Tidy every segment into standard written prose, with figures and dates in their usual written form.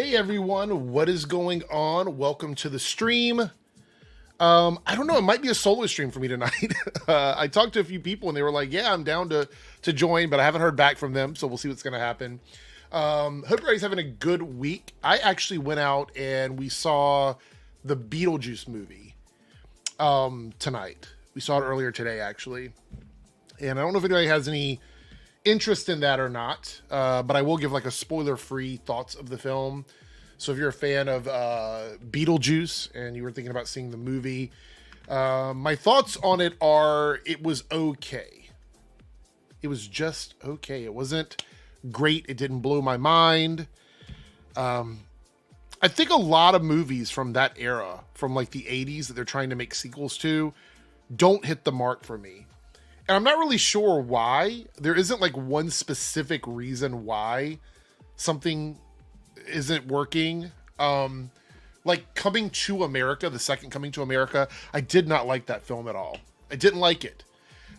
Hey everyone, what is going on? Welcome to the stream. I don't know, it might be a solo stream for me tonight. I talked to a few people and they were like, yeah, I'm down to join, but I haven't heard back from them, so we'll see what's going to happen. Hope everybody's having a good week. I actually went out and we saw the Beetlejuice movie tonight. We saw it earlier today, actually. And I don't know if anybody has any interest in that or not, but I will give like a spoiler-free thoughts of the film. So if you're a fan of Beetlejuice and you were thinking about seeing the movie, my thoughts on it are it was okay. It was just okay. It wasn't great. It didn't blow my mind. I think a lot of movies from that era, from like the 80s that they're trying to make sequels to, don't hit the mark for me. And I'm not really sure why. There isn't like one specific reason why something isn't working. Like Coming to America, the second Coming to America, I did not like that film at all. I didn't like it.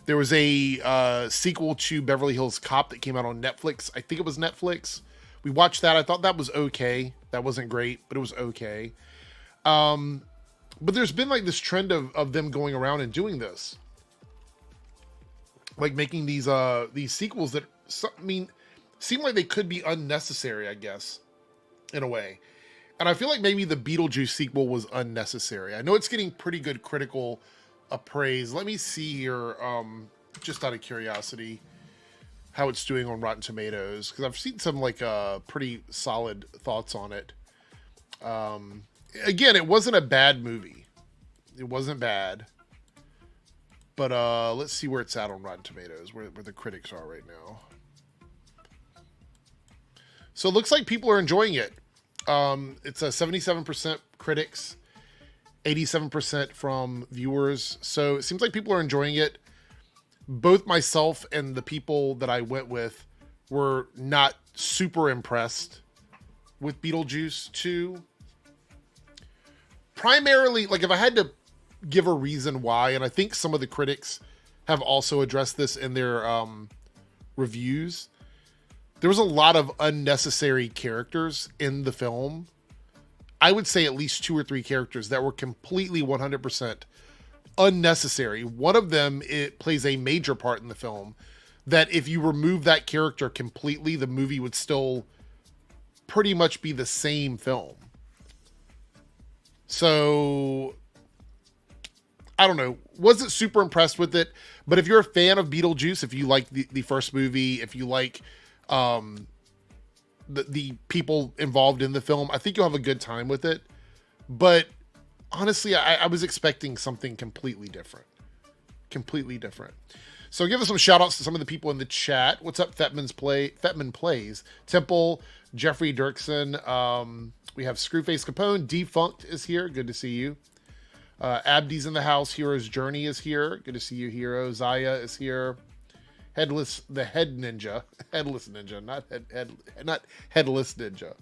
There was a sequel to Beverly Hills Cop that came out on Netflix. I think it was Netflix. We watched that. I thought that was okay. That wasn't great, but it was okay. But there's been like this trend of them going around and doing this. Like making these sequels that, seem like they could be unnecessary, I guess, in a way. And I feel like maybe the Beetlejuice sequel was unnecessary. I know it's getting pretty good critical appraise. Let me see here, just out of curiosity, how it's doing on Rotten Tomatoes, because I've seen some like pretty solid thoughts on it. Again, it wasn't a bad movie. It wasn't bad. But let's see where it's at on Rotten Tomatoes, where the critics are right now. So it looks like people are enjoying it. It's a 77% critics, 87% from viewers. So it seems like people are enjoying it. Both myself and the people that I went with were not super impressed with Beetlejuice 2. Primarily, like if I had to give a reason why, and I think some of the critics have also addressed this in their reviews, there was a lot of unnecessary characters in the film. I would say at least 2 or 3 characters that were completely 100% unnecessary. One of them, it plays a major part in the film, that if you remove that character completely, the movie would still pretty much be the same film. So I don't know, wasn't super impressed with it, but if you're a fan of Beetlejuice, if you like the first movie, if you like the people involved in the film, I think you'll have a good time with it. But honestly, I was expecting something completely different. So give us some shout outs to some of the people in the chat. What's up, Fetman Plays, Temple, Jeffrey Dirksen, we have Screwface Capone, Defunct is here, good to see you. Abdi's in the house. Hero's Journey is here. Good to see you, Hero. Zaya is here. Headless Ninja, not Headless Ninja.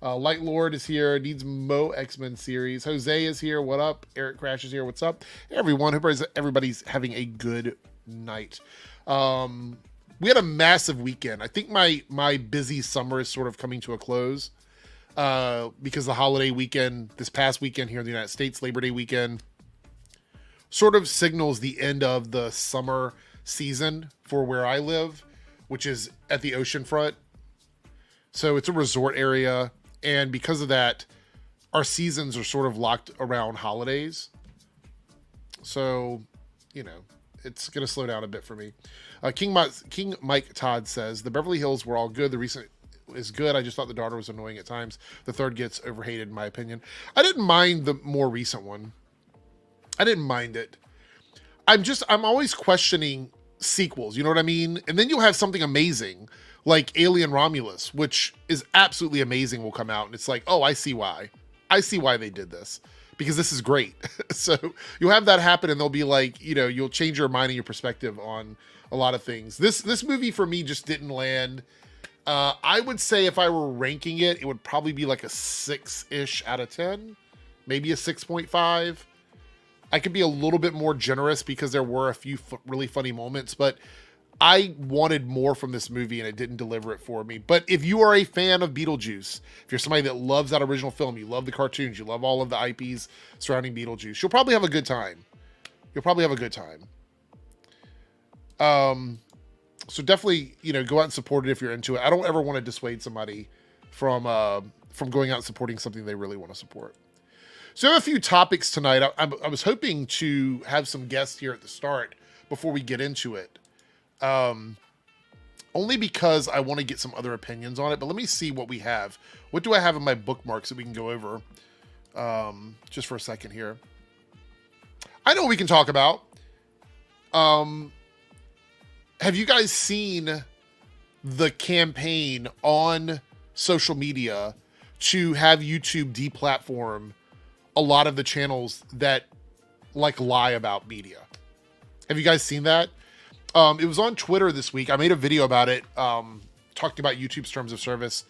Light Lord is here. Needs Mo X-Men series. Jose is here. What up? Eric Crash is here. What's up? Hey, everyone. Hope everybody's having a good night. We had a massive weekend. I think my busy summer is sort of coming to a close. Because the holiday weekend, this past weekend here in the United States, Labor Day weekend, sort of signals the end of the summer season for where I live, which is at the ocean front. So it's a resort area. And because of that, our seasons are sort of locked around holidays. So, you know, it's going to slow down a bit for me. King Mike Todd says, the Beverly Hills were all good. The recent is good. I just thought the daughter was annoying at times. The third gets overhated, in my opinion. I didn't mind the more recent one. I didn't mind it. I'm always questioning sequels, you know what I mean? And then you'll have something amazing like Alien Romulus, which is absolutely amazing, will come out, and it's like, oh, I see why they did this, because this is great. So you'll have that happen, and they'll be like, you know, you'll change your mind and your perspective on a lot of things. This movie for me just didn't land. I would say if I were ranking it, it would probably be like a 6-ish out of 10, maybe a 6.5. I could be a little bit more generous because there were a few really funny moments, but I wanted more from this movie and it didn't deliver it for me. But if you are a fan of Beetlejuice, if you're somebody that loves that original film, you love the cartoons, you love all of the IPs surrounding Beetlejuice, you'll probably have a good time. So definitely, go out and support it if you're into it. I don't ever want to dissuade somebody from going out and supporting something they really want to support. So I have a few topics tonight. I was hoping to have some guests here at the start before we get into it. Only because I want to get some other opinions on it, but let me see what we have. What do I have in my bookmarks that we can go over? Just for a second here. I know what we can talk about. Have you guys seen the campaign on social media to have YouTube deplatform a lot of the channels that lie about media? Have you guys seen that? It was on Twitter this week. I made a video about it, talking about YouTube's terms of service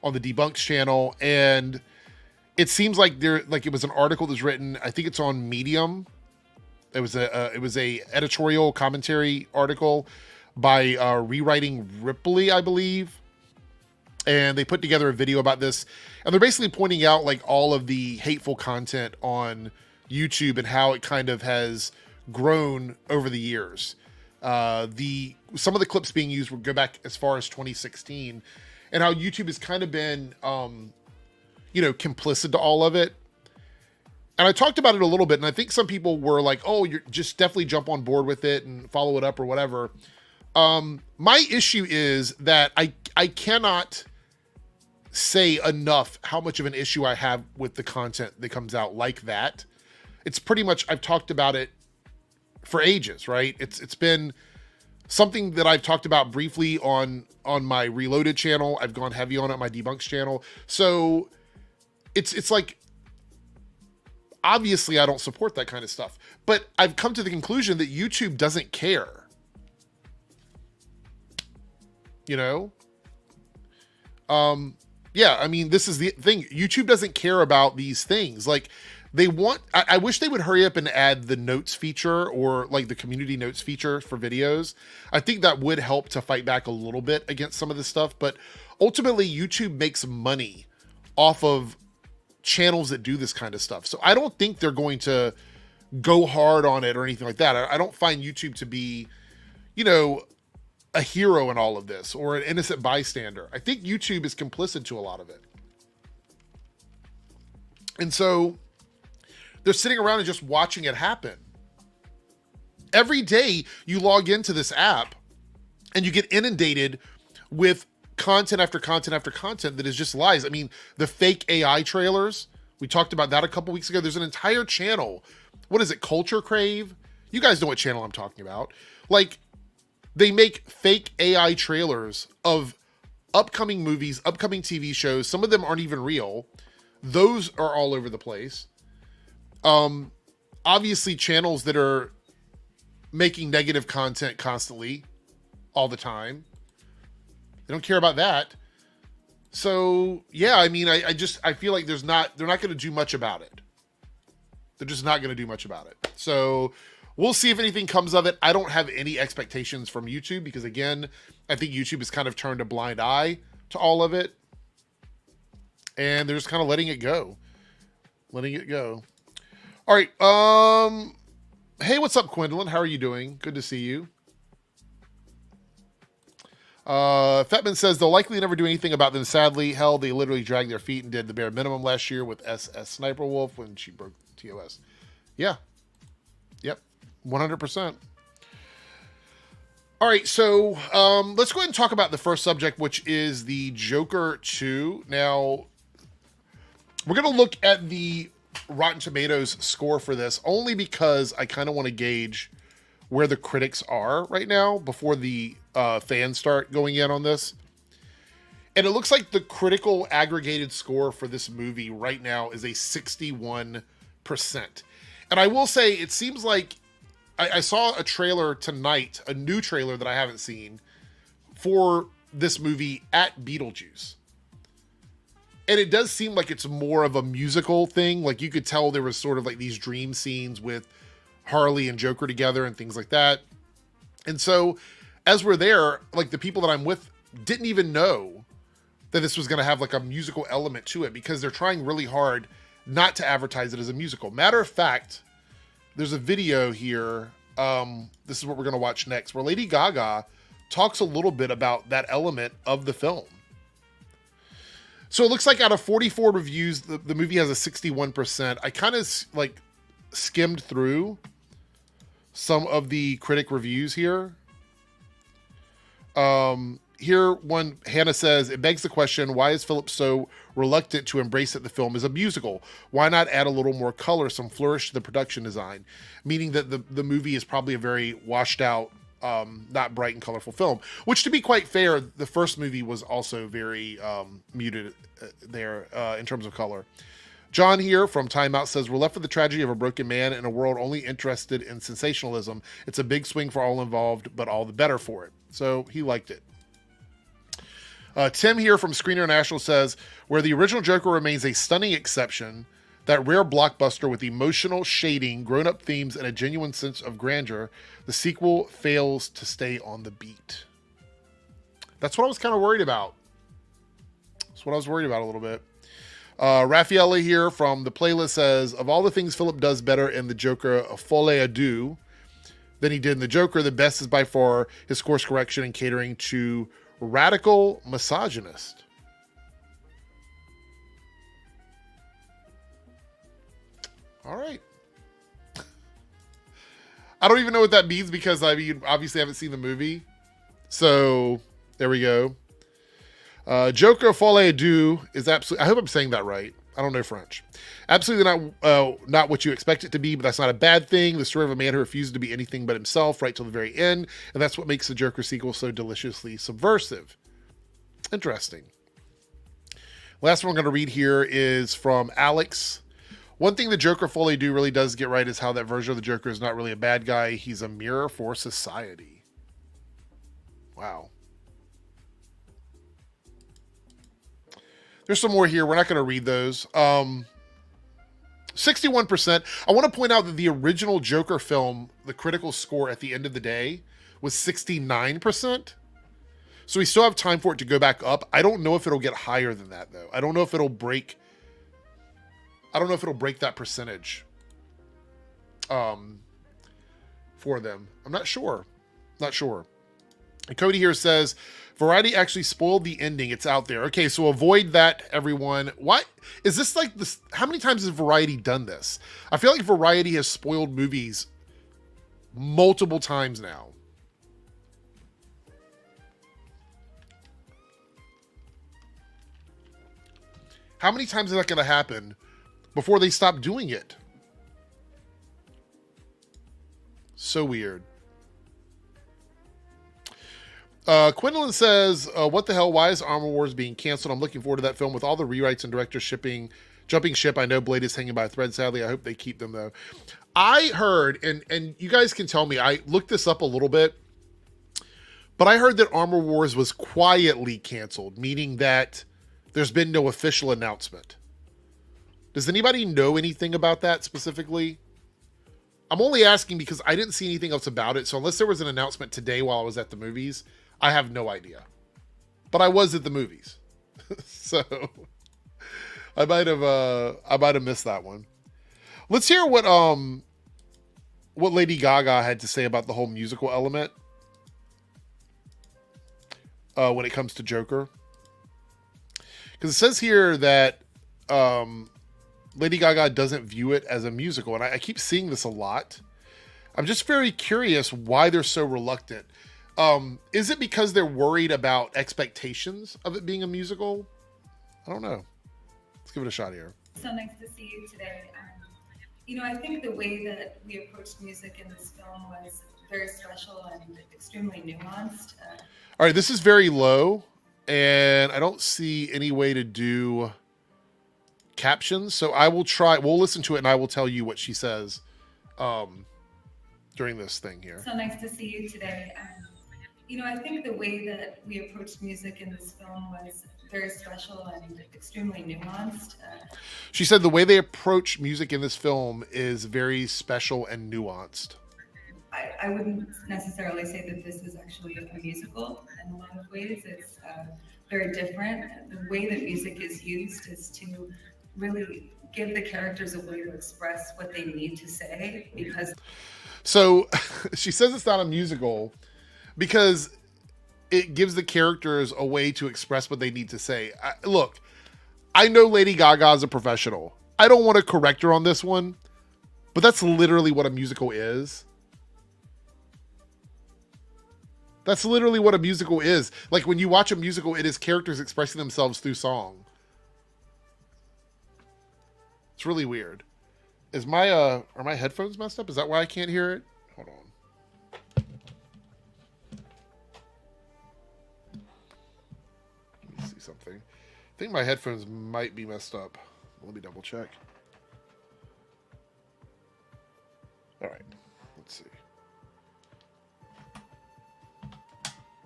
on the Debunks channel. And it seems like it was an article that was written, I think it's on Medium. It was a editorial commentary article by Rewriting Ripley, I believe. And they put together a video about this. And they're basically pointing out all of the hateful content on YouTube and how it kind of has grown over the years. Some of the clips being used would go back as far as 2016, and how YouTube has kind of been, complicit to all of it. And I talked about it a little bit, and I think some people were like, "Oh, you're just definitely jump on board with it and follow it up or whatever." My issue is that I cannot say enough how much of an issue I have with the content that comes out like that. It's pretty much, I've talked about it for ages, right? It's been something that I've talked about briefly on my Reloaded channel. I've gone heavy on it on my Debunks channel. So it's like, obviously I don't support that kind of stuff, but I've come to the conclusion that YouTube doesn't care. Yeah, I mean, this is the thing. YouTube doesn't care about these things. I wish they would hurry up and add the notes feature or the community notes feature for videos. I think that would help to fight back a little bit against some of this stuff. But ultimately, YouTube makes money off of channels that do this kind of stuff. So I don't think they're going to go hard on it or anything like that. I don't find YouTube to be, a hero in all of this or an innocent bystander. I think YouTube is complicit to a lot of it. And so they're sitting around and just watching it happen. Every day you log into this app and you get inundated with content after content after content that is just lies. I mean, the fake AI trailers, we talked about that a couple weeks ago. There's an entire channel. What is it? Culture Crave? You guys know what channel I'm talking about. They make fake AI trailers of upcoming movies, upcoming TV shows. Some of them aren't even real. Those are all over the place. Obviously channels that are making negative content constantly all the time. They don't care about that. So yeah, I mean, I feel like they're not going to do much about it. They're just not going to do much about it. So we'll see if anything comes of it. I don't have any expectations from YouTube because, again, I think YouTube has kind of turned a blind eye to all of it. And they're just kind of letting it go. All right. Hey, what's up, Gwendolyn? How are you doing? Good to see you. Fetman says they'll likely never do anything about them. Sadly, hell, they literally dragged their feet and did the bare minimum last year with SS Sniper Wolf when she broke TOS. Yeah. Yep. 100%. All right, so let's go ahead and talk about the first subject, which is the Joker 2. Now, we're going to look at the Rotten Tomatoes score for this, only because I kind of want to gauge where the critics are right now before the fans start going in on this. And it looks like the critical aggregated score for this movie right now is a 61%. And I will say, it seems like I saw a trailer tonight, a new trailer that I haven't seen for this movie at Beetlejuice. And it does seem like it's more of a musical thing. Like you could tell there was sort of like these dream scenes with Harley and Joker together and things like that. And so as we're there, like the people that I'm with didn't even know that this was going to have like a musical element to it because they're trying really hard not to advertise it as a musical. Matter of fact, there's a video here. This is what we're going to watch next, where Lady Gaga talks a little bit about that element of the film. So it looks like out of 44 reviews, the movie has a 61%. I kind of like skimmed through some of the critic reviews here. Here, one, Hannah says, it begs the question, why is Philip so reluctant to embrace that the film is a musical? Why not add a little more color, some flourish to the production design? Meaning that the movie is probably a very washed out, not bright and colorful film. Which, to be quite fair, the first movie was also very muted there in terms of color. John here from Time Out says, we're left with the tragedy of a broken man in a world only interested in sensationalism. It's a big swing for all involved, but all the better for it. So he liked it. Tim here from Screen International says, where the original Joker remains a stunning exception, that rare blockbuster with emotional shading, grown-up themes, and a genuine sense of grandeur, the sequel fails to stay on the beat. That's what I was kind of worried about. That's what I was worried about a little bit. Raffaella here from the playlist says, of all the things Philip does better in the Joker, a folie à deux, than he did in the Joker, the best is by far his course correction and catering to radical misogynist. All right. I don't even know what that means because I mean, obviously I haven't seen the movie. So there we go. Joker folie à deux is absolutely, I hope I'm saying that right. I don't know French. Absolutely not what you expect it to be, but that's not a bad thing. The story of a man who refuses to be anything but himself right till the very end, and that's what makes the Joker sequel so deliciously subversive. Interesting. Last one I'm going to read here is from Alex. One thing the Joker folie à deux really does get right is how that version of the Joker is not really a bad guy. He's a mirror for society. Wow. There's some more here. We're not going to read those. 61%. I want to point out that the original Joker film, the critical score at the end of the day, was 69%. So we still have time for it to go back up. I don't know if it'll get higher than that, though. I don't know if it'll break that percentage for them. I'm not sure. Not sure. And Cody here says, Variety actually spoiled the ending. It's out there. Okay, so avoid that, everyone. What? Is this like this? How many times has Variety done this? I feel like Variety has spoiled movies multiple times now. How many times is that going to happen before they stop doing it? So weird. Quinlan says, what the hell? Why is Armor Wars being canceled? I'm looking forward to that film with all the rewrites and directors jumping ship. I know Blade is hanging by a thread, sadly. I hope they keep them, though. I heard, and you guys can tell me, I looked this up a little bit, but I heard that Armor Wars was quietly canceled, meaning that there's been no official announcement. Does anybody know anything about that specifically? I'm only asking because I didn't see anything else about it. So unless there was an announcement today while I was at the movies, I have no idea. But I was at the movies. So I might have missed that one. Let's hear what Lady Gaga had to say about the whole musical element when it comes to Joker. Because it says here that Lady Gaga doesn't view it as a musical. And I keep seeing this a lot. I'm just very curious why they're so reluctant. Is it because they're worried about expectations of it being a musical? I don't know. Let's give it a shot here. So nice to see you today. I think the way that we approached music in this film was very special and extremely nuanced. All right, this is very low. And I don't see any way to do captions. So we'll listen to it and I will tell you what she says during this thing here. So nice to see you today. I think the way that we approached music in this film was very special and extremely nuanced. She said the way they approach music in this film is very special and nuanced. I wouldn't necessarily say that this is actually a musical in a lot of ways. It's very different. The way that music is used is to really give the characters a way to express what they need to say because. So she says it's not a musical because it gives the characters a way to express what they need to say. Look, I know Lady Gaga is a professional. I don't want to correct her on this one, but that's literally what a musical is. That's literally what a musical is. Like when you watch a musical, it is characters expressing themselves through song. It's really weird. Is my are my headphones messed up? Is that why I can't hear it? Hold on. Let me see something. I think my headphones might be messed up. Let me double check. All right. Let's see.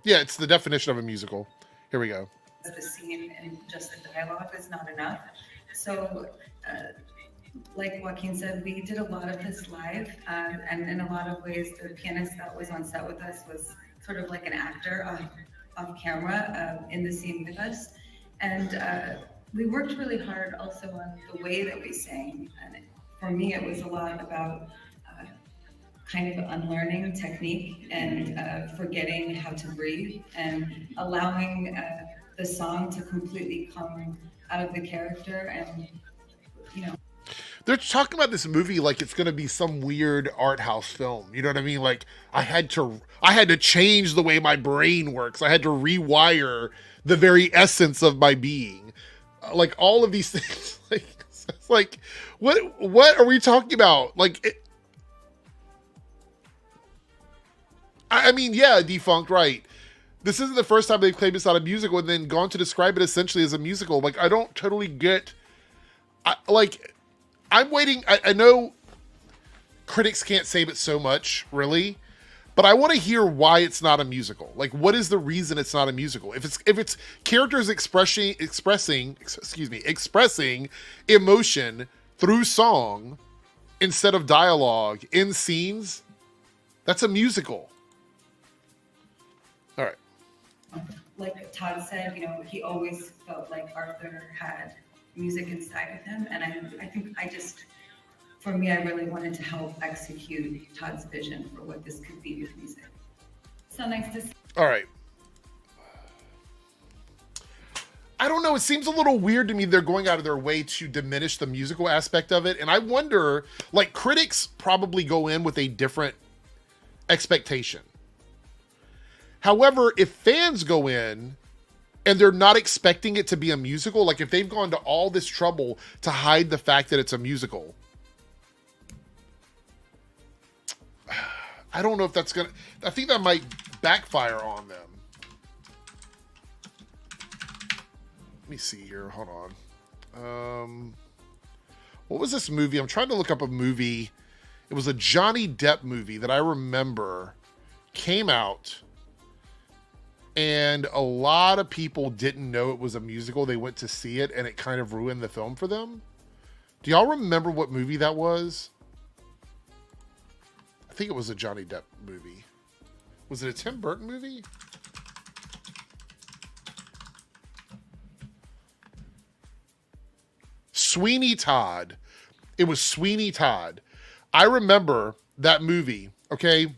Yeah, it's the definition of a musical. Here we go. The scene and just the dialogue is not enough. So, like Joaquin said, we did a lot of this live, and in a lot of ways, the pianist that was on set with us was sort of like an actor off camera in the scene with us. And we worked really hard also on the way that we sang. And for me, it was a lot about kind of unlearning technique and forgetting how to breathe and allowing the song to completely come out of the character. And, you know, they're talking about this movie like it's going to be some weird art house film. You know what I mean? Like I had to change the way my brain works. I had to rewire the very essence of my being. Like all of these things. Like, it's like what are we talking about? Like, I mean, yeah, Defunct, right. This isn't the first time they've claimed it's not a musical and then gone to describe it essentially as a musical. Like, I don't totally get... I'm waiting... I know critics can't say but so much, really, but I want to hear why it's not a musical. Like, what is the reason it's not a musical? If it's characters expressing emotion through song instead of dialogue in scenes, that's a musical. All right. Like Todd said, you know, he always felt like Arthur had music inside of him. And I think for me, I really wanted to help execute Todd's vision for what this could be with music. So nice to see. All right. I don't know. It seems a little weird to me they're going out of their way to diminish the musical aspect of it. And I wonder, like, critics probably go in with a different expectation. However, if fans go in and they're not expecting it to be a musical, like if they've gone to all this trouble to hide the fact that it's a musical, I don't know if that's going to... I think that might backfire on them. Let me see here. Hold on. What was this movie? I'm trying to look up a movie. It was a Johnny Depp movie that I remember came out, and a lot of people didn't know it was a musical. They went to see it, and it kind of ruined the film for them. Do y'all remember what movie that was? I think it was a Johnny Depp movie. Was it a Tim Burton movie? Sweeney Todd. It was Sweeney Todd. I remember that movie, okay?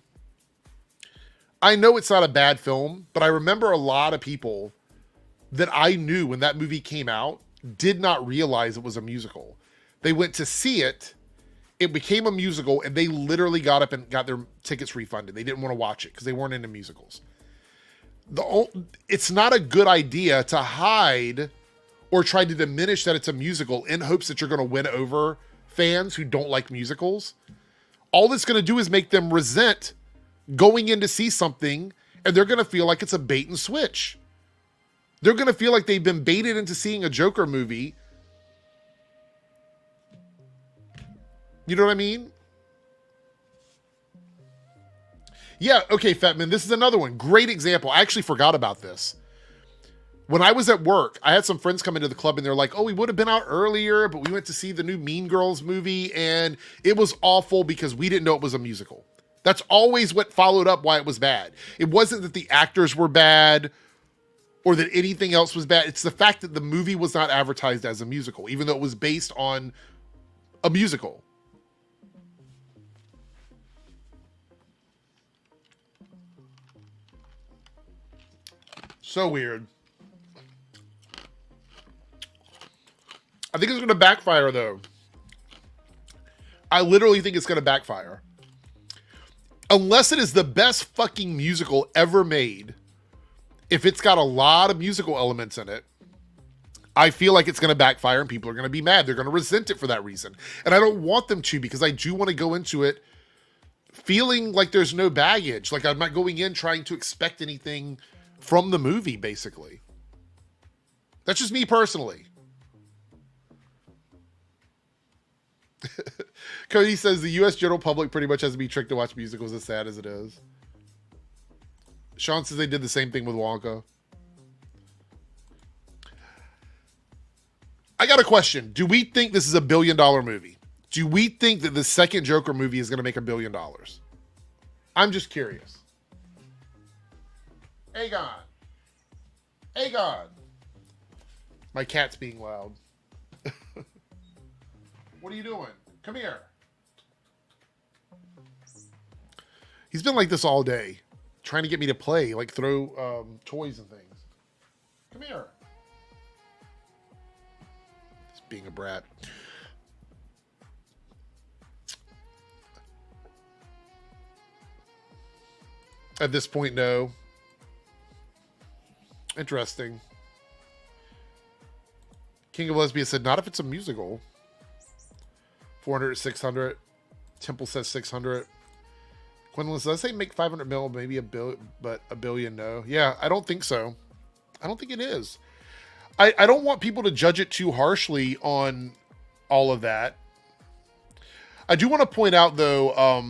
I know it's not a bad film, but I remember a lot of people that I knew when that movie came out did not realize it was a musical. They went to see it, it became a musical, and they literally got up and got their tickets refunded. They didn't want to watch it because they weren't into musicals. It's not a good idea to hide or try to diminish that it's a musical in hopes that you're going to win over fans who don't like musicals. All it's going to do is make them resent going in to see something, and they're going to feel like it's a bait and switch. They're going to feel like they've been baited into seeing a Joker movie. You know what I mean? Yeah, okay, Fatman, this is another one. Great example. I actually forgot about this. When I was at work, I had some friends come into the club and they're like, oh, we would have been out earlier, but we went to see the new Mean Girls movie and it was awful because we didn't know it was a musical. That's always what followed up why it was bad. It wasn't that the actors were bad or that anything else was bad. It's the fact that the movie was not advertised as a musical, even though it was based on a musical. So weird. I think it's going to backfire, though. I literally think it's going to backfire. Unless it is the best fucking musical ever made, if it's got a lot of musical elements in it, I feel like it's going to backfire and people are going to be mad. They're going to resent it for that reason. And I don't want them to, because I do want to go into it feeling like there's no baggage. Like I'm not going in trying to expect anything from the movie, basically. That's just me personally. Cody says the U.S. general public pretty much has to be tricked to watch musicals, as sad as it is. Sean says they did the same thing with Wonka. I got a question. Do we think this is a $1 billion movie? Do we think that the second Joker movie is going to make $1 billion? I'm just curious. Aegon. My cat's being loud. What are you doing? Come here. He's been like this all day, trying to get me to play, like throw toys and things. Come here. He's being a brat. At this point, no. Interesting. King of Lesbia said, not if it's a musical. 400, 600. Temple says 600. Quinlan says, I say make 500 mil, maybe a billion, but $1 billion, no. Yeah, I don't think so. I don't think it is. I don't want people to judge it too harshly on all of that. I do want to point out, though,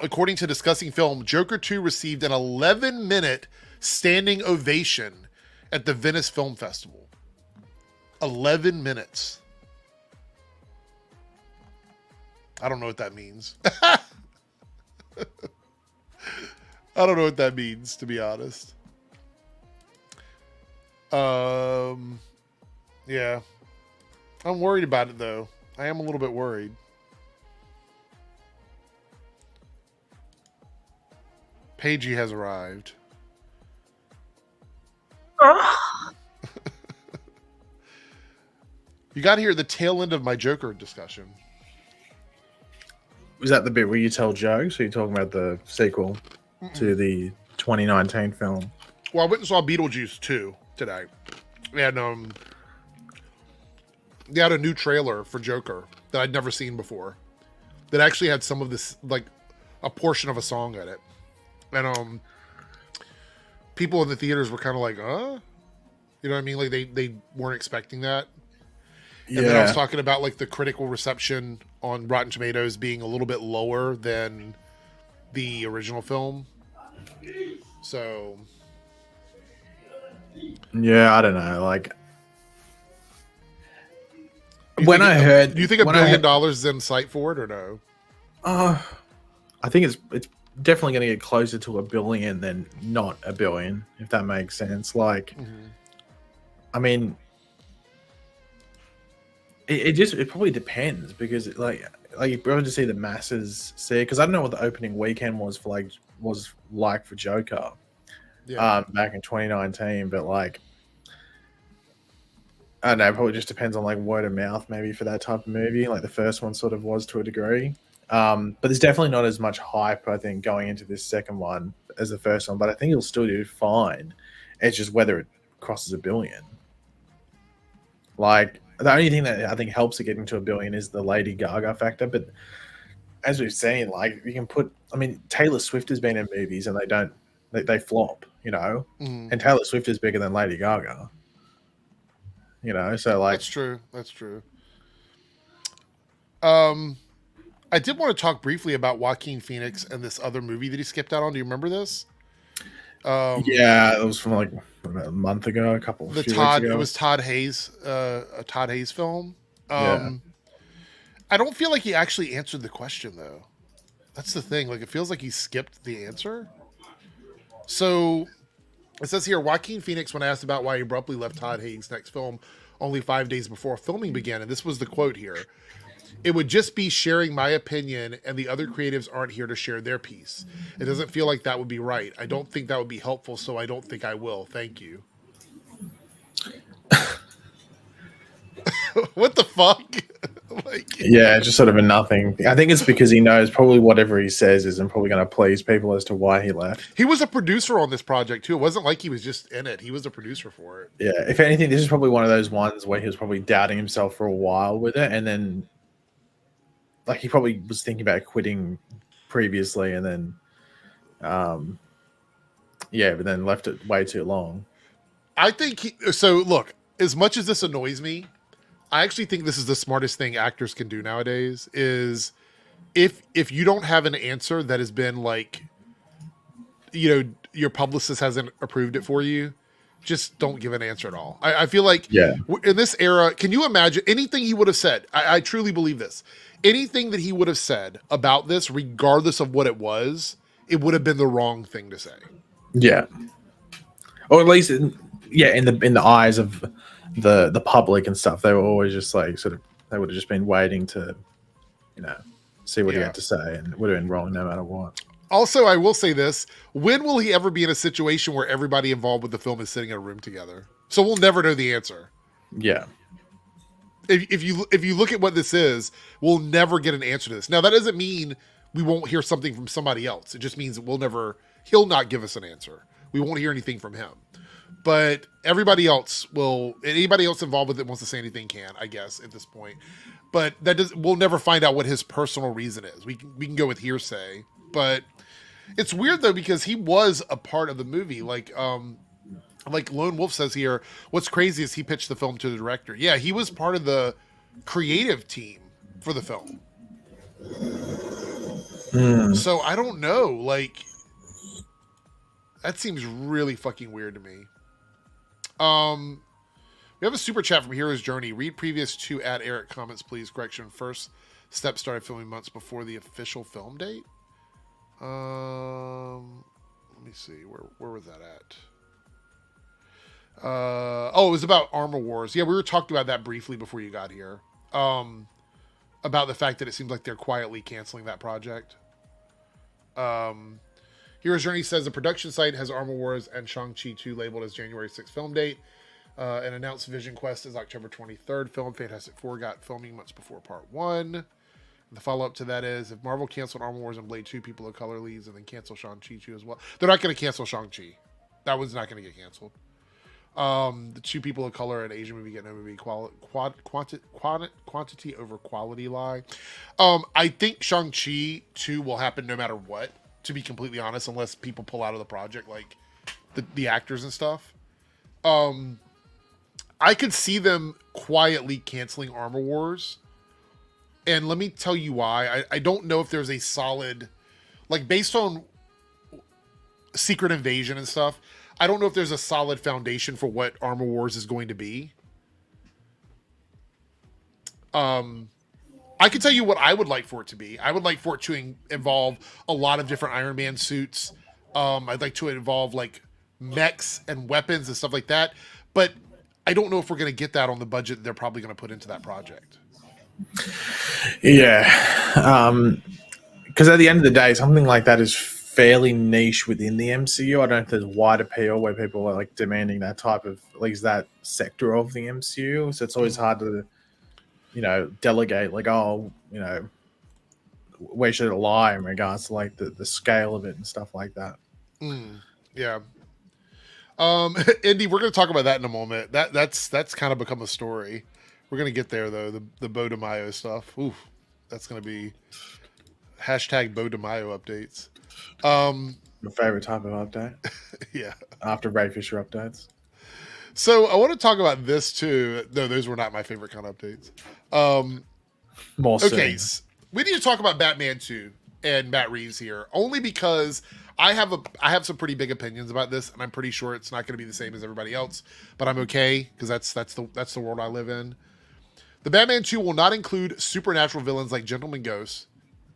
according to Discussing Film, Joker 2 received an 11-minute standing ovation at the Venice Film Festival. 11 minutes. I don't know what that means. I don't know what that means, to be honest. Yeah. I'm worried about it, though. I am a little bit worried. Paigey has arrived. You got to hear the tail end of my Joker discussion. Was that the bit where you tell jokes, or are you talking about the sequel to the 2019 film? Well, I went and saw Beetlejuice 2 today. And they had a new trailer for Joker that I'd never seen before. That actually had some of this, like, a portion of a song in it. And people in the theaters were kind of like, huh? You know what I mean? Like, they weren't expecting that. And then I was talking about, like, the critical reception on Rotten Tomatoes being a little bit lower than the original film. So... yeah, I don't know. Like, do you think $1 billion is in sight for it, or no? I think it's definitely going to get closer to $1 billion than not $1 billion, if that makes sense. Like, I mean, it probably depends, because like you probably just see the masses see, because I don't know what the opening weekend was like for Joker. Yeah. Back in 2019, but like, I don't know, it probably just depends on like word of mouth maybe for that type of movie, like the first one sort of was to a degree. But there's definitely not as much hype, I think, going into this second one as the first one, but I think it'll still do fine. It's just whether it crosses $1 billion. Like, the only thing that I think helps it getting to $1 billion is the Lady Gaga factor, but as we've seen, like, you can put, I mean, Taylor Swift has been in movies and they flop, you know, and Taylor Swift is bigger than Lady Gaga, you know, so like, that's true. I did want to talk briefly about Joaquin Phoenix and this other movie that he skipped out on. Do you remember this? Yeah, it was from like about a month ago, few weeks ago. It was Todd Hayes, a Todd Hayes film. I don't feel like he actually answered the question, though. That's the thing. Like, it feels like he skipped the answer. So it says here, Joaquin Phoenix, when asked about why he abruptly left Todd Haynes' next film only 5 days before filming began, and this was the quote here: "It would just be sharing my opinion, and the other creatives aren't here to share their piece. It doesn't feel like that would be right. I don't think that would be helpful, so I don't think I will. Thank you." What the fuck? Like, yeah, just sort of a nothing. I think it's because he knows probably whatever he says isn't probably going to please people as to why he left. he was a producer on this project too. It wasn't like he was just in it. He was a producer for it. Yeah, if anything, this is probably one of those ones where he was probably doubting himself for a while with it, and then like he probably was thinking about quitting previously, and then but then left it way too long. I think so. Look, as much as this annoys me, I actually think this is the smartest thing actors can do nowadays. Is if you don't have an answer that has been like, your publicist hasn't approved it for you, just don't give an answer at all. I feel like in this era, can you imagine anything he would have said? I truly believe this. Anything that he would have said about this, regardless of what it was, it would have been the wrong thing to say. Yeah, or at least in the eyes of the public and stuff, they were always just like they would have just been waiting to, see what he had to say, and it would have been wrong no matter what. Also, I will say this: when will he ever be in a situation where everybody involved with the film is sitting in a room together? So we'll never know the answer. Yeah. If you look at what this is, we'll never get an answer to this. Now, that doesn't mean we won't hear something from somebody else. It just means that he'll not give us an answer. We won't hear anything from him. But anybody else involved with it wants to say anything can, I guess, at this point. But we'll never find out what his personal reason is. We can go with hearsay. But it's weird though, because he was a part of the movie. Like Lone Wolf says here, what's crazy is he pitched the film to the director. Yeah, he was part of the creative team for the film. So I don't know. Like, that seems really fucking weird to me. We have a super chat from Hero's Journey. Read previous to @Eric comments, please. Correction. First step started filming months before the official film date. Let me see. Where was that at? It was about Armor Wars. Yeah, we were talking about that briefly before you got here. About the fact that it seems like they're quietly canceling that project. Hero's Journey says the production site has Armor Wars and Shang-Chi 2 labeled as January 6th film date. An announced Vision Quest is October 23rd film. Fantastic Four got filming months before Part 1. The follow-up to that is, if Marvel canceled Armor Wars and Blade 2, people of color leads, and then cancel Shang-Chi 2 as well. They're not going to cancel Shang-Chi. That one's not going to get canceled. The two people of color in Asian movie get no movie. Quantity over quality lie. I think Shang-Chi 2 will happen no matter what, to be completely honest, unless people pull out of the project, like the actors and stuff. I could see them quietly canceling Armor Wars. And let me tell you why. I don't know if there's a solid, like, based on Secret Invasion and stuff, I don't know if there's a solid foundation for what Armor Wars is going to be. I can tell you what I would like for it to be. I would like for it to involve a lot of different Iron Man suits. I'd like to involve like mechs and weapons and stuff like that. But I don't know if we're going to get that on the budget they're probably going to put into that project. Yeah. Because at the end of the day, something like that is fairly niche within the MCU. I don't know if there's wide appeal where people are like demanding that type of, at least that sector of the MCU. So it's always hard to, delegate like, where should it lie in regards to like the scale of it and stuff like that. Yeah. Indy, we're going to talk about that in a moment. That's kind of become a story. We're going to get there though. The Beau de Mayo stuff. Oof, that's going to be #Beau de Mayo updates. Your favorite type of update? Yeah. After Ray Fisher updates. So I want to talk about this too. No, those were not my favorite kind of updates. Okay, we need to talk about Batman 2 and Matt Reeves here, only because I have some pretty big opinions about this, and I'm pretty sure it's not going to be the same as everybody else. But I'm okay because that's the world I live in. The Batman 2 will not include supernatural villains like Gentleman Ghost,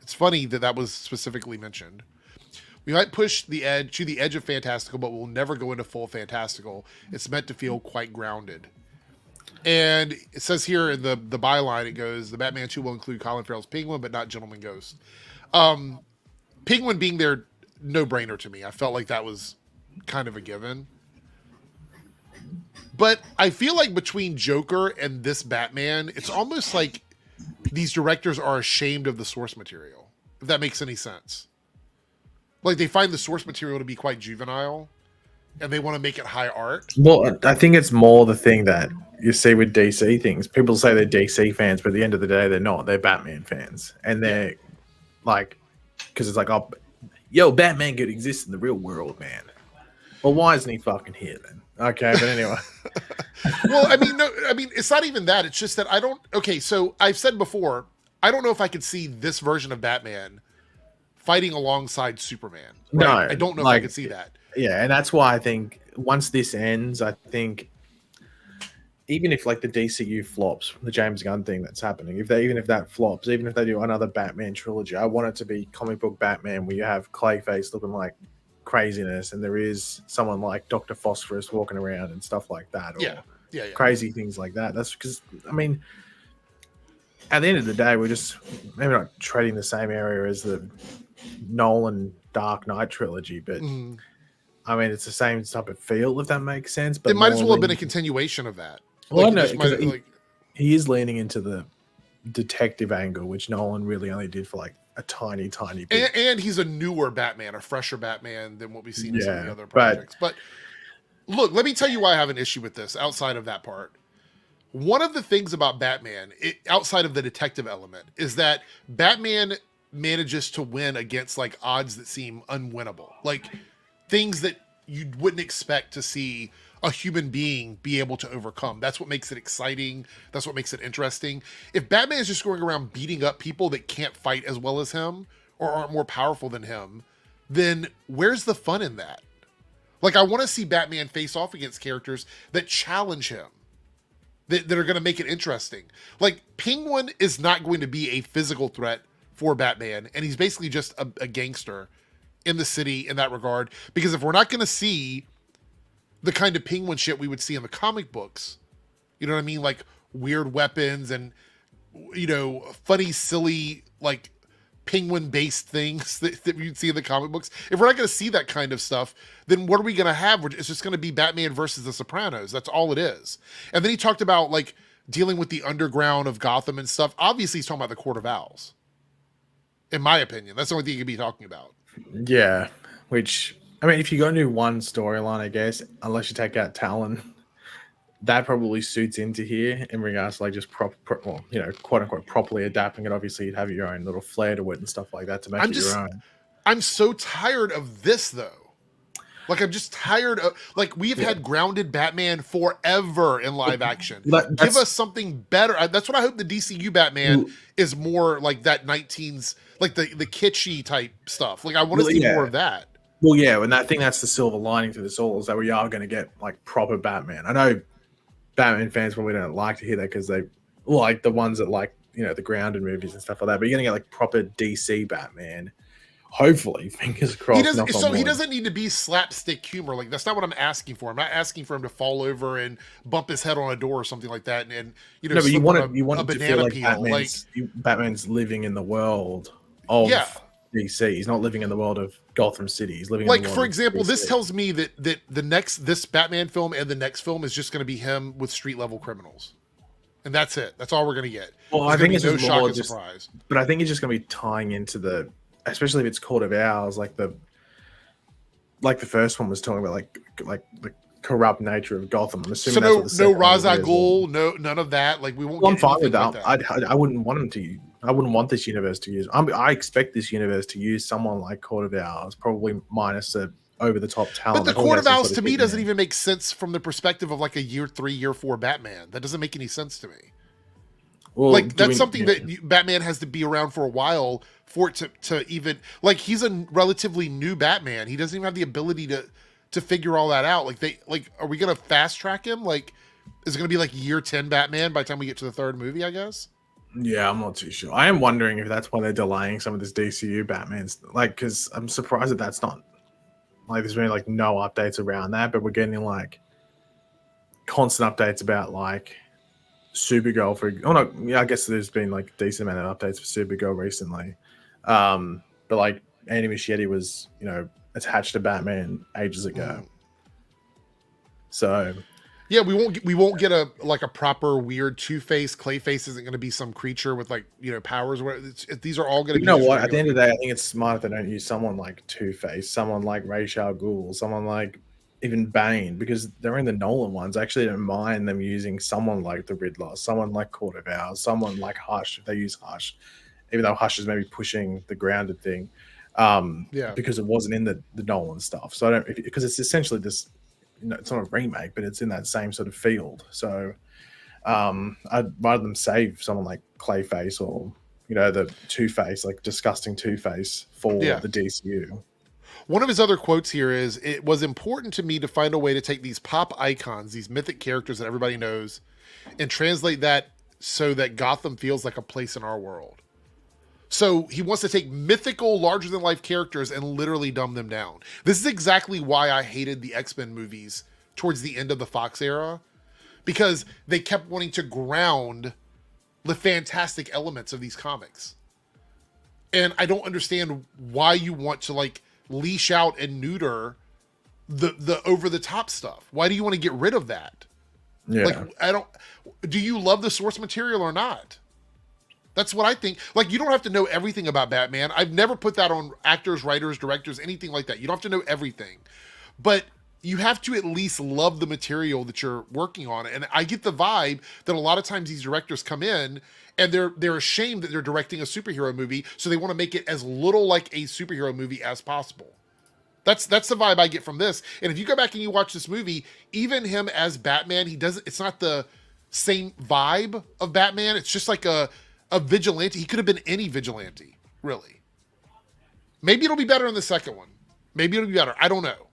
It's funny that that was specifically mentioned. We might push the edge to the edge of fantastical, but we'll never go into full fantastical. It's meant to feel quite grounded. And it says here in the byline, it goes, the Batman 2 will include Colin Farrell's Penguin, but not Gentleman Ghost. Penguin being there, no-brainer to me. I felt like that was kind of a given. But I feel like between Joker and this Batman, it's almost like these directors are ashamed of the source material, if that makes any sense. Like, they find the source material to be quite juvenile, and they want to make it high art. Well, I think it's more the thing that you see with DC things. People say they're DC fans, but at the end of the day, they're not. They're Batman fans. And they're like, because it's like, oh, yo, Batman could exist in the real world, man. Well, why isn't he fucking here then? Okay, but anyway. Well, I mean, it's not even that. It's just that I don't. Okay, so I've said before, I don't know if I could see this version of Batman fighting alongside Superman. Right? No, I don't know if I could see that. Yeah, and that's why I think once this ends, I think even if like the DCU flops, the James Gunn thing that's happening, if that flops, even if they do another Batman trilogy, I want it to be comic book Batman where you have Clayface looking like craziness and there is someone like Dr. Phosphorus walking around and stuff like that. Or Yeah. crazy things like that. That's because, I mean, at the end of the day, we're just maybe not treading the same area as the Nolan Dark Knight trilogy, but I mean, it's the same type of feel, if that makes sense. But it might as well have been a continuation of that. Well, like, I know, because he is leaning into the detective angle, which Nolan really only did for like a tiny bit. And he's a newer Batman, a fresher Batman than what we've seen in some of the other projects. But look, let me tell you why I have an issue with this outside of that part. One of the things about Batman, outside of the detective element, is that Batman manages to win against like odds that seem unwinnable. Like things that you wouldn't expect to see a human being be able to overcome. That's what makes it exciting. That's what makes it interesting. If Batman is just going around beating up people that can't fight as well as him or aren't more powerful than him, then where's the fun in that? Like, I want to see Batman face off against characters that challenge him, that are going to make it interesting. Like, Penguin is not going to be a physical threat for Batman, and he's basically just a gangster in the city in that regard. Because if we're not going to see the kind of Penguin shit we would see in the comic books, you know what I mean? Like weird weapons and, you know, funny, silly, like Penguin-based things that you'd see in the comic books. If we're not going to see that kind of stuff, then what are we going to have? It's just going to be Batman versus the Sopranos. That's all it is. And then he talked about like dealing with the underground of Gotham and stuff. Obviously, he's talking about the Court of Owls. In my opinion, that's the only thing he could be talking about. Yeah, which, I mean, if you go into one storyline, I guess, unless you take out Talon, that probably suits into here in regards to like just quote unquote properly adapting it. Obviously, you'd have your own little flair to it and stuff like that to make it your own. I'm so tired of this though. Like, I'm just tired of, like, we've had grounded Batman forever in live action. Give us something better. That's what I hope the DCU Batman is more like that 19s, like the kitschy type stuff. Like, I want to see more of that. Well, yeah, and I think that's the silver lining to this all is that we are going to get like proper Batman. I know Batman fans probably don't like to hear that because they like the ones that like, you know, the grounded movies and stuff like that. But you're going to get like proper DC Batman. Hopefully, fingers crossed. He doesn't need to be slapstick humor. Like, that's not what I'm asking for. I'm not asking for him to fall over and bump his head on a door or something like that. And you know, no, but you want a to feel like peel. Batman's living in the world of DC. He's not living in the world of Gotham City. He's living in the world for example, of DC. this tells me that this Batman film and the next film is just going to be him with street level criminals. And that's it. That's all we're going to get. Well, I think it's no shock and surprise. But I think it's just going to be tying into the, especially if it's Court of Owls, like the first one was talking about, like the corrupt nature of Gotham. I'm assuming so no Ra's al Ghul, none of that. Like, we won't. Well, I'm fine with that. I wouldn't want him to. I wouldn't want this universe to use. I expect this universe to use someone like Court of Owls, probably minus the over the top talent. But the Court of Owls to me doesn't even make sense from the perspective of like a year 3, year 4 Batman. That doesn't make any sense to me. Well, like, that's something that Batman has to be around for a while for it to even, like, he's a relatively new Batman. He doesn't even have the ability to figure all that out. Like, are we going to fast track him? Like, is it going to be like year 10 Batman by the time we get to the third movie, I guess? Yeah, I'm not too sure. I am wondering if that's why they're delaying some of this DCU Batman's, like, because I'm surprised that that's not like there's been like no updates around that, but we're getting like constant updates about like Supergirl for. Oh no, yeah, I guess there's been like a decent amount of updates for Supergirl recently, but like Andy Muschietti was attached to Batman ages ago, so. Yeah, we won't get a proper weird Two-Face. Clayface isn't going to be some creature with like powers. Where these are all going to be. You know what? At the end of the day, I think it's smart if they don't use someone like Two-Face, someone like Ra's al Ghul, someone like even Bane, because they're in the Nolan ones. I actually don't mind them using someone like the Riddler, someone like Court of Owls, someone like Hush. If they use Hush, even though Hush is maybe pushing the grounded thing, because it wasn't in the Nolan stuff. So I don't, because it's essentially this. It's not a remake, but it's in that same sort of field. So I'd rather them save someone like Clayface or the Two-Face, like disgusting Two-Face for the DCU. One of his other quotes here is, "It was important to me to find a way to take these pop icons, these mythic characters that everybody knows, and translate that so that Gotham feels like a place in our world." So he wants to take mythical, larger-than-life characters and literally dumb them down. This is exactly why I hated the X-Men movies towards the end of the Fox era, because they kept wanting to ground the fantastic elements of these comics. And I don't understand why you want to like leash out and neuter the over-the-top stuff. Why do you want to get rid of that? Yeah. Like, do you love the source material or not? That's what I think. Like, you don't have to know everything about Batman. I've never put that on actors, writers, directors, anything like that. You don't have to know everything. But you have to at least love the material that you're working on. And I get the vibe that a lot of times these directors come in and they're ashamed that they're directing a superhero movie, so they want to make it as little like a superhero movie as possible. That's the vibe I get from this. And if you go back and you watch this movie, even him as Batman, it's not the same vibe of Batman. It's just like a vigilante. He could have been any vigilante, really. Maybe it'll be better in the second one. Maybe it'll be better. I don't know.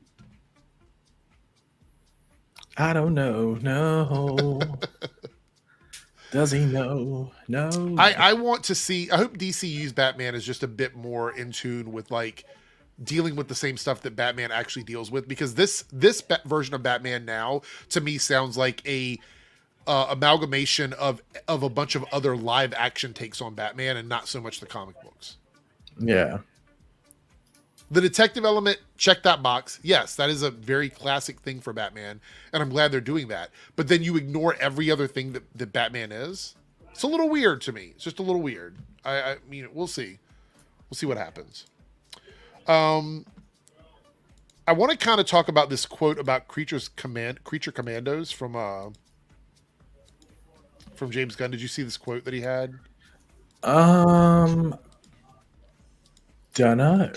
I don't know. No. Does he know? No. I want to see. I hope DCU's Batman is just a bit more in tune with like dealing with the same stuff that Batman actually deals with, because this version of Batman now to me sounds like a amalgamation of a bunch of other live action takes on Batman and not so much the comic books. Yeah. The detective element, check that box. Yes, that is a very classic thing for Batman, and I'm glad they're doing that. But then you ignore every other thing that Batman is. It's a little weird to me. It's just a little weird. I mean, we'll see. We'll see what happens. I want to kind of talk about this quote about creature commandos from James Gunn. Did you see this quote that he had? Don't know.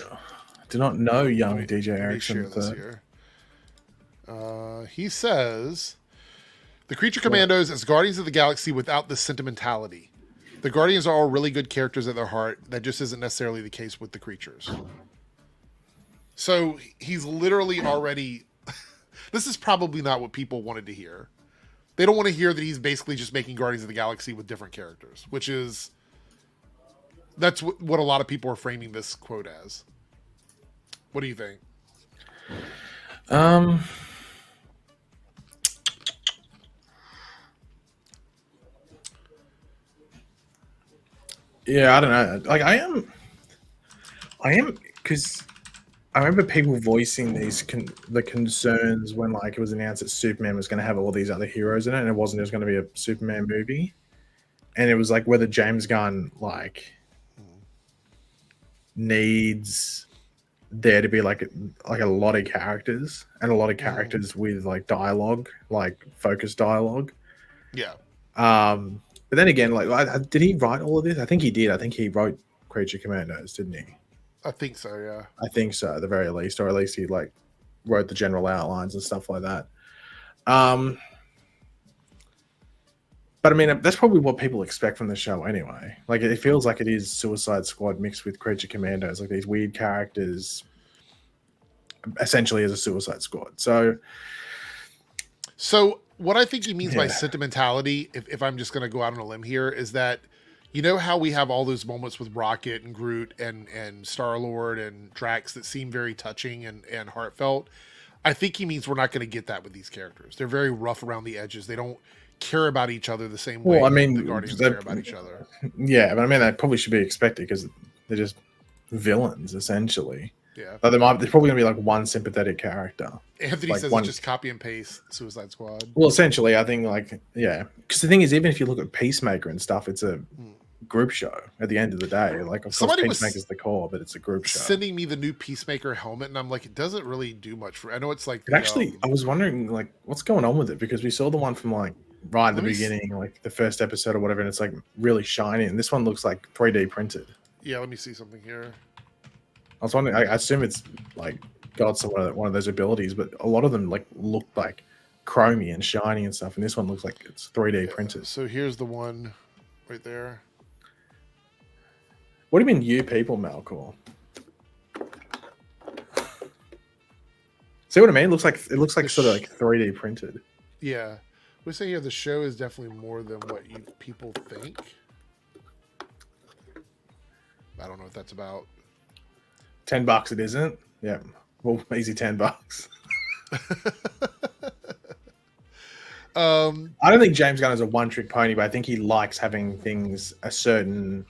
Do not know young DJ Erickson. He says, "The creature commandos as Guardians of the Galaxy without the sentimentality. The Guardians are all really good characters at their heart. That just isn't necessarily the case with the creatures." So he's literally already. This is probably not what people wanted to hear. They don't want to hear that he's basically just making Guardians of the Galaxy with different characters, which is. That's what a lot of people are framing this quote as. What do you think? Yeah, I don't know. Like I am because I remember people voicing the concerns when like it was announced that Superman was going to have all these other heroes in it, and it wasn't just going to be a Superman movie, and it was like whether James Gunn like needs there to be like a lot of characters and a lot of characters with like dialogue, like focused dialogue. Yeah. But then again, like, did he write all of this? I think he did. I think he wrote Creature Commandos, didn't he? I think so, yeah. I think so, at the very least, or at least he like wrote the general outlines and stuff like that. But I mean, that's probably what people expect from the show anyway. Like, it feels like it is Suicide Squad mixed with Creature Commandos, like these weird characters, essentially as a Suicide Squad. So what I think he means by sentimentality, if I'm just going to go out on a limb here, is that You know how we have all those moments with Rocket and Groot and Star-Lord and Drax that seem very touching and heartfelt? I think he means we're not going to get that with these characters. They're very rough around the edges. They don't care about each other the same way Well, I mean, the Guardians care about each other. Yeah, but I mean, that probably should be expected because they're just villains, essentially. Yeah. But there's probably going to be like one sympathetic character. Anthony like says it's just copy and paste Suicide Squad. Well, essentially, I think because the thing is, even if you look at Peacemaker and stuff, it's a group show at the end of the day. Like, of course, Peacemaker's the core, but it's a group show. Sending me the new Peacemaker helmet, and I'm like, it doesn't really do much for. I know it's like I was wondering like what's going on with it because we saw the one from like right at the beginning, like the first episode or whatever, and it's like really shiny, and this one looks like 3D printed. Yeah, let me see something here. I was wondering. I assume it's like got one of those abilities, but a lot of them like look like chromy and shiny and stuff, and this one looks like it's 3D printed. So here's the one right there. What do you mean, you people, Malcor? See what I mean? It looks like sort of like 3D printed. Yeah, we say here the show is definitely more than what you people think. I don't know what that's about. $10 it isn't? Yeah. Well, easy $10. I don't think James Gunn is a one-trick pony, but I think he likes having things a certain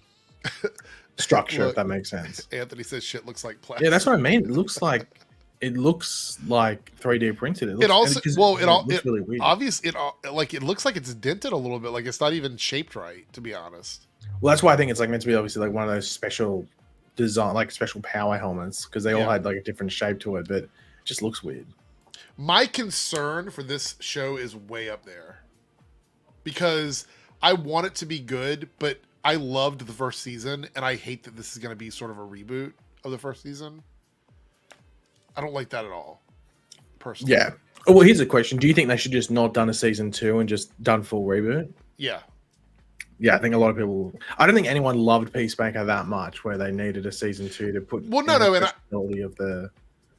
structure, Look, if that makes sense. Anthony says shit looks like plastic. Yeah, that's what I mean. It looks like 3D printed. It looks really weird. It looks like it's dented a little bit. Like it's not even shaped right, to be honest. Well, that's why I think it's like meant to be obviously like one of those special design, like special power helmets, because they all had like a different shape to it, but it just looks weird. My concern for this show is way up there because I want it to be good, but I loved the first season, and I hate that this is going to be sort of a reboot of the first season. I don't like that at all, personally. Yeah. Oh, well, here's a question. Do you think they should just not done a season 2 and just done full reboot? Yeah. Yeah, I think a lot of people... I don't think anyone loved Peacemaker that much where they needed a season 2 to put... Well, no, and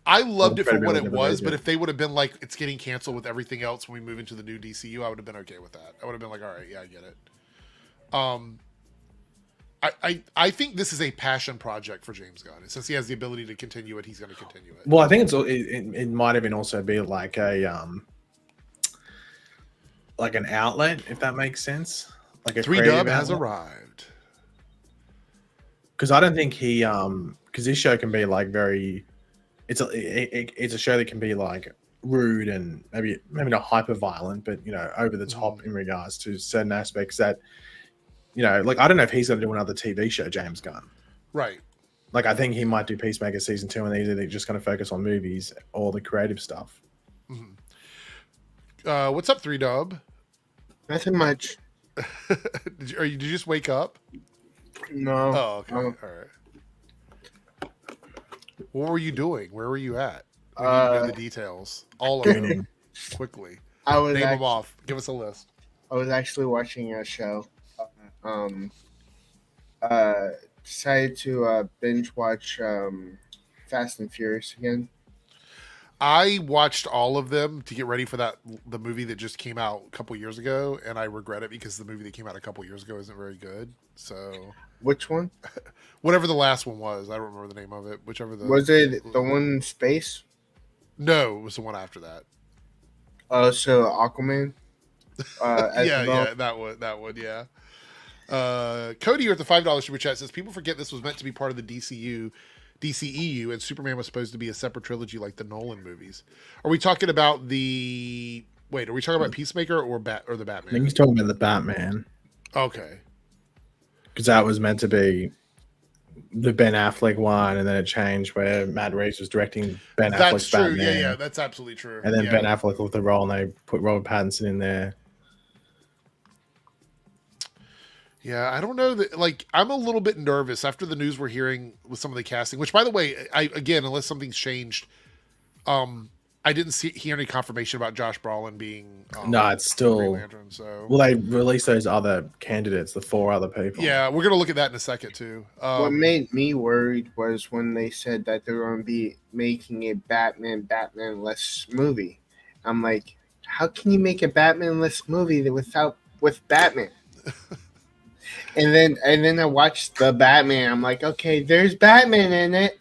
I loved it for what it was, but if they would have been like, it's getting canceled with everything else when we move into the new DCU, I would have been okay with that. I would have been like, all right, yeah, I get it. I think this is a passion project for James Gunn. Since he has the ability to continue it, he's going to continue it. Well, I think it might even also be like an outlet, if that makes sense. Like a 3Dub has arrived. Because I don't think he because this show can be like very... It's a show that can be like rude and maybe not hyper violent, but over the top in regards to certain aspects that like I don't know if he's going to do another TV show, James Gunn. Right. Like I think he might do Peacemaker season 2, and they're just going to focus on movies or the creative stuff. Mm-hmm. What's up, 3Dub? Nothing much. Did you just wake up? No. Oh, okay. All right. What were you doing? Where were you at? We need to know the details. All of them. Quickly. Name them off. Give us a list. I was actually watching a show. Decided to binge watch Fast and Furious again. I watched all of them to get ready for the movie that just came out a couple years ago, and I regret it because the movie that came out a couple years ago isn't very good. So, which one? Whatever the last one was, I don't remember the name of it. Was it the one in space? No, it was the one after that. So Aquaman. Yeah, that one, yeah. Cody here at the $5 super chat says people forget this was meant to be part of the DCEU, and Superman was supposed to be a separate trilogy like the Nolan movies. Are we talking about are we talking about Peacemaker or the Batman? I think he's talking about the Batman. Okay. Because that was meant to be the Ben Affleck one, and then it changed where Matt Reeves was directing Ben Affleck's Batman. That's true. Yeah, that's absolutely true. And then Ben Affleck with the role, and they put Robert Pattinson in there. Yeah, I don't know that. Like, I'm a little bit nervous after the news we're hearing with some of the casting. Which, by the way, unless something's changed, I didn't hear any confirmation about Josh Brolin being. No, it's still. Green Lantern, so. Well, they released those other candidates, the 4 other people. Yeah, we're gonna look at that in a second too. What made me worried was when they said that they were going to be making a Batman-less movie. I'm like, how can you make a Batman-less movie with Batman? And then I watched the Batman. I'm like, okay, there's Batman in it.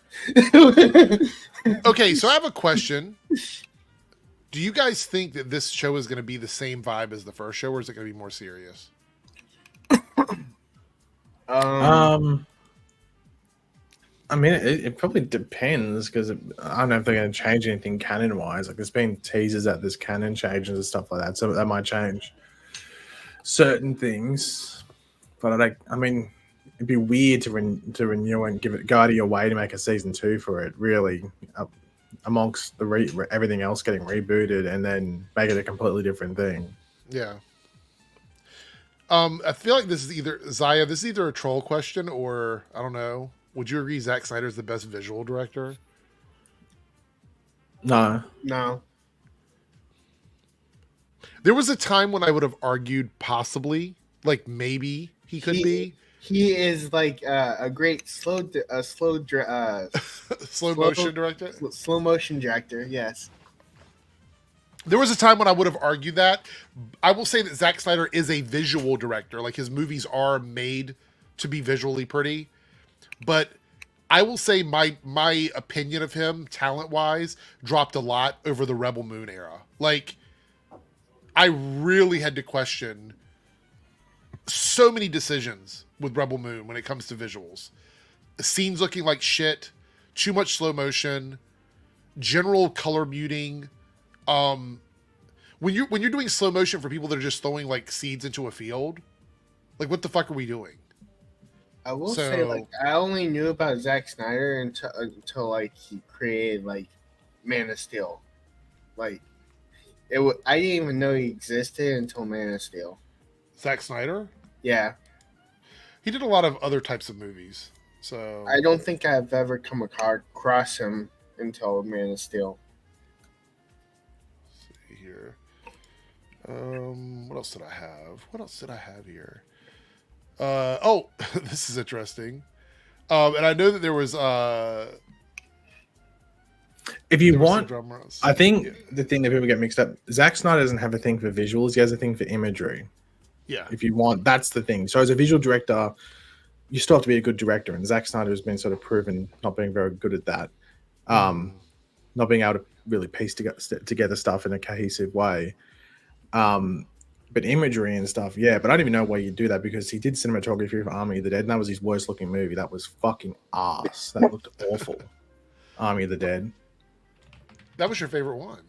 Okay, so I have a question. Do you guys think that this show is going to be the same vibe as the first show, or is it going to be more serious? I mean, it probably depends because I don't know if they're going to change anything canon wise. Like, there's been teasers that there's canon changes and stuff like that, so that might change certain things. But I mean, it'd be weird to renew and go out of your way to make a season 2 for it. Really, amongst everything else getting rebooted and then make it a completely different thing. Yeah. I feel like this is either Zaya. This is either a troll question or I don't know. Would you agree Zack Snyder is the best visual director? No. There was a time when I would have argued possibly, like maybe he could be. He is like a great slow motion director. Slow motion director. Yes. There was a time when I would have argued that. I will say that Zack Snyder is a visual director. Like his movies are made to be visually pretty. But I will say my opinion of him, talent-wise, dropped a lot over the Rebel Moon era. Like, I really had to question so many decisions with Rebel Moon when it comes to visuals. Scenes looking like shit, too much slow motion, general color muting. When you're doing slow motion for people that are just throwing like seeds into a field, like what the fuck are we doing? I will say, like, I only knew about Zack Snyder until like he created like Man of Steel. Like, I didn't even know he existed until Man of Steel. Zack Snyder? Yeah. He did a lot of other types of movies. So I don't think I've ever come across him until Man of Steel. Let's see here. What else did I have here? This is interesting. And I know that there was if you want, I think the thing that people get mixed up, Zack Snyder doesn't have a thing for visuals, he has a thing for imagery. Yeah. If you want, that's the thing. So as a visual director, you still have to be a good director, and Zack Snyder has been sort of proven not being very good at that. Not being able to really piece together stuff in a cohesive way. But imagery and stuff, yeah. But I don't even know why you do that, because he did cinematography for Army of the Dead, and that was his worst looking movie. That was fucking ass. That looked awful. Army of the Dead. That was your favorite one?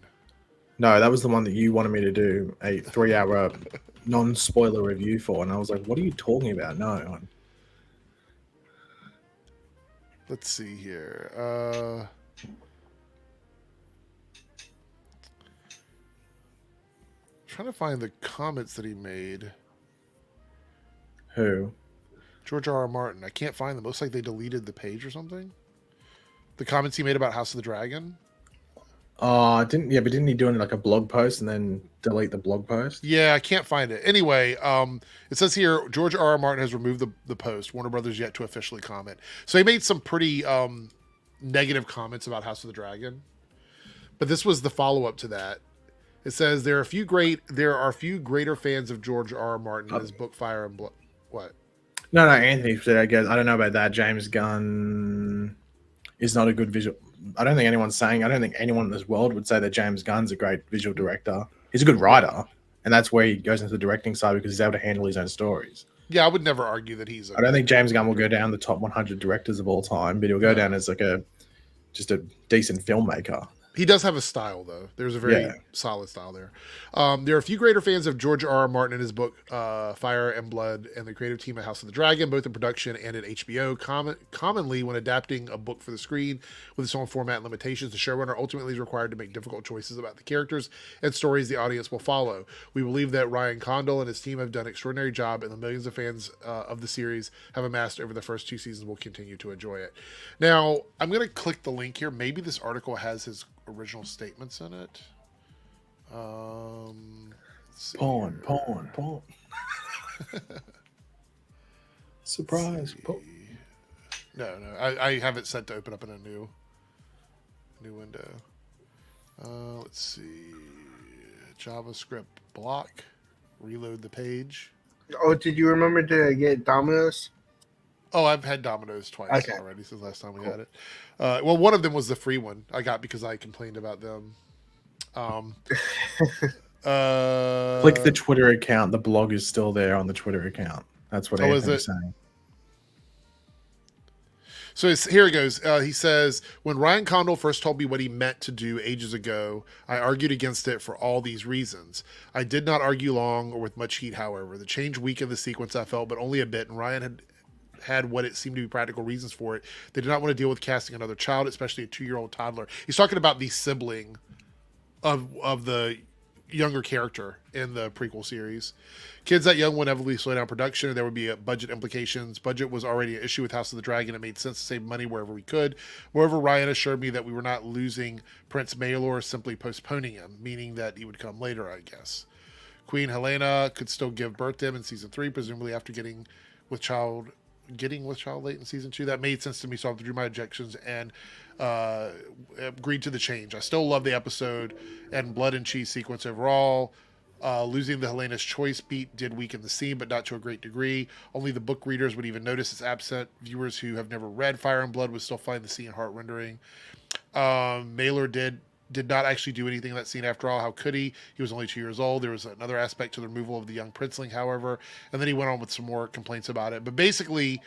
No, that was the one that you wanted me to do a 3-hour non-spoiler review for, and I was like, "What are you talking about?" No. Let's see here. Trying to find the comments that he made. Who? George R.R. Martin. I can't find them. Looks like they deleted the page or something. The comments he made about House of the Dragon. But didn't he do like a blog post and then delete the blog post? Yeah, I can't find it. Anyway, it says here George R.R. Martin has removed the post. Warner Brothers yet to officially comment. So he made some pretty negative comments about House of the Dragon. But this was the follow-up to that. It says there are few greater fans of George R.R. Martin in his book Fire and Blood. What? No, Anthony said, I guess, I don't know about that. James Gunn is not a good visual. I don't think anyone in this world would say that James Gunn's a great visual director. He's a good writer, and that's where he goes into the directing side, because he's able to handle his own stories. Yeah, I would never argue that he's. I don't think James Gunn will go down the top 100 directors of all time, but he'll go down as like just a decent filmmaker. He does have a style, though. There's a very solid style there. There are a few greater fans of George R.R. Martin in his book Fire and Blood and the creative team at House of the Dragon, both in production and at HBO. Commonly, when adapting a book for the screen with its own format and limitations, the showrunner ultimately is required to make difficult choices about the characters and stories the audience will follow. We believe that Ryan Condal and his team have done an extraordinary job, and the millions of fans of the series have amassed over the first 2 seasons will continue to enjoy it. Now, I'm going to click the link here. Maybe this article has his original statements in it. Pawn. Surprise. No, I have it set to open up in a new window. Let's see. JavaScript block. Reload the page. Oh, did you remember to get Domino's? Oh, I've had Domino's twice already since last time we had it. Well, one of them was the free one I got because I complained about them. Click the Twitter account. The blog is still there on the Twitter account. That's what Anthony's saying. So here it goes. He says, when Ryan Condal first told me what he meant to do ages ago, I argued against it for all these reasons. I did not argue long or with much heat, however. The change weakened the sequence, I felt, but only a bit, and Ryan had what it seemed to be practical reasons for it. They did not want to deal with casting another child, especially a 2-year-old toddler. He's talking about the sibling of the younger character in the prequel series. Kids that young would inevitably slow down production, and there would be budget implications. Budget was already an issue with House of the Dragon. It made sense to save money wherever we could. Moreover, Ryan assured me that we were not losing Prince Maelor, simply postponing him, meaning that he would come later, I guess. Queen Helena could still give birth to him in season 3, presumably after getting with child late in season 2. That made sense to me, so I withdrew my objections and agreed to the change. I still love the episode and blood and cheese sequence overall. Losing the Helena's choice beat did weaken the scene, but not to a great degree. Only the book readers would even notice it's absent. Viewers who have never read Fire and Blood would still find the scene heart-rendering. Maelor did not actually do anything in that scene after all. How could he? He was only 2 years old. There was another aspect to the removal of the young princeling, however, and then he went on with some more complaints about it. But basically,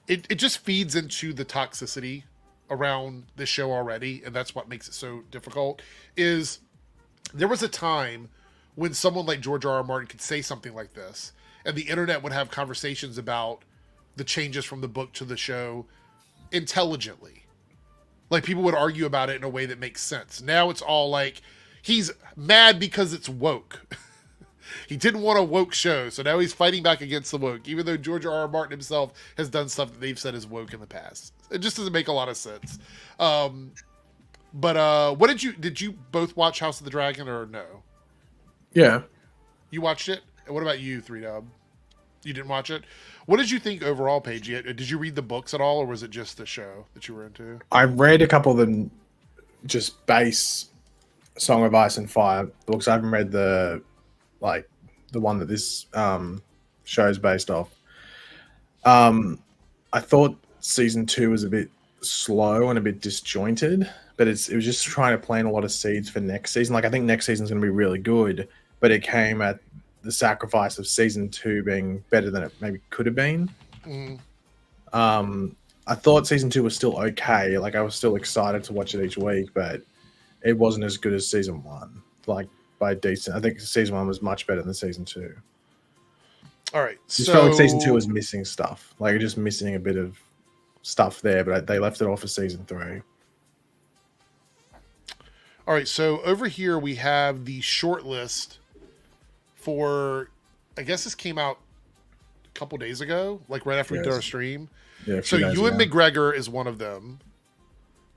it just feeds into the toxicity around this show already, and that's what makes it so difficult. Is there was a time when someone like George R.R. Martin could say something like this, and the internet would have conversations about the changes from the book to the show intelligently. Like, people would argue about it in a way that makes sense. Now it's all like, he's mad because it's woke. He didn't want a woke show, so now he's fighting back against the woke, even though George R.R. Martin himself has done stuff that they've said is woke in the past. It just doesn't make a lot of sense. But what did you both watch House of the Dragon or no? Yeah. You watched it? And what about you, 3Dub? You didn't watch it? What did you think overall, Paige? Did you read the books at all, or was it just the show that you were into? I read a couple of the just base Song of Ice and Fire books. I haven't read the one that this show is based off. I thought season 2 was a bit slow and a bit disjointed, but it was just trying to plant a lot of seeds for next season. Like, I think next season's going to be really good, but it came at the sacrifice of season 2 being better than it maybe could have been. I thought season 2 was still okay. Like, I was still excited to watch it each week, but it wasn't as good as season 1. Like, by decent. I think season 1 was much better than season 2. All right. Just felt like season 2 was missing stuff. Like, just missing a bit of stuff there, but they left it off for season 3. All right. So over here we have the short list for, I guess this came out a couple days ago, like right after we did our stream. Yeah. So Ewan McGregor is one of them.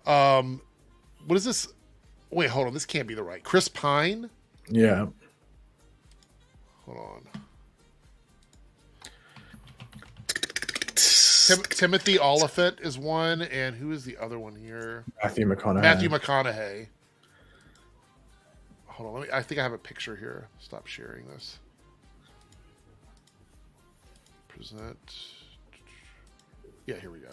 What is this? Wait, hold on. This can't be the right. Chris Pine? Yeah. Hold on. Timothy Oliphant is one, and who is the other one here? Matthew McConaughey. Matthew McConaughey. Hold on, I think I have a picture here. Stop sharing this. Present. Yeah, here we go.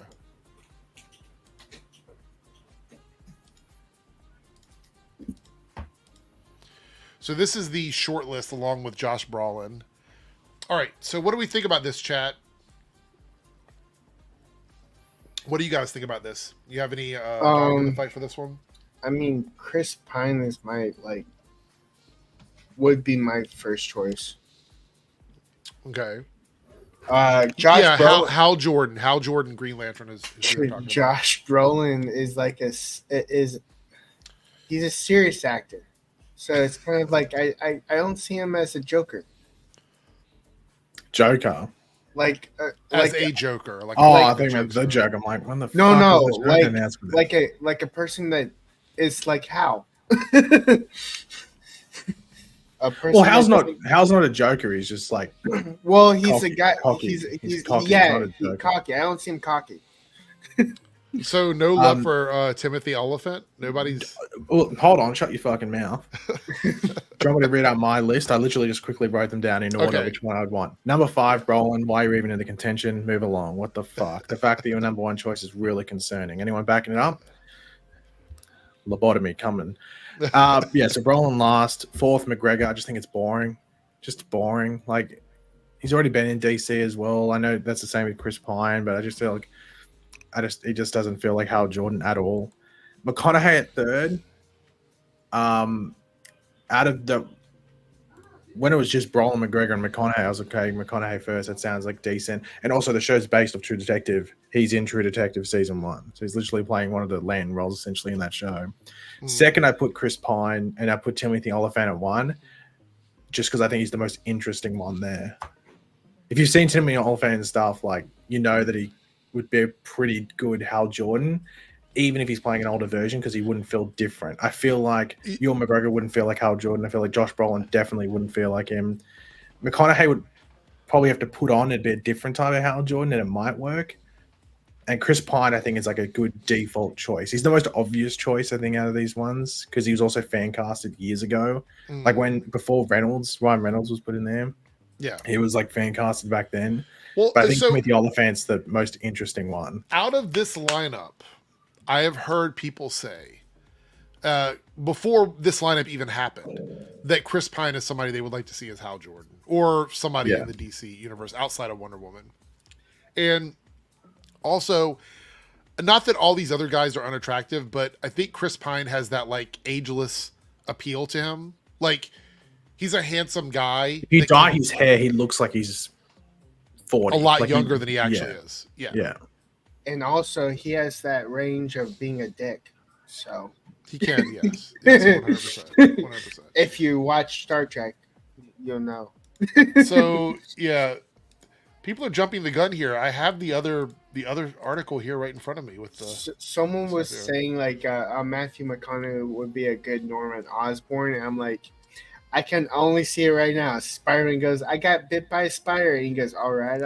So this is the short list along with Josh Brolin. All right, so what do we think about this, chat? What do you guys think about this? You have any dog in the fight for this one? I mean, Chris Pine is would be my first choice. Okay. Josh Brolin, Hal Jordan, Green Lantern is Josh Brolin is he's a serious actor. So it's kind of like I don't see him as a Joker. Joker. As a Joker. I think that's the Joker. I'm like, when the fuck like a person that is like Hal. Hal's not a Joker. He's just like. Well, he's cocky, a guy. cocky. He's cocky. Yeah, he's cocky. I don't see him cocky. So no love for Timothy Oliphant? Nobody's... Well, hold on, shut your fucking mouth. Do you want me to read out my list? I literally just quickly wrote them down in order, which one I'd want. Number 5, Brolin. Why are you even in the contention? Move along. What the fuck? The fact that your number 1 choice is really concerning. Anyone backing it up? Lobotomy coming. So Brolin last. 4th, McGregor. I just think it's boring. Just boring. Like, he's already been in DC as well. I know that's the same with Chris Pine, but I just feel like he just doesn't feel like Hal Jordan at all. McConaughey at 3rd. Out of the when it was just Brolin, McGregor, and McConaughey, I was okay. McConaughey first. That sounds like decent. And also, the show's based off True Detective. He's in True Detective season 1, so he's literally playing one of the land roles essentially in that show. Second, I put Chris Pine, and I put Timothy Oliphant at 1, just because I think he's the most interesting one there. If you've seen Timothy Oliphant and stuff, like, you know that he would be a pretty good Hal Jordan, even if he's playing an older version, because he wouldn't feel different. I feel like Ewan McGregor wouldn't feel like Hal Jordan. I feel like Josh Brolin definitely wouldn't feel like him. McConaughey would probably have to put on a bit different type of Hal Jordan, and it might work. And Chris Pine, I think, is like a good default choice. He's the most obvious choice, I think, out of these ones, because he was also fan casted years ago. Like before Ryan Reynolds was put in there. Yeah. He was like fan casted back then. Well, but I think Timothy Oliphant's the most interesting one. Out of this lineup, I have heard people say, before this lineup even happened, that Chris Pine is somebody they would like to see as Hal Jordan, or somebody in the DC universe outside of Wonder Woman. And also, not that all these other guys are unattractive, but I think Chris Pine has that like ageless appeal to him. Like, he's a handsome guy. If you dye his hair, he looks like he's 40. A lot younger than he actually is. Yeah. And also, he has that range of being a dick. So he can, yes. 100%. If you watch Star Trek, you'll know. So, yeah. People are jumping the gun here. I have the other article here right in front of me with the. Someone was saying like Matthew McConaughey would be a good Norman Osborn, and I'm like, I can only see it right now. Spider-Man goes, I got bit by a spider, and he goes, all right.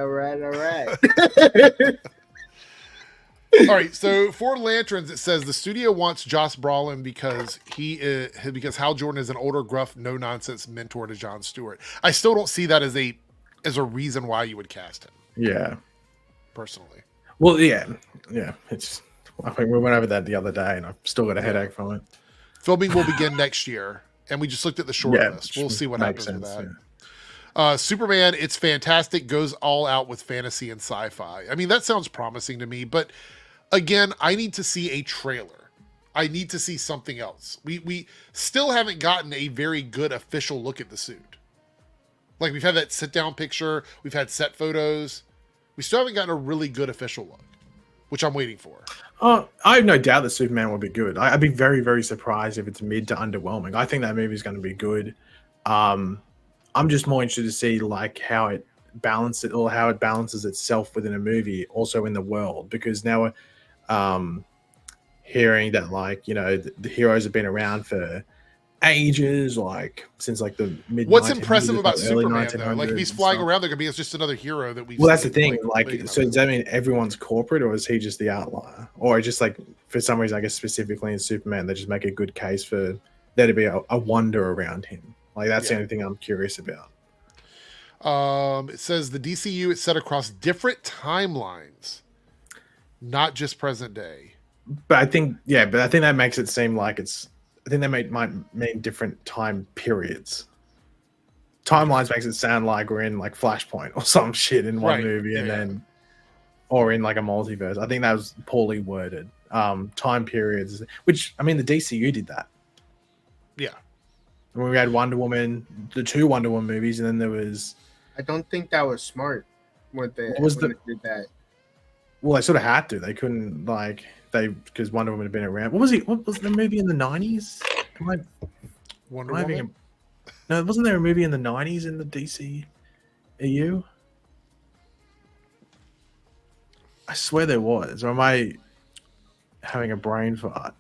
All right, so for Lanterns, it says the studio wants Josh Brolin because because Hal Jordan is an older, gruff, no nonsense mentor to Jon Stewart. I still don't see that as a reason why you would cast him. Yeah, personally. Well, yeah. It's. I think we went over that the other day, and I've still got a headache from it. Filming will begin next year, and we just looked at the short list. We'll see what happens with that. Yeah. Superman, it's fantastic. Goes all out with fantasy and sci-fi. I mean, that sounds promising to me, but. Again, I need to see a trailer. I need to see something else. We still haven't gotten a very good official look at the suit. Like, we've had that sit-down picture. We've had set photos. We still haven't gotten a really good official look, which I'm waiting for. I have no doubt that Superman will be good. I'd be very, very surprised if it's mid to underwhelming. I think that movie is going to be good. I'm just more interested to see like how it balances itself within a movie, also in the world, because now hearing that like, you know, the heroes have been around for ages, like since like the mid. What's impressive about Superman though? Like if he's flying around, there could be just another hero that we. Well, that's the thing. Like, so does that mean everyone's corporate, or is he just the outlier, or just like for some reason, I guess specifically in Superman, they just make a good case for there to be a wonder around him. Like that's the only thing I'm curious about. It says the DCU is set across different timelines, not just present day. But I think that makes it seem like it's. I think they might mean different time periods. Timelines makes it sound like we're in like Flashpoint or some shit in one movie, and then, or in like a multiverse. I think that was poorly worded. Time periods, which I mean, the DCU did that. Yeah. When we had Wonder Woman, the 2 Wonder Woman movies, and then there was. I don't think that was smart when they did that. Well, they sort of had to. They couldn't because Wonder Woman had been around. What was the movie in the 90s? Wonder Woman? No, wasn't there a movie in the 90s in the DC EU? I swear there was. Or am I having a brain fart?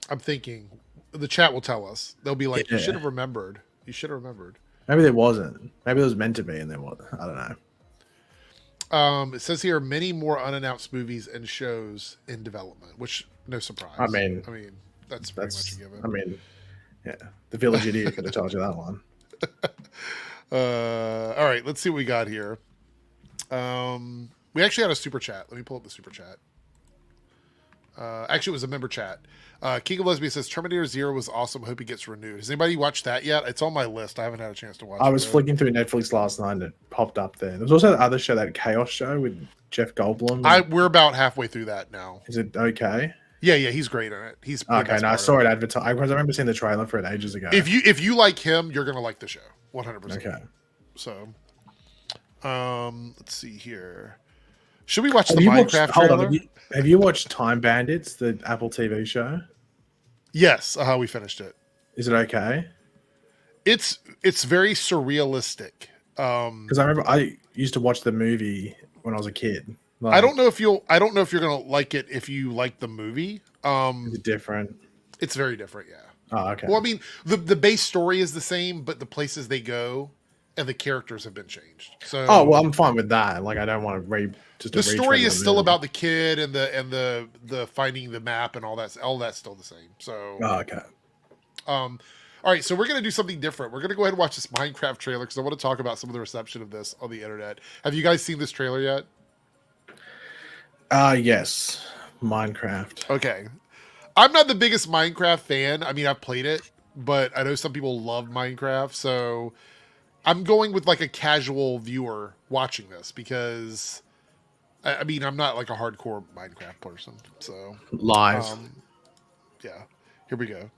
I'm thinking. The chat will tell us. They'll be like, you should have remembered. You should have remembered. Maybe there wasn't. Maybe it was meant to be and there wasn't. I don't It says here many more unannounced movies and shows in development, which no surprise. I mean, that's pretty much a given. I mean, yeah, the Village Idiot could have told you that one. All right, let's see what we got here. We actually had a super chat. Let me pull up the super chat. Actually, it was a member chat. King of Lesbian says Terminator Zero was awesome. Hope he gets renewed. Has anybody watched that yet? It's on my list. I haven't had a chance to watch it. I was flicking through Netflix last night and it popped up there. There was also the other show, that Chaos show with Jeff Goldblum. We're about halfway through that now. Is it okay? Yeah, he's great in it. He's okay. No, I saw it advertised. I remember seeing the trailer for it ages ago. If you like him, you're gonna like the show 100%. Okay. So, let's see here. Should we watch the Minecraft trailer? Have you watched Time Bandits, the Apple TV show? Yes, we finished it. Is it okay? It's very surrealistic. Because I remember I used to watch the movie when I was a kid. Like, I don't know if you're gonna like it if you like the movie. Is it different? It's very different, yeah. Oh, okay. Well, I mean, the base story is the same, but the places they go and the characters have been changed. So, I'm fine with that. Like, I don't want to the story is still about the kid and the finding the map and all that. All that's still the same. So, okay. All right, so we're gonna do something different. We're gonna go ahead and watch this Minecraft trailer because I want to talk about some of the reception of this on the internet. Have you guys seen this trailer yet? Yes, Minecraft. Okay, I'm not the biggest Minecraft fan. I mean, I've played it, but I know some people love Minecraft, so I'm going with like a casual viewer watching this because I mean, I'm not like a hardcore Minecraft person. So lies. Yeah, here we go.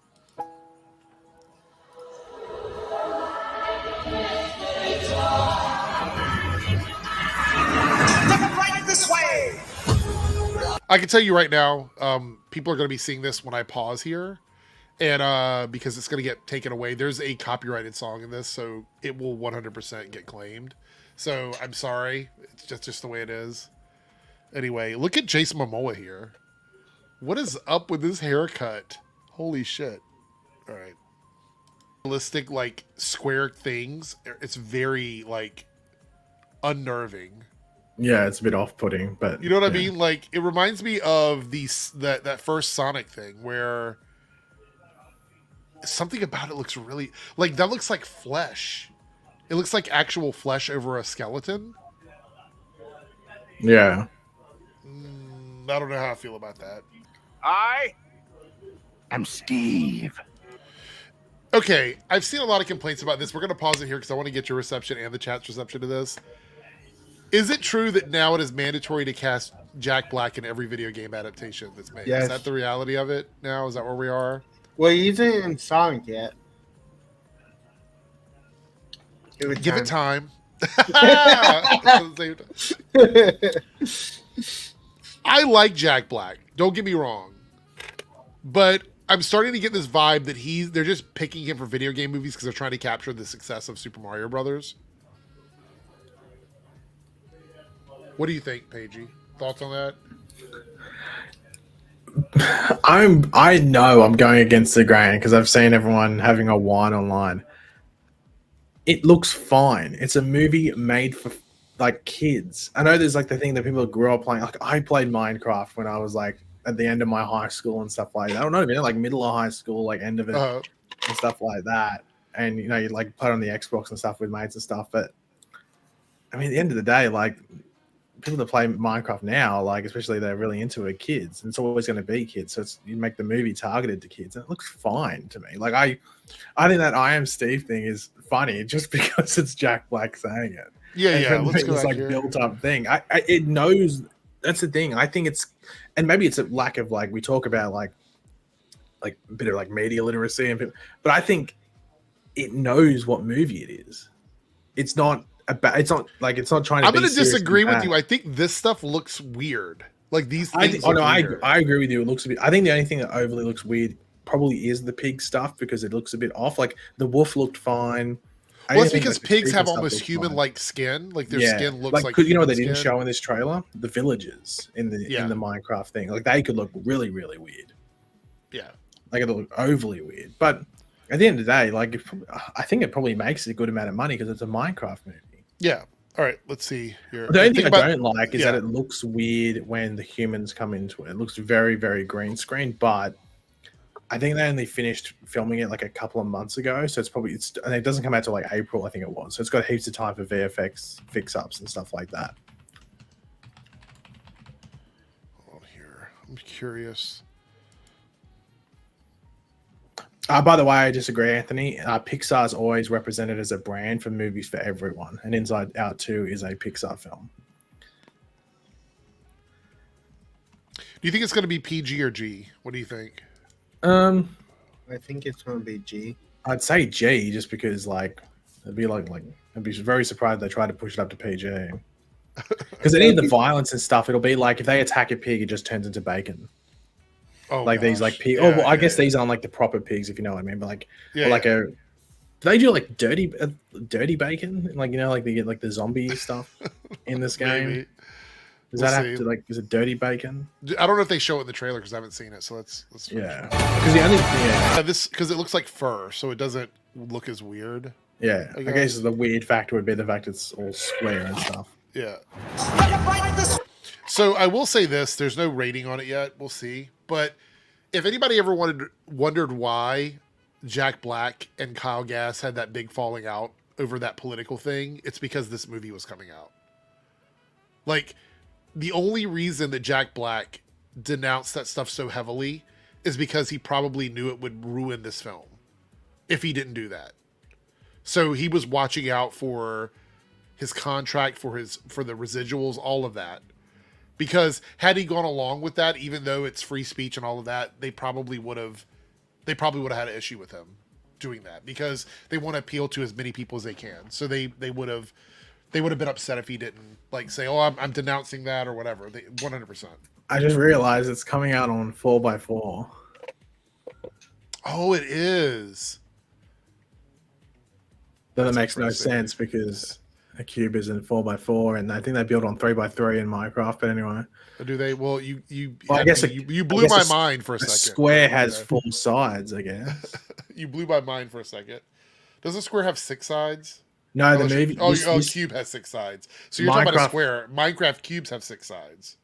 Right this way. I can tell you right now, people are going to be seeing this when I pause here, and because it's going to get taken away. There's a copyrighted song in this, so it will 100% get claimed. So I'm sorry, it's just the way it is. Anyway, look at Jason Momoa here. What is up with this haircut? Holy shit! All right, realistic like square things. It's very like unnerving. Yeah, it's a bit off-putting, but you know what I mean. Like it reminds me of that first Sonic thing where something about it looks really like that. Looks like flesh. It looks like actual flesh over a skeleton. Yeah. I don't know how I feel about that. I am Steve. Okay, I've seen a lot of complaints about this. We're going to pause it here because I want to get your reception and the chat's reception to this. Is it true that now it is mandatory to cast Jack Black in every video game adaptation that's made? Yes. Is that the reality of it now? Is that where we are? Well, he isn't in Sonic yet. Give it time. I like Jack Black. Don't get me wrong. But I'm starting to get this vibe that they're just picking him for video game movies because they're trying to capture the success of Super Mario Brothers. What do you think, Paigey? Thoughts on that? I know I'm going against the grain because I've seen everyone having a whine online. It looks fine. It's a movie made for like kids. I know there's like the thing that people grew up playing. Like I played Minecraft when I was like at the end of my high school and stuff like that. I don't know, like middle of high school, like end of it and stuff like that. And you know, you like play it on the Xbox and stuff with mates and stuff. But I mean, at the end of the day, like people that play Minecraft now, like especially they're really into it, kids, and it's always going to be kids. So you make the movie targeted to kids, and it looks fine to me. Like I think that I Am Steve thing is funny just because it's Jack Black saying it. Yeah. Let's go. It's like built up thing. It knows. That's the thing. I think it's, and maybe it's a lack of like we talk about like a bit of like media literacy and but I think it knows what movie it is. It's not about. It's not trying to. I'm going to disagree with you. I think this stuff looks weird. Like these things. I agree with you. It looks a bit. I think the only thing that overly looks weird probably is the pig stuff because it looks a bit off. Like the wolf looked fine. Well, it's because pigs have almost human-like skin. Like their skin looks like. You know what they didn't show in this trailer? The villagers in the Minecraft thing. Like they could look really, really weird. Yeah, like it look overly weird. But at the end of the day, like I think it probably makes a good amount of money because it's a Minecraft movie. Yeah, All right, let's see here. The only thing I don't like is that it looks weird when the humans come into it. It looks very, very green screen, but I think they only finished filming it like a couple of months ago, so and it doesn't come out till like April, I think it was. So it's got heaps of time for VFX fix-ups and stuff like that. Oh, here I'm curious. By the way, I disagree, Anthony. Pixar's always represented as a brand for movies for everyone, and Inside Out 2 is a Pixar film. Do you think it's going to be PG or G? What do you think? I think it's going to be G. I'd say G, just because like I'd be very surprised they try to push it up to PG. Because any of the violence and stuff, it'll be like if they attack a pig, it just turns into bacon. Oh, like gosh. These like pig. Yeah, I guess these aren't like the proper pigs, if you know what I mean. But like, yeah, or like a. Do they do like dirty bacon? Like like they get like the zombie stuff in this game. Maybe. Does that have to like? Is it dirty bacon? I don't know if they show it in the trailer because I haven't seen it. So let's yeah. Because the only because it looks like fur, so it doesn't look as weird. Yeah, I guess the weird factor would be the fact it's all square and stuff. Yeah. So I will say this: there's no rating on it yet. We'll see. But if anybody ever wondered why Jack Black and Kyle Gass had that big falling out over that political thing, it's because this movie was coming out. Like, the only reason that Jack Black denounced that stuff so heavily is because he probably knew it would ruin this film if he didn't do that. So he was watching out for his contract, for the residuals, all of that. Because had he gone along with that, even though it's free speech and all of that, they probably would have had an issue with him doing that, because they want to appeal to as many people as they can. So they would have been upset if he didn't like say, "Oh, I'm denouncing that" or whatever. 100%. I just realized it's coming out on 4x4. Oh, it is. That makes no sense because a cube is in 4x4, and I think they build on 3x3 in Minecraft. But anyway, do they? Well, you I blew guess my mind for a second. Square has 4 sides, I guess. You blew my mind for a second. Does a square have 6 sides? No, the movie. Cube has 6 sides. So you're talking about a square. Minecraft cubes have 6 sides.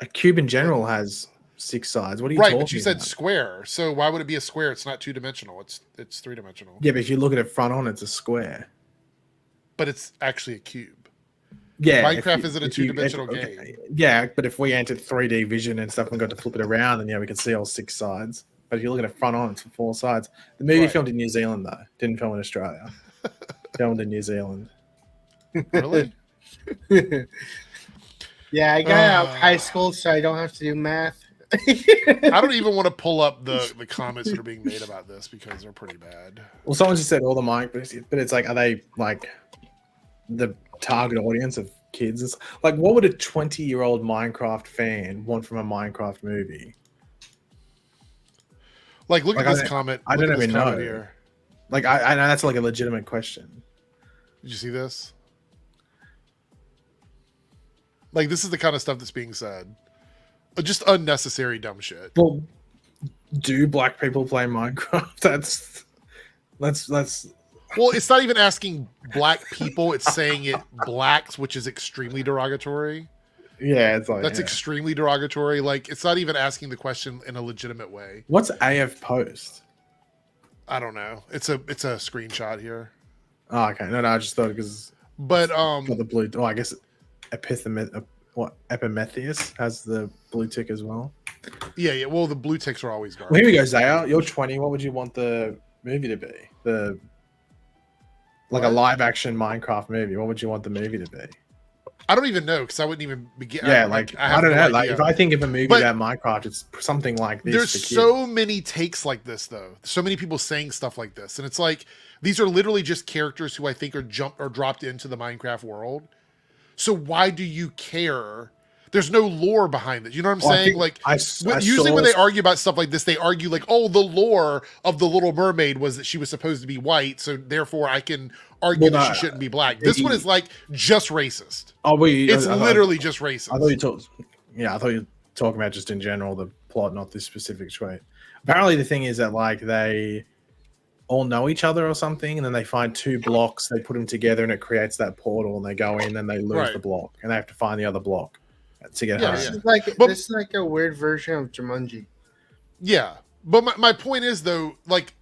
A cube in general has 6 sides. What are you talking about? Right, but you said square. So why would it be a square? It's not 2-dimensional. It's 3-dimensional. Yeah, but if you look at it front on, it's a square. But it's actually a cube. Yeah, Minecraft isn't a 2-dimensional game. Yeah, but if we entered 3D vision and stuff and got to flip it around, then we could see all 6 sides. But if you look at it front on, it's 4 sides. The movie filmed in New Zealand, though. Didn't film in Australia. Filmed in New Zealand. Really? Yeah, I got out of high school, so I don't have to do math. I don't even want to pull up the comments that are being made about this because they're pretty bad. Well, someone just said all the Minecraft, but it's like, are they like the target audience of kids? It's like, what would a 20-year-old Minecraft fan want from a Minecraft movie? Like, look at this comment. I don't even know. Here. Like, I know that's like a legitimate question. Did you see this? Like, this is the kind of stuff that's being said. Just unnecessary dumb shit. Well, do black people play Minecraft? That's. Well, it's not even asking black people. It's saying it blacks, which is extremely derogatory. Yeah, it's like that's extremely derogatory. Like, it's not even asking the question in a legitimate way. What's AF post? I don't know. It's a screenshot here. Oh, okay. No, I just thought because. But the blue. Oh, I guess Epimetheus has the blue tick as well. Yeah. Well, the blue ticks are always garbage. Well, here we go, Zaya. You're 20. What would you want the movie to be? A live action Minecraft movie. What would you want the movie to be? I don't even know because I wouldn't even begin. Yeah, I don't know. Like, if I think of a movie about Minecraft, it's something like this. There's so many takes like this, though. So many people saying stuff like this, and it's like these are literally just characters who I think are dropped into the Minecraft world. So why do you care? There's no lore behind it. You know what I'm saying? Like, usually when they argue about stuff like this, they argue like, "Oh, the lore of the Little Mermaid was that she was supposed to be white, so therefore I can argue that she shouldn't be black." This one is like just racist. It's literally just racist. I thought you were talking about just in general the plot, not this specific trait. Apparently, the thing is that like they all know each other or something, and then they find 2 blocks, they put them together, and it creates that portal, and they go in, and they lose the block, and they have to find the other block to get home. This is like a weird version of Jumanji. Yeah, but my point is though, like,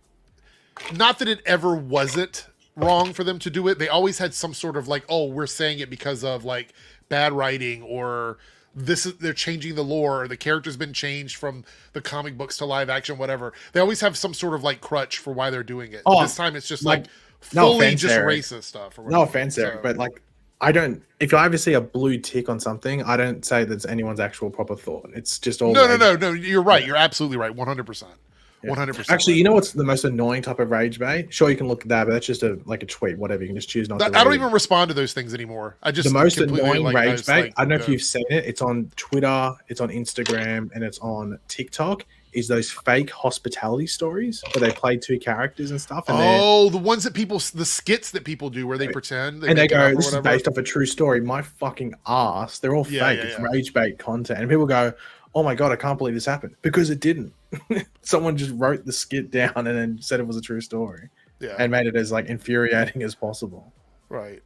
not that it ever wasn't wrong for them to do it. They always had some sort of like, oh, we're saying it because of like bad writing, or they're changing the lore, or the character's been changed from the comic books to live action, whatever. They always have some sort of like crutch for why they're doing it. This time it's just like fully just racist stuff. Or whatever. No offense, Eric, but like, I don't. If I ever see a blue tick on something, I don't say that's anyone's actual proper thought. It's just all. No. You're right. You're absolutely right. 100%. 100%. Actually, you know what's the most annoying type of rage bait? Sure, you can look at that, but that's just a tweet. Whatever, you can just choose not to. I don't even respond to those things anymore. I just the most annoying like, rage bait. I don't know if you've seen it. It's on Twitter, it's on Instagram, and it's on TikTok. Is those fake hospitality stories where they play 2 characters and stuff? And the ones that the skits that people do where they pretend and they go, "This is based off a true story." My fucking ass! They're all fake. It's rage bait content, and people go, "Oh my god, I can't believe this happened," because it didn't. Someone just wrote the skit down and then said it was a true story, and made it as like infuriating as possible. Right.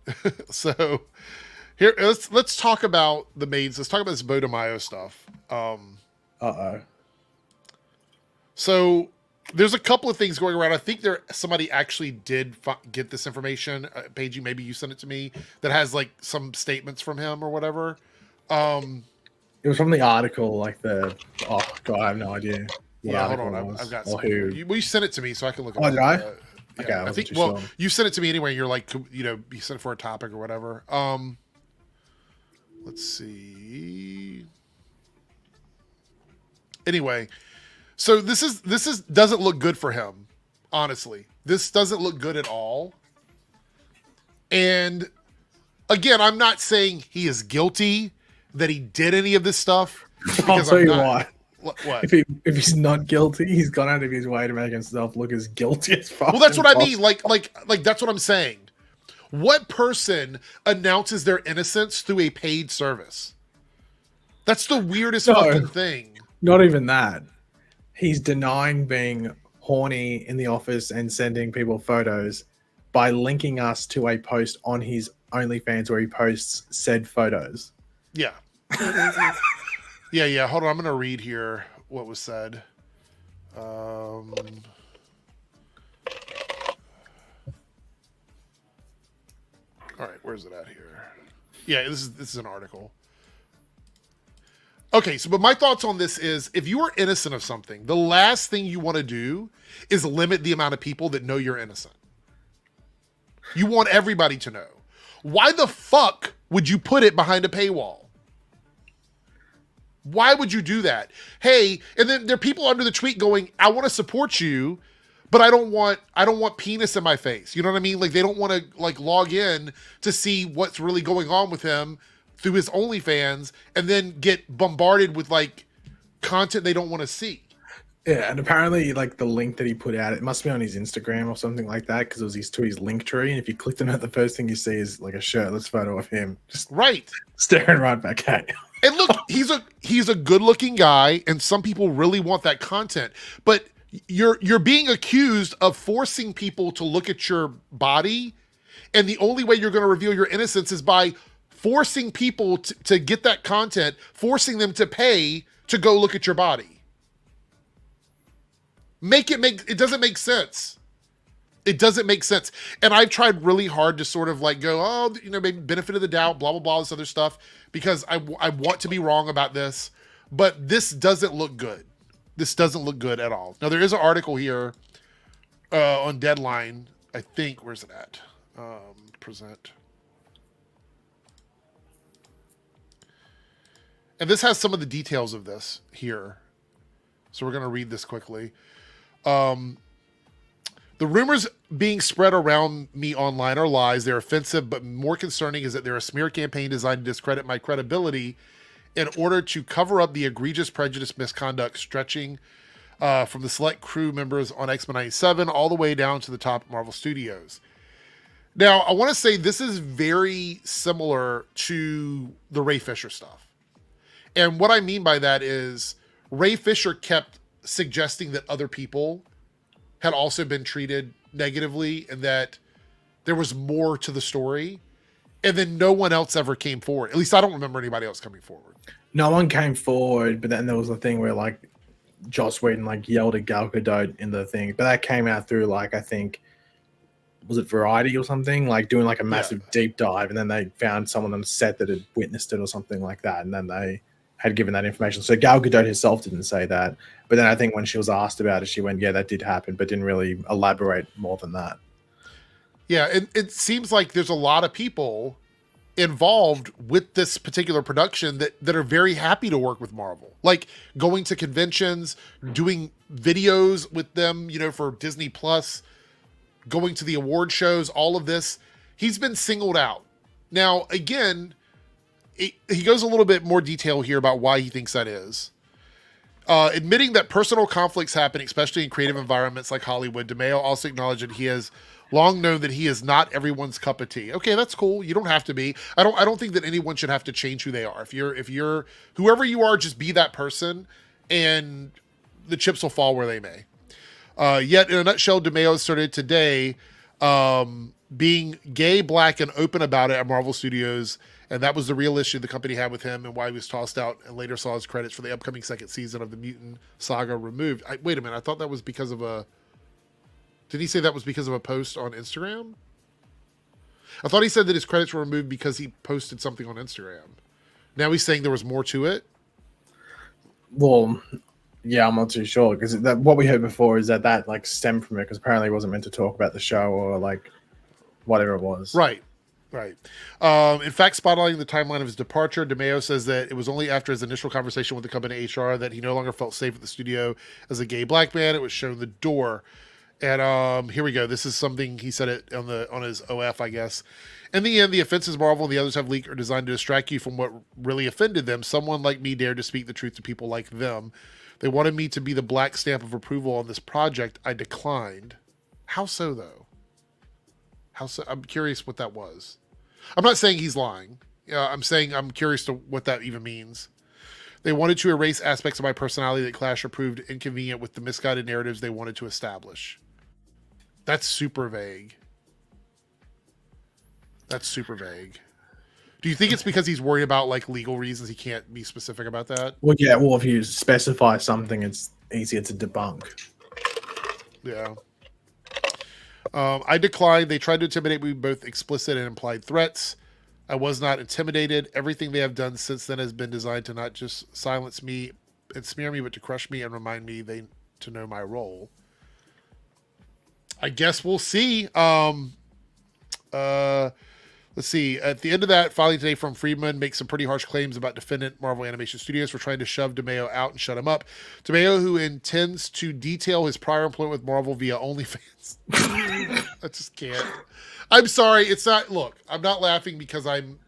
So here, let's talk about the maids. Let's talk about this Beau DeMaio stuff. So there's a couple of things going around. I think somebody actually did get this information. Paige, maybe you sent it to me, that has like some statements from him or whatever. It was from the article, like I have no idea. Hold on. I've got some. You sent it to me so I can look at it. Oh, did I? Okay, I think. Well, you sent it to me anyway. You're like, you sent it for a topic or whatever. Let's see. Anyway, so this doesn't look good for him. Honestly, this doesn't look good at all. And again, I'm not saying he is guilty, that he did any of this stuff. I'll tell you why. What? If he's not guilty, he's gone out of his way to make himself look as guilty as possible. Well, that's what I mean. Like that's what I'm saying. What person announces their innocence through a paid service? That's the weirdest fucking thing. Not even that. He's denying being horny in the office and sending people photos by linking us to a post on his OnlyFans where he posts said photos. Yeah. Yeah. Hold on. I'm going to read here what was said. All right. Where's it at here? Yeah, this is an article. Okay, but my thoughts on this is, if you are innocent of something, the last thing you want to do is limit the amount of people that know you're innocent. You want everybody to know. Why the fuck would you put it behind a paywall? Why would you do that? Hey, and then there are people under the tweet going, I want to support you, but I don't want penis in my face. You know what I mean? Like, they don't want to like log in to see what's really going on with him through his OnlyFans and then get bombarded with like content they don't want to see. Yeah, and apparently like the link that he put out, it must be on his Instagram or something like that, because it was to his link tree, and if you click on it, the first thing you see is like a shirtless photo of him just staring right back at you. And look, he's a good-looking guy, and some people really want that content. But you're being accused of forcing people to look at your body, and the only way you're going to reveal your innocence is by forcing people to get that content, forcing them to pay to go look at your body. It doesn't make sense. It doesn't make sense. And I've tried really hard to sort of like go, maybe benefit of the doubt, blah, blah, blah, this other stuff, because I want to be wrong about this, but this doesn't look good. This doesn't look good at all. Now, there is an article here on Deadline, I think. Where's it at? Present. And this has some of the details of this here. So we're going to read this quickly. The rumors being spread around me online are lies. They're offensive, but more concerning is that they're a smear campaign designed to discredit my credibility in order to cover up the egregious prejudice misconduct stretching from the select crew members on X-Men 97 all the way down to the top Marvel Studios. Now, I want to say this is very similar to the Ray Fisher stuff. And what I mean by that is Ray Fisher kept suggesting that other people had also been treated negatively and that there was more to the story. And then no one else ever came forward. At least I don't remember anybody else coming forward. No one came forward, but then there was a thing where like Joss Whedon like yelled at Gal Gadot in the thing, but that came out through like, I think, was it Variety or something, like doing like a massive deep dive, and then they found someone on set that had witnessed it or something like that, and then they had given that information. So Gal Gadot herself didn't say that, but then I think when she was asked about it, she went, yeah, that did happen, but didn't really elaborate more than that. Yeah, it seems like there's a lot of people involved with this particular production that are very happy to work with Marvel, like going to conventions, doing videos with them, you know, for Disney Plus, going to the award shows, all of this. He's been singled out. Now, again, he goes a little bit more detail here about why he thinks that is. Admitting that personal conflicts happen, especially in creative environments like Hollywood, DeMeo also acknowledged that he has long known that he is not everyone's cup of tea. Okay, that's cool. You don't have to be. I don't think that anyone should have to change who they are. If you're whoever you are, just be that person, and the chips will fall where they may. Yet, in a nutshell, DeMeo started today being gay, black, and open about it at Marvel Studios, and that was the real issue the company had with him and why he was tossed out, and later saw his credits for the upcoming second season of the Mutant Saga removed. Wait a minute, I thought that was because of a... Did he say that was because of a post on Instagram? I thought he said that his credits were removed because he posted something on Instagram. Now he's saying there was more to it? Well, yeah, I'm not too sure, because what we heard before is that like stemmed from it, because apparently he wasn't meant to talk about the show or like whatever it was. Right. In fact, spotlighting the timeline of his departure, DeMeo says that it was only after his initial conversation with the company HR that he no longer felt safe at the studio as a gay black man. It was shown the door. And here we go. This is something he said it on his OF, I guess. In the end, the offenses Marvel and the others have leaked are designed to distract you from what really offended them. Someone like me dared to speak the truth to people like them. They wanted me to be the black stamp of approval on this project. I declined. How so, though? How so? I'm curious what that was. I'm not saying he's lying. I'm saying I'm curious to what that even means. They wanted to erase aspects of my personality that clash or proved inconvenient with the misguided narratives they wanted to establish. That's super vague. Do you think it's because he's worried about like legal reasons he can't be specific about that? Well, yeah. Well, if you specify something, it's easier to debunk. Yeah. I declined. They tried to intimidate me with both explicit and implied threats. I was not intimidated. Everything they have done since then has been designed to not just silence me and smear me, but to crush me and remind me to know my role. I guess we'll see. Let's see. At the end of that, filing today from Friedman makes some pretty harsh claims about defendant Marvel Animation Studios for trying to shove DeMeo out and shut him up. DeMeo, who intends to detail his prior employment with Marvel via OnlyFans. I just can't. I'm sorry. It's not. Look, I'm not laughing because I'm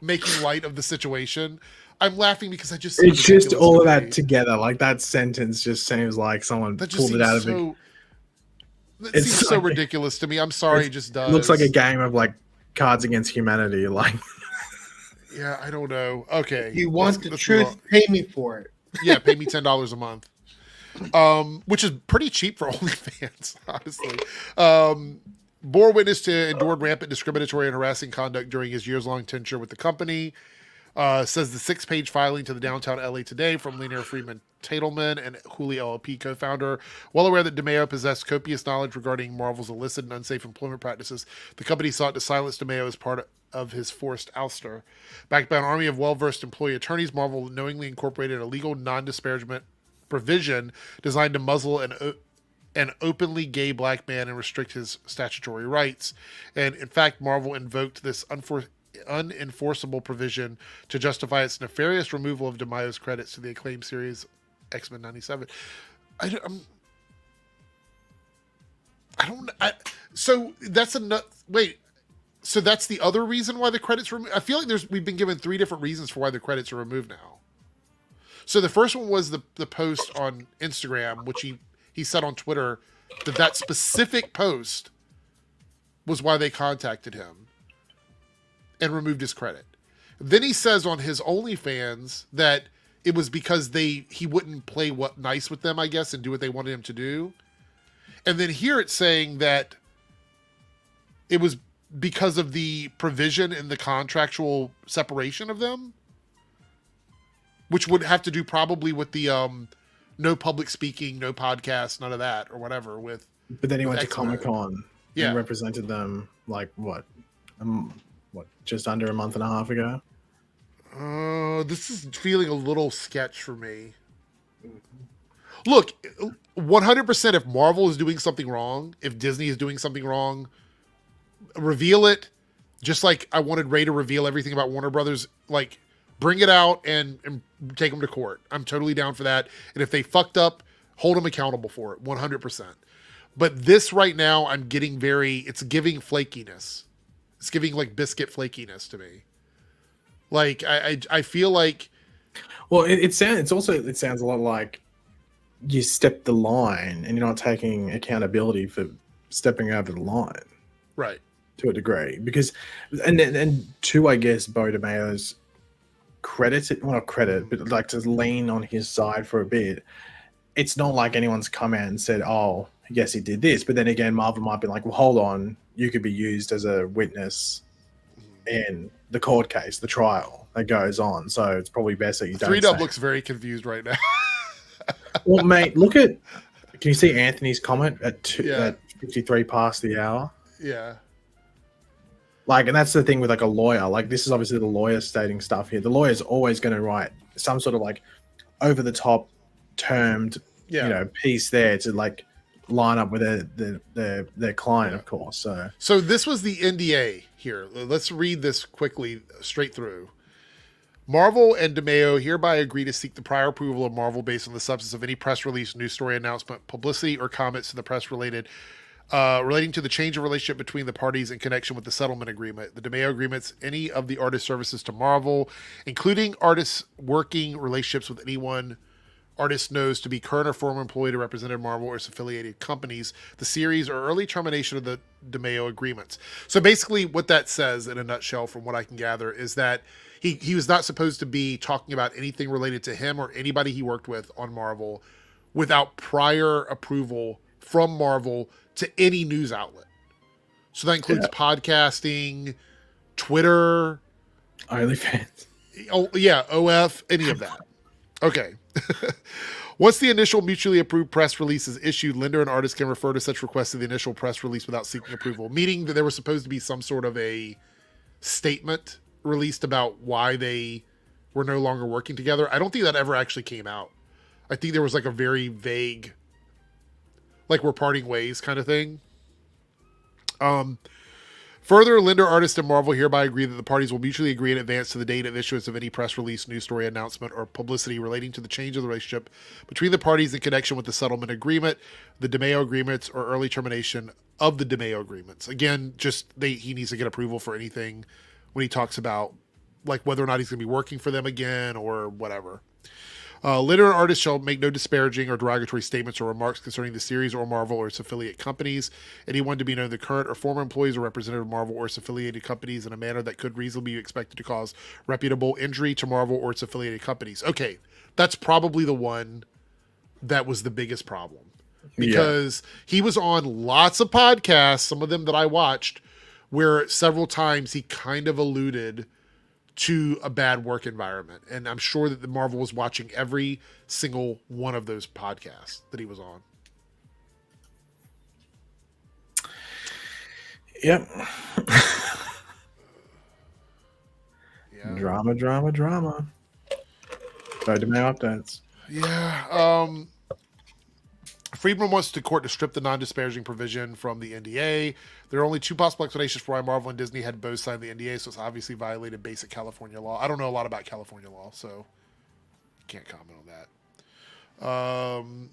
making light of the situation. I'm laughing because I just. It's just all of that together. Like that sentence just seems like someone pulled it out of it. It seems so ridiculous to me. I'm sorry. It just does. It looks like a game of like Cards Against Humanity. Like. Yeah, I don't know. Okay. You want the truth? Pay me for it. Yeah, pay me $10 a month. Which is pretty cheap for OnlyFans, honestly. Bore witness to endured rampant discriminatory and harassing conduct during his years-long tenure with the company. Says the 6-page filing to the Downtown LA Today from Lanier Freeman Tatelman and Hooli LLP co-founder. Well aware that DeMeo possessed copious knowledge regarding Marvel's illicit and unsafe employment practices, the company sought to silence DeMeo as part of his forced ouster. Backed by an army of well-versed employee attorneys, Marvel knowingly incorporated a legal non-disparagement provision designed to muzzle an openly gay black man and restrict his statutory rights. And in fact, Marvel invoked this unenforceable provision to justify its nefarious removal of DeMeo's credits to the acclaimed series X-Men 97. So that's so that's the other reason why the credits were removed? I feel like we've been given 3 different reasons for why the credits are removed now. So the first one was the post on Instagram, which he said on Twitter that specific post was why they contacted him and removed his credit. Then he says on his OnlyFans that it was because he wouldn't play nice with them, I guess, and do what they wanted him to do. And then here it's saying that it was because of the provision in the contractual separation of them, which would have to do probably with the no public speaking, no podcast, none of that or whatever. But then he went to X-Men. Comic-Con and represented them like what, just under a month and a half ago. This is feeling a little sketch for me. Look, 100% if Marvel is doing something wrong, if Disney is doing something wrong, reveal it. Just like I wanted Ray to reveal everything about Warner Brothers, like bring it out and take them to court. I'm totally down for that. And if they fucked up, hold them accountable for it, 100%. But this right now, I'm getting it's giving flakiness. It's giving like biscuit flakiness to me. Like I feel like, well, it sounds a lot like you stepped the line and you're not taking accountability for stepping over the line, right? To a degree, because and to, I guess, Beau DeMayo's credit, well, not credit, but like to lean on his side for a bit. It's not like anyone's come out and said, "Oh, yes, he did this," but then again, Marvel might be like, "Well, hold on, you could be used as a witness in the court case, the trial that goes on. So it's probably best that you don't." 3Dub looks very confused right now. Well, mate, look at. Can you see Anthony's comment at 53 past the hour? Yeah. Like, and that's the thing with like a lawyer. Like, this is obviously the lawyer stating stuff here. The lawyer's always going to write some sort of like over the top termed, piece there to like line up with their client, of course. So this was the NDA here. Let's read this quickly straight through. Marvel and DeMayo hereby agree to seek the prior approval of Marvel based on the substance of any press release, news story, announcement, publicity, or comments to the press relating to the change of relationship between the parties in connection with the settlement agreement. The DeMayo agreements any of the artist services to Marvel, including artists' working relationships with anyone artist knows to be current or former employee to represented Marvel or its affiliated companies, the series, or early termination of the DeMayo agreements. So basically what that says in a nutshell, from what I can gather, is that he was not supposed to be talking about anything related to him or anybody he worked with on Marvel without prior approval from Marvel to any news outlet. So that includes podcasting, Twitter, OnlyFans. Oh yeah, OF, any of that. Okay. Once the initial mutually approved press release is issued, lender and artist can refer to such requests to the initial press release without seeking approval, meaning that there was supposed to be some sort of a statement released about why they were no longer working together. I don't think that ever actually came out. I think there was like a very vague, like we're parting ways kind of thing. Further, lender, artist, and Marvel hereby agree that the parties will mutually agree in advance to the date of issuance of any press release, news story, announcement, or publicity relating to the change of the relationship between the parties in connection with the settlement agreement, the DeMayo agreements, or early termination of the DeMayo agreements. Again, he needs to get approval for anything when he talks about like whether or not he's going to be working for them again or whatever. Lender and artists shall make no disparaging or derogatory statements or remarks concerning the series or Marvel or its affiliate companies. Anyone to be known the current or former employees or representative of Marvel or its affiliated companies in a manner that could reasonably be expected to cause reputable injury to Marvel or its affiliated companies. Okay, that's probably the one that was the biggest problem. Because he was on lots of podcasts, some of them that I watched, where several times he kind of alluded to a bad work environment. And I'm sure that the Marvel was watching every single one of those podcasts that he was on. Yep. Yeah. Drama. Beau DeMayo updates. Yeah. Friedman wants the court to strip the non-disparaging provision from the NDA. There are only two possible explanations for why Marvel and Disney had both signed the NDA, so it's obviously violated basic California law. I don't know a lot about California law, so can't comment on that.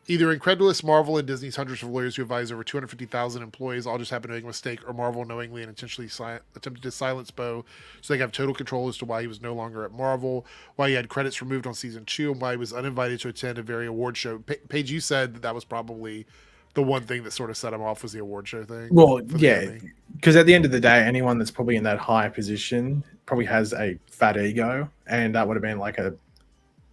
Either incredulous Marvel and Disney's hundreds of lawyers who advise over 250,000 employees all just happen to make a mistake, or Marvel knowingly and intentionally attempted to silence Beau so they have total control as to why he was no longer at Marvel, why he had credits removed on season 2, and why he was uninvited to attend a very award show. Paige, you said that was probably the one thing that sort of set him off was the award show thing. Well, yeah, because at the end of the day, anyone that's probably in that high position probably has a fat ego, and that would have been like a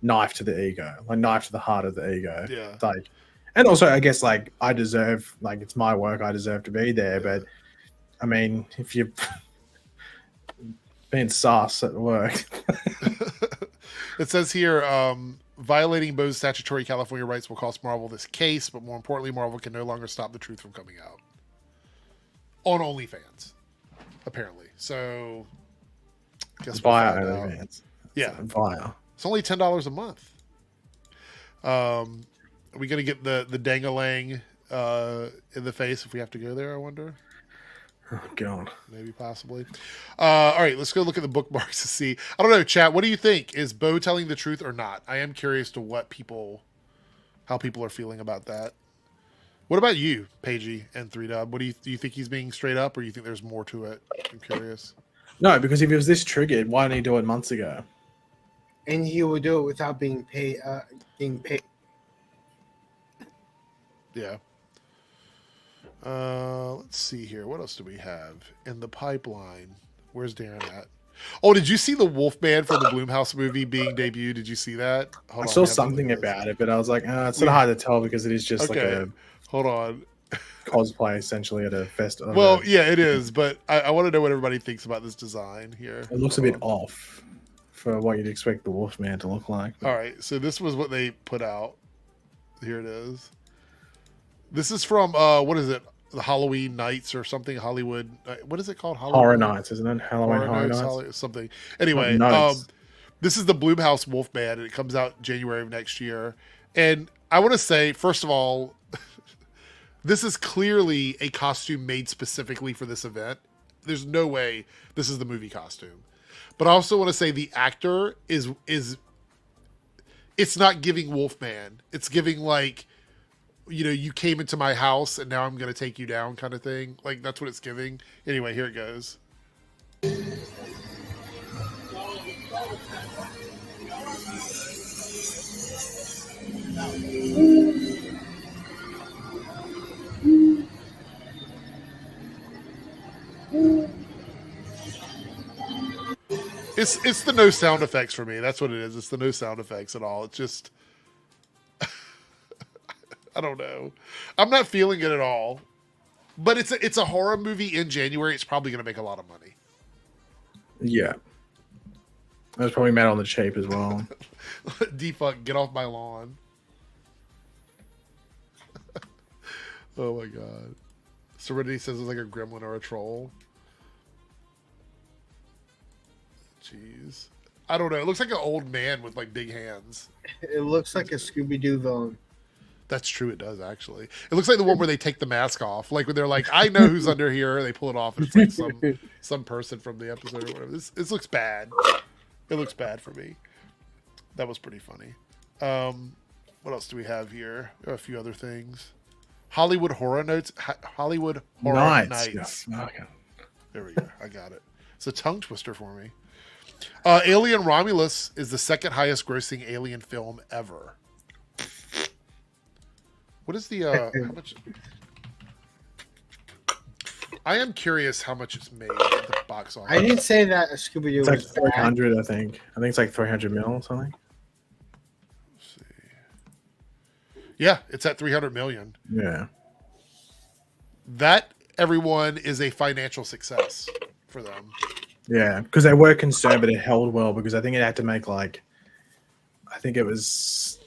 knife to the ego, like knife to the heart of the ego. Yeah. Like, And also, I guess like I deserve, like it's my work, I deserve to be there. But I mean, if you're being sus at work, it says here, violating Beau's statutory California rights will cost Marvel this case, but more importantly, Marvel can no longer stop the truth from coming out on OnlyFans, apparently. So, guess via we'll find out. OnlyFans. Yeah, via. It's only $10 a month. Are we gonna get the dangalang in the face if we have to go there? I wonder. Oh God. Maybe, possibly. All right, let's go look at the bookmarks to see. I don't know, chat. What do you think? Is Beau telling the truth or not? I am curious to how people are feeling about that. What about you, Pagey and 3Dub? What do you think he's being straight up, or do you think there's more to it? I'm curious. No, because if he was this triggered, why didn't he do it months ago? And he would do it without being paid. Yeah. Let's see here. What else do we have in the pipeline? Where's Darren at? Oh, did you see the Wolfman from the Blumhouse movie being debuted? Did you see that? I saw something about it, but I was like, it's sort of hard to tell because it is just like a hold on cosplay essentially at a festival. Well, yeah, it is, but I want to know what everybody thinks about this design here. It looks a bit off for what you'd expect the Wolfman to look like. All right, so this was what they put out. Here it is. This is from what is it? The Halloween Nights or something? Hollywood. What is it called? Horror Nights, isn't it? Halloween Horror Nights. Something. Anyway, this is the Blumhouse Wolfman, and it comes out January of next year. And I want to say, first of all, this is clearly a costume made specifically for this event. There's no way this is the movie costume. But I also want to say the actor is it's not giving Wolfman. It's giving like, you came into my house and now I'm going to take you down kind of thing. Like, that's what it's giving. Anyway, here it goes. It's the no sound effects for me. That's what it is. It's the no sound effects at all. It's just... I don't know. I'm not feeling it at all. But it's a horror movie in January. It's probably going to make a lot of money. Yeah. That's probably made on the cheap as well. Defuck, get off my lawn. Oh my god. Serenity says it's like a gremlin or a troll. Jeez. I don't know. It looks like an old man with like big hands. It looks like a Scooby-Doo villain. This true, it does actually. It looks like the one where they take the mask off, like when they're like, "I know who's under here." They pull it off, and it's like some person from the episode or whatever. This looks bad. It looks bad for me. That was pretty funny. What else do we have here? There are a few other things. Hollywood Horror Notes. Hollywood Horror Nights. Yeah. Okay. There we go. I got it. It's a tongue twister for me. Alien Romulus is the second highest grossing alien film ever. What is the how much? I am curious how much it's made at the box office. I didn't say that a Scooby-Doo It's like was 300, I think. I think it's like 300 mil or something. Let's see. Yeah, it's at 300 million. Yeah. That, everyone, is a financial success for them. Yeah, because they were concerned, but it held well because I think it had to make like, I think it was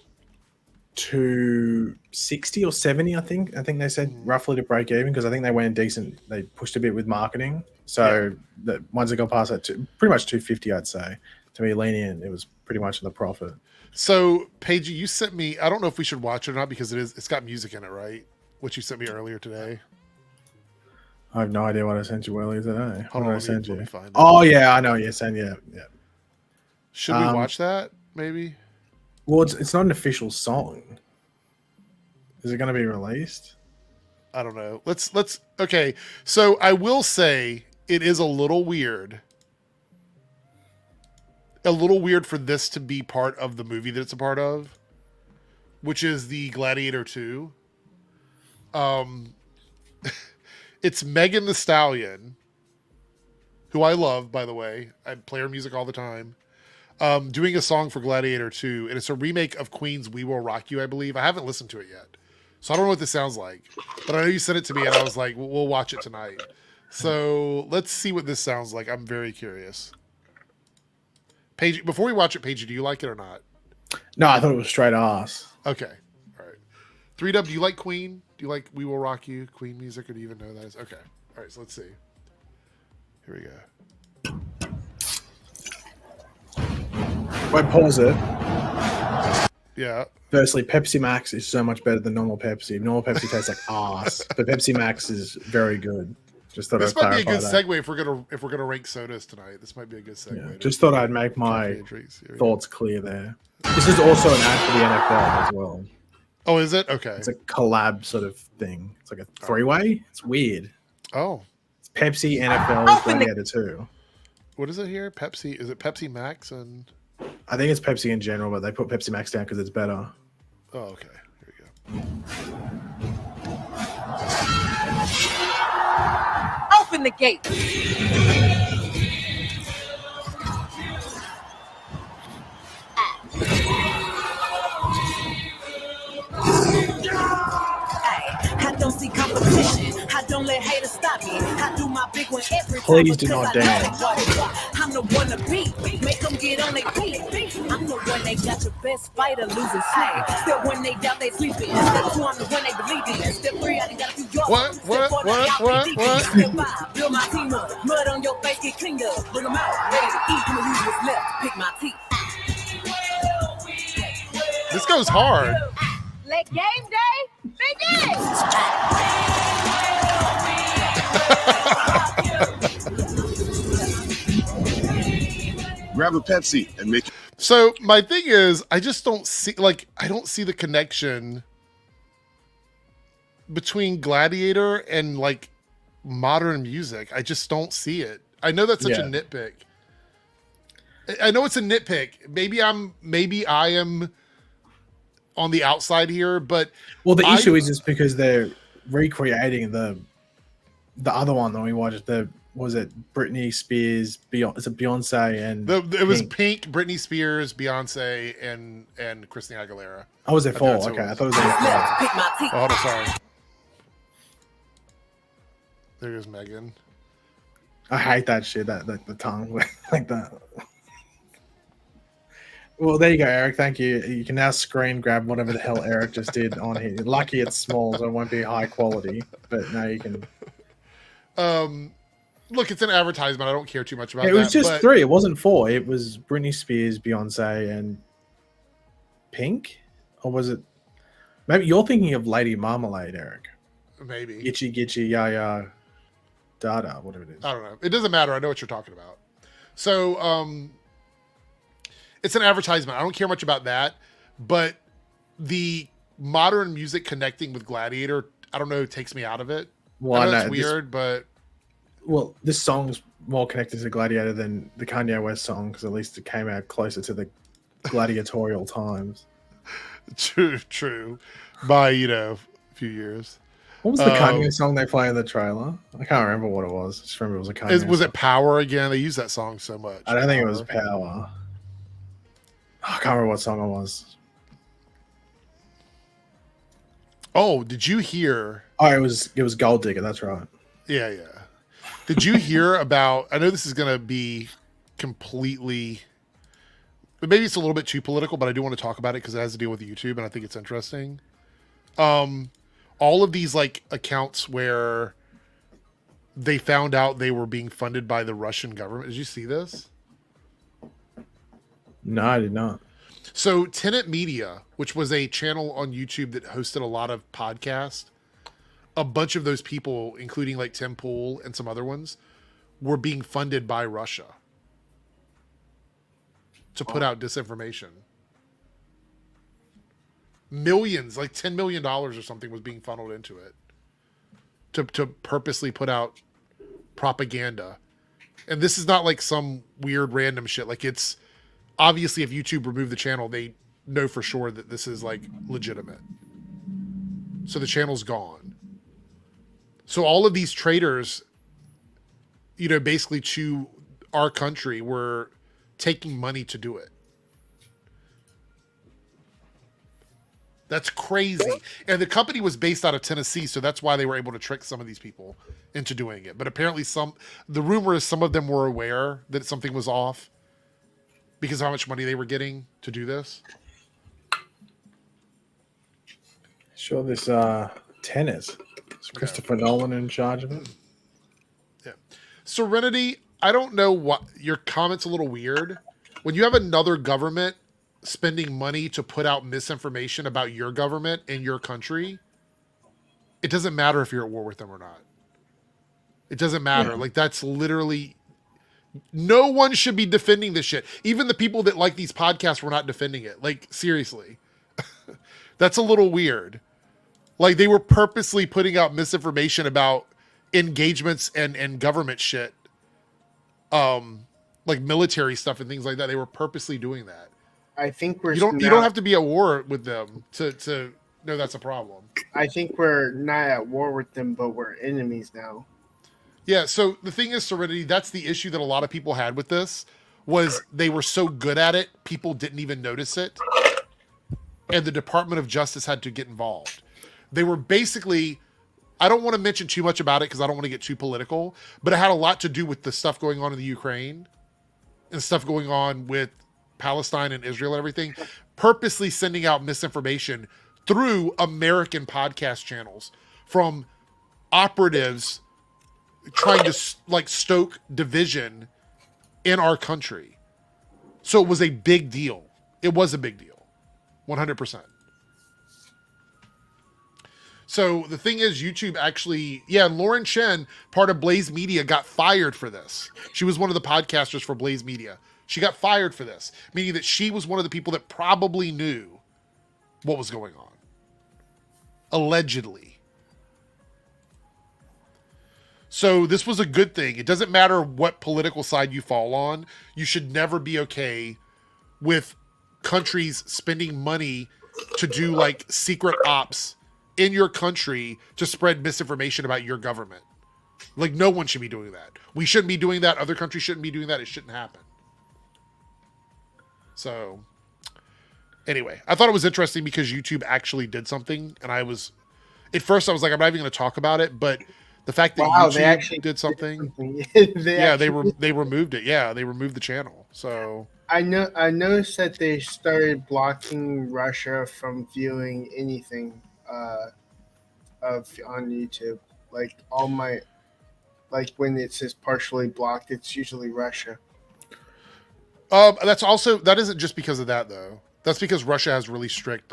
260 or 70. I think they said roughly to break even because I think they went decent. They pushed a bit with marketing, so that once it got past that, pretty much 250, I'd say to be lenient, it was pretty much in the profit. So, Paige, you sent me. I don't know if we should watch it or not because it's got music in it, right? What you sent me earlier today. I have no idea what I sent you earlier today. Hold what on, did I send let me you? find it. Oh yeah, I know what you're saying. Yeah. Should we watch that? Maybe. Well, it's not an official song. Is it going to be released? I don't know. Let's. Okay. So I will say it is a little weird. A little weird for this to be part of the movie that it's a part of, which is the Gladiator 2. It's Megan Thee Stallion, who I love, by the way. I play her music all the time. Doing a song for Gladiator 2, and it's a remake of Queen's "We Will Rock You," I believe. I haven't listened to it yet, So I don't know what this sounds like, but I know you sent it to me, and I was like, we'll watch it tonight. So let's see what this sounds like. I'm very curious. Paige, before we watch it, Paige, do you like it or not? No, I thought it was straight ass. Okay. All right. 3Dub, do you like Queen? Do you like We Will Rock You, Queen music, or do you even know that is? Okay. All right, so let's see. Here we go. Wait, pause it. Yeah. Firstly, Pepsi Max is so much better than normal Pepsi. Normal Pepsi tastes like ass, but Pepsi Max is very good. Just thought This I'd might be a good clarify that. segue if we're gonna rank sodas tonight. This might be a good segue. Yeah, just thought I'd make my Coffee and drinks. Here we thoughts clear there. This is also an ad for the NFL as well. go. Oh, is it? Okay. It's a collab sort of thing. It's like a three-way. It's weird. Oh, It's Pepsi, NFL, Gladiator 2. what is it here? Pepsi? Is it Pepsi Max? And I think it's Pepsi in general, but they put Pepsi Max down because it's better. oh, okay. Here we go. Open the gate. I don't see competition. I don't let haters stop me. I do my big one every time. Please do not dance. I'm the one to beat. Make them get on their feet. I'm the one they got your best fighter losing sleep. Still when they doubt they sleeping. Step 2, I'm the one they believe in. Step 3, I got to do your What? Step 4, Step 5, build my team up. Mud on your face, get cleaned up. Bring them out, ready to eat. I'ma use what's left. Pick my teeth. This goes hard. Let game day begin. Grab a Pepsi and make it. So my thing is, I just don't see I don't see the connection between Gladiator and like modern music. I just don't see it. I know that's such a nitpick. I know it's a nitpick. Maybe I am on the outside here, but The issue is just because they're recreating the other one that we watched. Was it Britney Spears? It's a Beyonce and it was Pink, Britney Spears, Beyonce, and Christina Aguilera. I was there I think four. that's Okay, who it I thought it was there. Pick my teeth. Oh, hold on, sorry. There goes Megan. I hate that shit. That the tongue like that. Well, there you go, Eric. Thank you. You can now screen grab whatever the hell Eric just did on here. Lucky it's small, so it won't be high quality. But now you can. Look, it's an advertisement. I don't care too much about It that. was just but 3. It wasn't 4. It was Britney Spears, Beyonce, and Pink, or was it? Maybe you're thinking of Lady Marmalade, Eric. maybe. Gitchy, Gitchy, Ya Ya, Dada, whatever it is. I don't know. It doesn't matter. I know what you're talking about. So, it's an advertisement. I don't care much about that, but the modern music connecting with Gladiator, I don't know, takes me out of it. Well, I know no, it's weird, but Well, this song's more connected to Gladiator than the Kanye West song because at least it came out closer to the gladiatorial times. true. By, a few years. What was the Kanye song they play in the trailer? I can't remember what it was. I just remember it was a Kanye Was song. it Power again? They use that song so much. I don't think it was Power. I can't remember what song it was. Oh, did you hear? Oh, it was Gold Digger. That's right. Yeah. Did you hear about? I know this is going to be completely, but maybe it's a little bit too political. But I do want to talk about it because it has to deal with YouTube, and I think it's interesting. All of these like accounts where they found out they were being funded by the Russian government. Did you see this? No, I did not. So Tenet Media, which was a channel on YouTube that hosted a lot of podcasts, a bunch of those people, including like Tim Pool and some other ones, were being funded by Russia to put out disinformation. Millions, like $10 million or something was being funneled into it to purposely put out propaganda. And this is not like some weird random shit. Like it's obviously if YouTube removed the channel, they know for sure that this is like legitimate. So the channel's gone. So all of these traders, basically to our country were taking money to do it. That's crazy. And the company was based out of Tennessee, so that's why they were able to trick some of these people into doing it. But apparently the rumor is some of them were aware that something was off because of how much money they were getting to do this. Sure, this tennis. Is Christopher Nolan in charge of it? Yeah. Serenity, I don't know what your comment's a little weird. When you have another government spending money to put out misinformation about your government and your country, it doesn't matter if you're at war with them or not. It doesn't matter. Like, that's literally, no one should be defending this shit. Even the people that like these podcasts were not defending it. Like, seriously. That's a little weird. Like, they were purposely putting out misinformation about engagements and government shit. Like military stuff and things like that. They were purposely doing that. I think you don't have to be at war with them to know that's a problem. I think we're not at war with them, but we're enemies now. Yeah, so the thing is, Serenity, that's the issue that a lot of people had with this, was they were so good at it, people didn't even notice it. And the Department of Justice had to get involved. They were basically, I don't want to mention too much about it because I don't want to get too political, but it had a lot to do with the stuff going on in the Ukraine and stuff going on with Palestine and Israel and everything, purposely sending out misinformation through American podcast channels from operatives trying to like stoke division in our country. So it was a big deal. It was a big deal. 100%. So the thing is, YouTube actually, Lauren Chen, part of Blaze Media, got fired for this. She was one of the podcasters for Blaze Media. She got fired for this, meaning that she was one of the people that probably knew what was going on. Allegedly. So this was a good thing. It doesn't matter what political side you fall on. You should never be okay with countries spending money to do like secret ops in your country to spread misinformation about your government. Like, no one should be doing that. We shouldn't be doing that. Other countries shouldn't be doing that. It shouldn't happen. So anyway, I thought it was interesting because YouTube actually did something. And at first I was like, I'm not even going to talk about it. But the fact that YouTube they actually did something. They removed it. Yeah, they removed the channel. So I noticed that they started blocking Russia from viewing anything on YouTube. Like when it says partially blocked, it's usually Russia. That isn't just because of that though. That's because Russia has really strict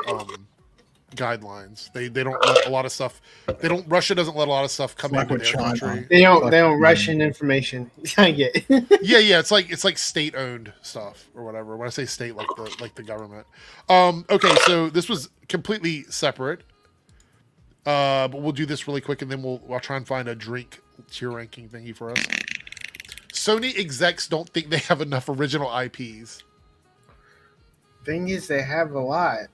guidelines. They don't let a lot of stuff. Russia doesn't let a lot of stuff come into their country. They don't Russian information. I get it. Yeah. It's like state owned stuff or whatever. When I say state, like the government. Okay, so this was completely separate. But we'll do this really quick and then I'll try and find a drink tier ranking thingy for us. Sony execs don't think they have enough original IPs. Thing is, they have a lot.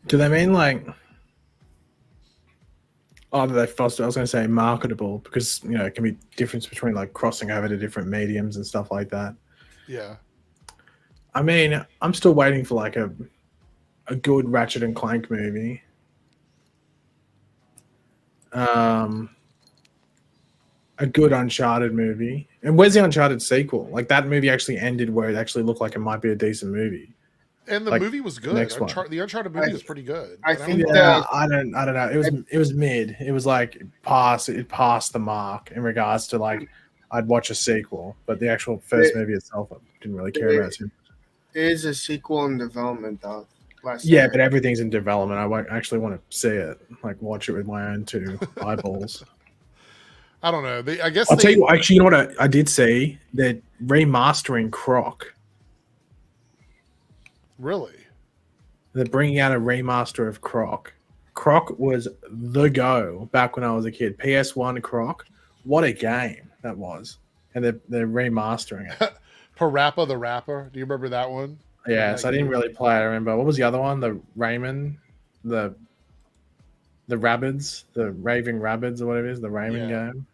Do they mean like? Oh, do they foster? I was going to say marketable because it can be difference between like crossing over to different mediums and stuff like that. Yeah. I mean, I'm still waiting for like a good Ratchet and Clank movie. A good Uncharted movie. And where's the Uncharted sequel? Like that movie actually ended where it actually looked like it might be a decent movie. And the movie was good. The Uncharted movie was pretty good. I think I don't know. It was mid. It was like it passed the mark in regards to like I'd watch a sequel, but the actual first movie itself I didn't really care about too. There is a sequel in development though. But everything's in development. I actually want to see it, like watch it with my own two eyeballs. I don't know. I'll tell you. Actually, you know what I did see? They're remastering Croc. Really? They're bringing out a remaster of Croc. Croc was the go back when I was a kid. PS1 Croc. What a game that was. And they're remastering it. Parappa the Rapper. Do you remember that one? Yeah, so I didn't really play it. I remember. What was the other one? The Raymond? The Rabbids? The Raving Rabbids or whatever it is? The Raymond game?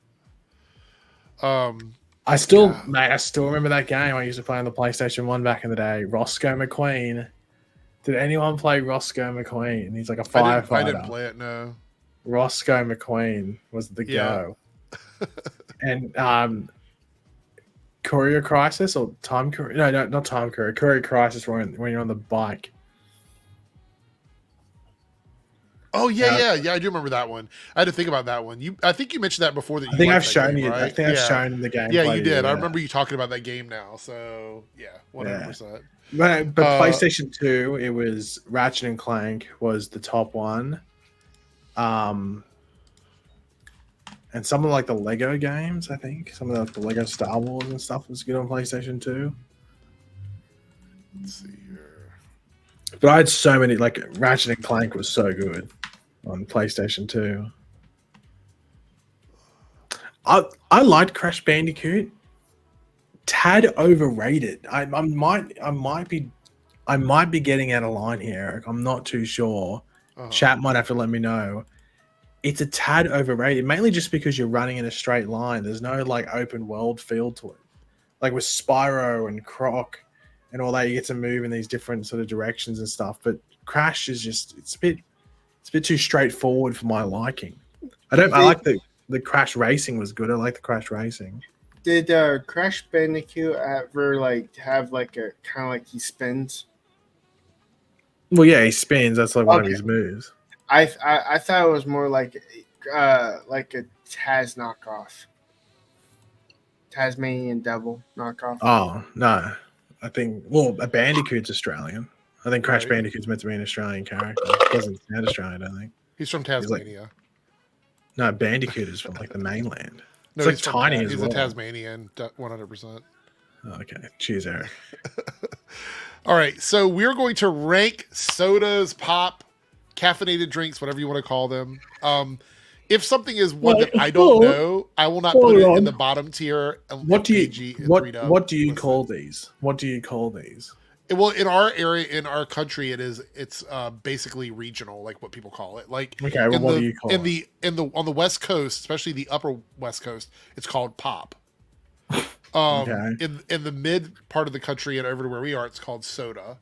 I still remember that game I used to play on the PlayStation 1 back in the day. Roscoe McQueen. Did anyone play Roscoe McQueen? He's like a I firefighter. didn't play it. No. Roscoe McQueen was the go. And Courier Crisis or Time Courier? No, not Time Courier. Courier Crisis when you're on the bike. Oh yeah. I do remember that one. I had to think about that one. I think you mentioned that before. That I think liked I've that shown game, you. right? I think I've shown the game. Yeah, you did. I remember you talking about that game now. So yeah, 100%. But PlayStation 2, it was Ratchet and Clank was the top one. And some of like the Lego games, I think some of the Lego Star Wars and stuff was good on PlayStation 2. Let's see here. But I had so many, like Ratchet and Clank was so good on PlayStation 2. I liked Crash Bandicoot. Tad overrated. I might be getting out of line here, Eric. I'm not too sure. Chat might have to let me know. It's a tad overrated, mainly just because you're running in a straight line. There's no like open world feel to it. Like with Spyro and Croc and all that, you get to move in these different sort of directions and stuff. But Crash is just it's a bit too straightforward for my liking. I like the Crash Racing was good. I like the Crash Racing. Did Crash Bandicoot ever like have like a kind of like he spins? Well, yeah, he spins. That's like one of his moves. I thought it was more like a Taz knockoff, Tasmanian Devil knockoff. Oh no, I think a Bandicoot's Australian. I think Crash Bandicoot's meant to be an Australian character. He doesn't sound Australian, I think. He's from Tasmania. No, Bandicoot is from like the mainland. No, it's like tiny as well. He's a Tasmanian, 100%. Okay, cheers, Eric. All right, so we're going to rank sodas, pop, caffeinated drinks, whatever you want to call them. If something is one that I don't know, I will not put it in the bottom tier. What do you call these? What do you call these? Well, in our area, in our country, it's basically regional, like what people call it. Like, okay, well, what do you call it? On the West Coast, especially the upper West Coast, it's called pop. In the mid part of the country and over to where we are, it's called soda.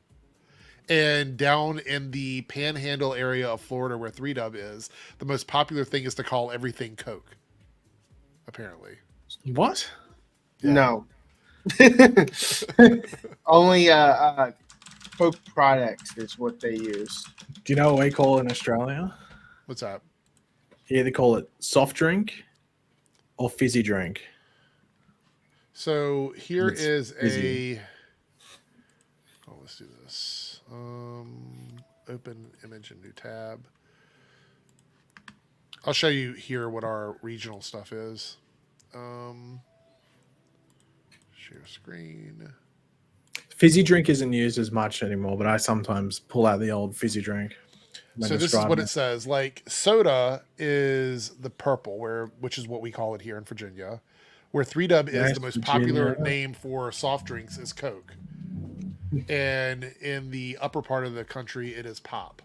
And down in the panhandle area of Florida where 3Dub is, the most popular thing is to call everything Coke. Apparently. What? Yeah. No. Only Coke products is what they use. Do you know what we call it in Australia? What's that? Yeah, they call it soft drink or fizzy drink. So here is fizzy. let's do this. Open image and new tab. I'll show you here what our regional stuff is. Share screen. Fizzy drink isn't used as much anymore, but I sometimes pull out the old fizzy drink. So this is what it says. Like soda is the purple, which is what we call it here in Virginia. Where 3Dub is the most popular name for soft drinks is Coke. And in the upper part of the country, it is pop.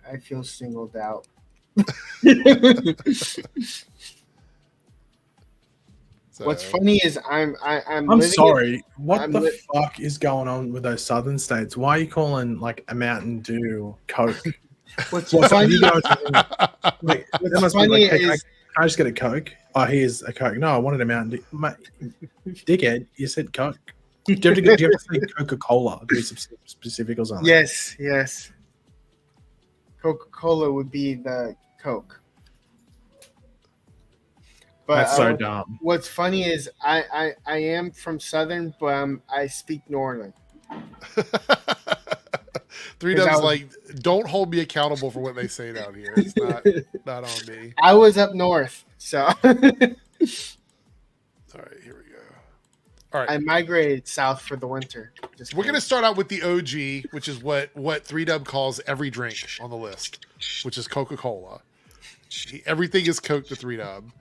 I feel singled out. So, what's funny is I'm sorry. What the fuck is going on with those southern states? Why are you calling like a Mountain Dew Coke? What's funny? Like, what's funny is, can I just get a Coke? Oh, here's a Coke. No, I wanted a Mountain Dew. Mate, dickhead, you said Coke. Do you have to say Coca-Cola? Do you specific or something? Yes. Coca-Cola would be the Coke. But that's so dumb. What's funny is I am from Southern, but I speak Northern. 3Dub's like, don't hold me accountable for what they say down here. It's not on me. I was up north, so. All right, here we go. All right. I migrated south for the winter. We're going to start out with the OG, which is what 3Dub calls every drink on the list, which is Coca-Cola. Everything is Coke to 3Dub.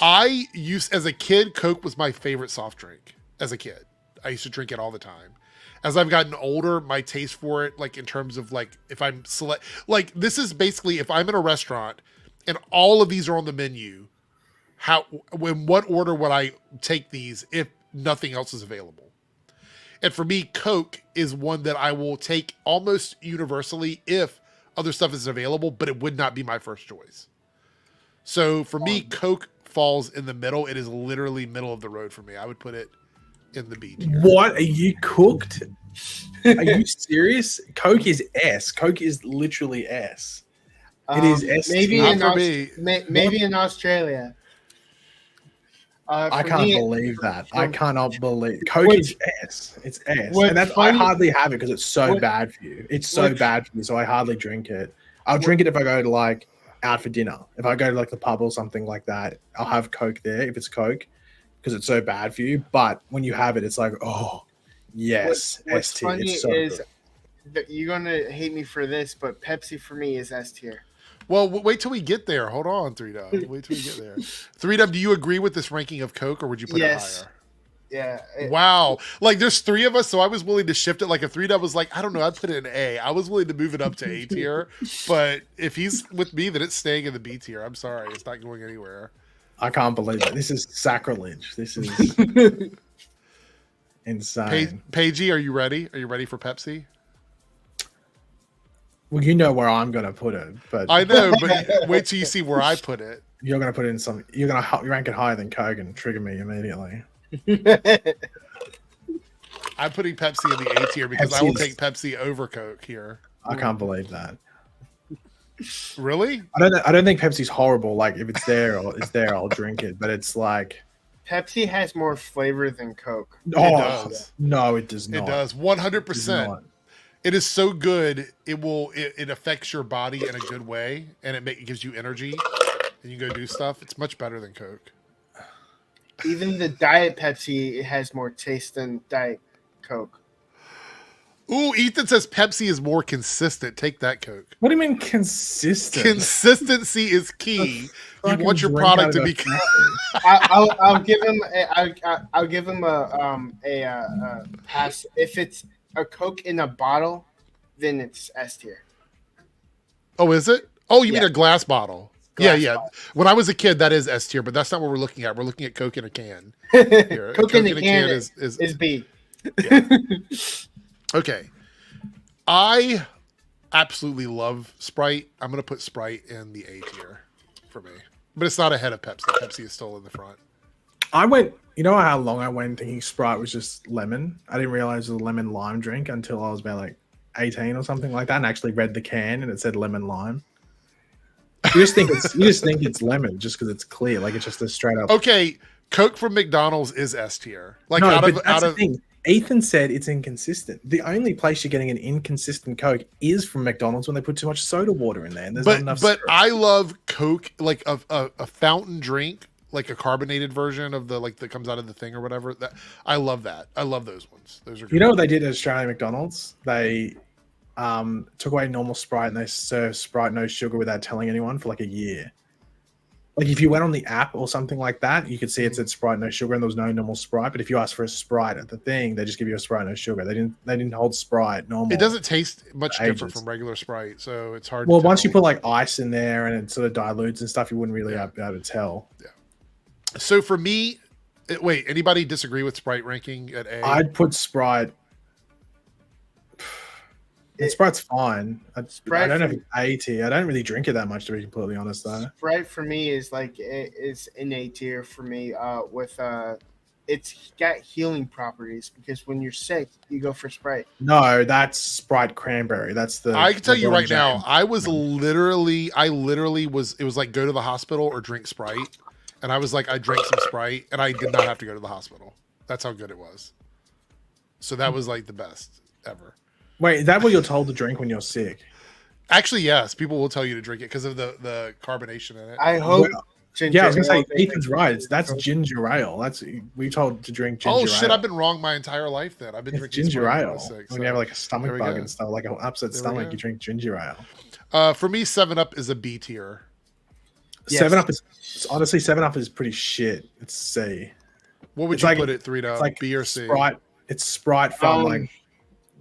As a kid, Coke was my favorite soft drink. As a kid, I used to drink it all the time. As I've gotten older, my taste for it, like in terms of like if I'm this is basically if I'm in a restaurant and all of these are on the menu, in what order would I take these if nothing else is available? And for me, Coke is one that I will take almost universally if other stuff is available, but it would not be my first choice. So for me, Coke falls in the middle. It is literally middle of the road for me. I would put it in the B tier. What? Are you cooked? Are you serious? Coke is S. Coke is literally S. It is S. Maybe Not in for me. maybe in Australia. I For can't me, believe that. I cannot believe Coke is S. It's S, and that's I hardly have it because it's so bad for you. It's so bad for me, so I hardly drink it. I'll drink it if I go to like out for dinner. If I go to like the pub or something like that, I'll have Coke there if it's Coke because it's so bad for you. But when you have it, it's like, oh yes, what's S tier. funny It's so is good. that you're gonna hate me for this, but Pepsi for me is S tier. Well, wait till we get there. Hold on, 3Dub. Wait till we get there. 3Dub, do you agree with this ranking of Coke, or would you put it higher? Yeah. Wow. Like, there's three of us, so I was willing to shift it. Like, if 3Dub was like, I don't know, I'd put it in A. I was willing to move it up to A tier. But if he's with me, then it's staying in the B tier. I'm sorry. It's not going anywhere. I can't believe it. This is sacrilege. This is insane. Paigey, are you ready? Are you ready for Pepsi? Well, you know where I'm going to put it, but I know, but wait till you see where I put it. you're going to put it in some. You're going to rank it higher than Coke and trigger me immediately. I'm putting Pepsi in the A tier because I will take Pepsi over Coke here. I can't believe that. Really? I don't think Pepsi's horrible. Like if it's there, I'll drink it. But it's like Pepsi has more flavor than Coke. does. No, it does not. It does. 100%. It is so good. It affects your body in a good way, and it gives you energy, and you go do stuff. It's much better than Coke. Even the Diet Pepsi has more taste than Diet Coke. Ooh, Ethan says Pepsi is more consistent. Take that, Coke. What do you mean consistent? Consistency is key. You want your product to be. I'll give him. I'll give him a pass. If it's a Coke in a bottle, then it's S tier. Oh, is it? Oh, you mean a glass bottle? Glass yeah. bottle. When I was a kid, that is S tier, but that's not what we're looking at. We're looking at Coke in a can. Here. Coke in a can is B. Yeah. Okay. I absolutely love Sprite. I'm going to put Sprite in the A tier for me. But it's not ahead of Pepsi. Pepsi is still in the front. You know how long I went thinking Sprite was just lemon? I didn't realize it was a lemon lime drink until I was about like 18 or something like that and actually read the can and it said lemon lime. You just think it's lemon just because it's clear. Like it's just a straight up. Okay. Coke from McDonald's is S tier. Like no, out of thing. Ethan said it's inconsistent. The only place you're getting an inconsistent Coke is from McDonald's when they put too much soda water in there. And there's not enough syrup. I love Coke, like a fountain drink, like a carbonated version of the that comes out of the thing or whatever. That I love that. I love those ones. Those are good. You know what they did at Australian McDonald's? They took away normal Sprite and they served Sprite no sugar without telling anyone for like a year. Like if you went on the app or something like that, you could see it said Sprite no sugar and there was no normal Sprite. But if you asked for a Sprite at the thing, they just give you a Sprite no sugar. They didn't hold Sprite normal. It doesn't taste much different from regular Sprite, so it's hard. Well, to once tell. you put like ice in there and it sort of dilutes and stuff, you wouldn't really be able to tell. Yeah. So for me, wait, anybody disagree with Sprite ranking at A? I'd put Sprite. Sprite's fine. I don't know if it's A tier. I don't really drink it that much, to be completely honest, though. Sprite for me is an A tier for me. It's got healing propriety because when you're sick, you go for Sprite. No, that's Sprite cranberry. That's the. I can tell you right jam. now, I literally was. It was like go to the hospital or drink Sprite, and I was like, I drank some Sprite, and I did not have to go to the hospital. That's how good it was. So that was like the best ever. Wait, is that what you're told to drink when you're sick? Actually, yes. People will tell you to drink it because of the carbonation in it. I hope. Yeah, I was gonna say Ethan's right. That's ginger ale. We told to drink ginger ale. Oh shit! I've been wrong my entire life. Then I've been drinking ginger ale. When sick, when you have like a stomach bug and stuff, like an upset stomach, you drink ginger ale. For me, 7-Up is a B tier. Yes. 7-Up is honestly 7-Up is pretty shit. It's C. What would you put it? 3 like B or C? Sprite. It's Sprite from like.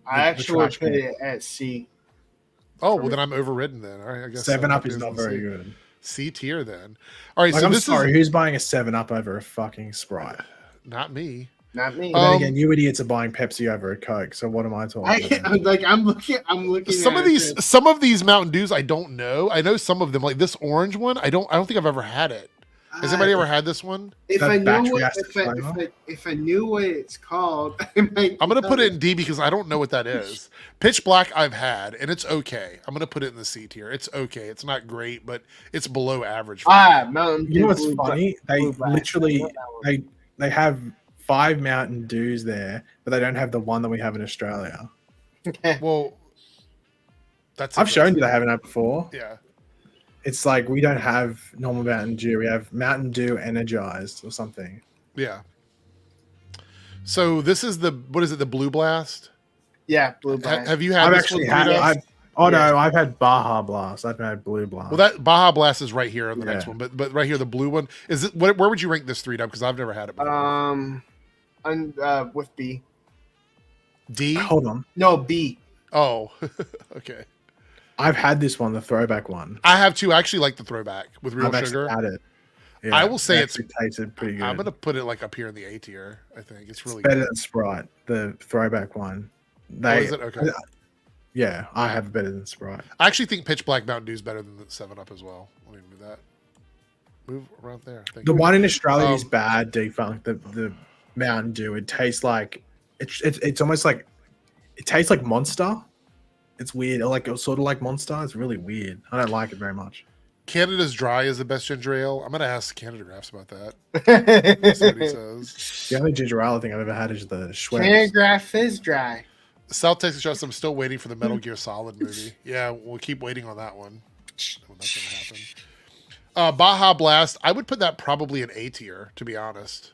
I actually put it at C. Oh, well, then I'm overridden then. All right, I guess 7-Up is not very good. C tier then. All right, like, so I'm sorry, who's buying a 7-Up over a fucking Sprite? Not me. Not me. But then again, you idiots are buying Pepsi over a Coke. So what am I talking about? I'm looking. Some of these Mountain Dews I don't know. I know some of them, like this orange one. I don't think I've ever had it. Has anybody ever had this one? If I knew what it's called, I'm gonna put it in D because I don't know what that is. Pitch Black I've had and it's okay. I'm gonna put it in the C tier. It's okay. It's not great, but it's below average. Mountain Dew. You know what's funny? They literally they have 5 Mountain Dews there, but they don't have the one that we have in Australia. Well, I've shown you they haven't had before. Yeah. It's like we don't have normal Mountain Dew. We have Mountain Dew Energized or something. Yeah. So this is the Blue Blast? Yeah, Blue Blast. Have you had? I've actually had. No, I've had Baja Blast. I've had Blue Blast. Well, that Baja Blast is right here on the next one, but right here the blue one is it. Where would you rank this 3-Dub? Because I've never had it before. With B. D. Hold on. No, B. Oh, okay. I've had this one, the throwback one. I have too. I actually like the throwback with real sugar. I've had it. Yeah, I will say it tasted pretty good. I'm gonna put it like up here in the A tier. I think it's really better good. than Sprite, the throwback one. Is it okay? Yeah, I have better than Sprite. I actually think Pitch Black Mountain Dew is better than the 7-Up as well. Let me move that. Move around there. The one in Australia is bad. Defunct. The Mountain Dew. It tastes like it's almost like it tastes like Monster. It's weird. It's sort of like Monster. It's really weird. I don't like it very much. Canada's Dry is the best ginger ale. I'm gonna ask Canada Graphs about that. Let's see what he says. The only ginger ale I think I've ever had is the Schweppes. Canada Graph is dry. South Texas Trust. I'm still waiting for the Metal Gear Solid movie. Yeah, we'll keep waiting on that one. That's gonna happen. Baja Blast. I would put that probably in A tier, to be honest.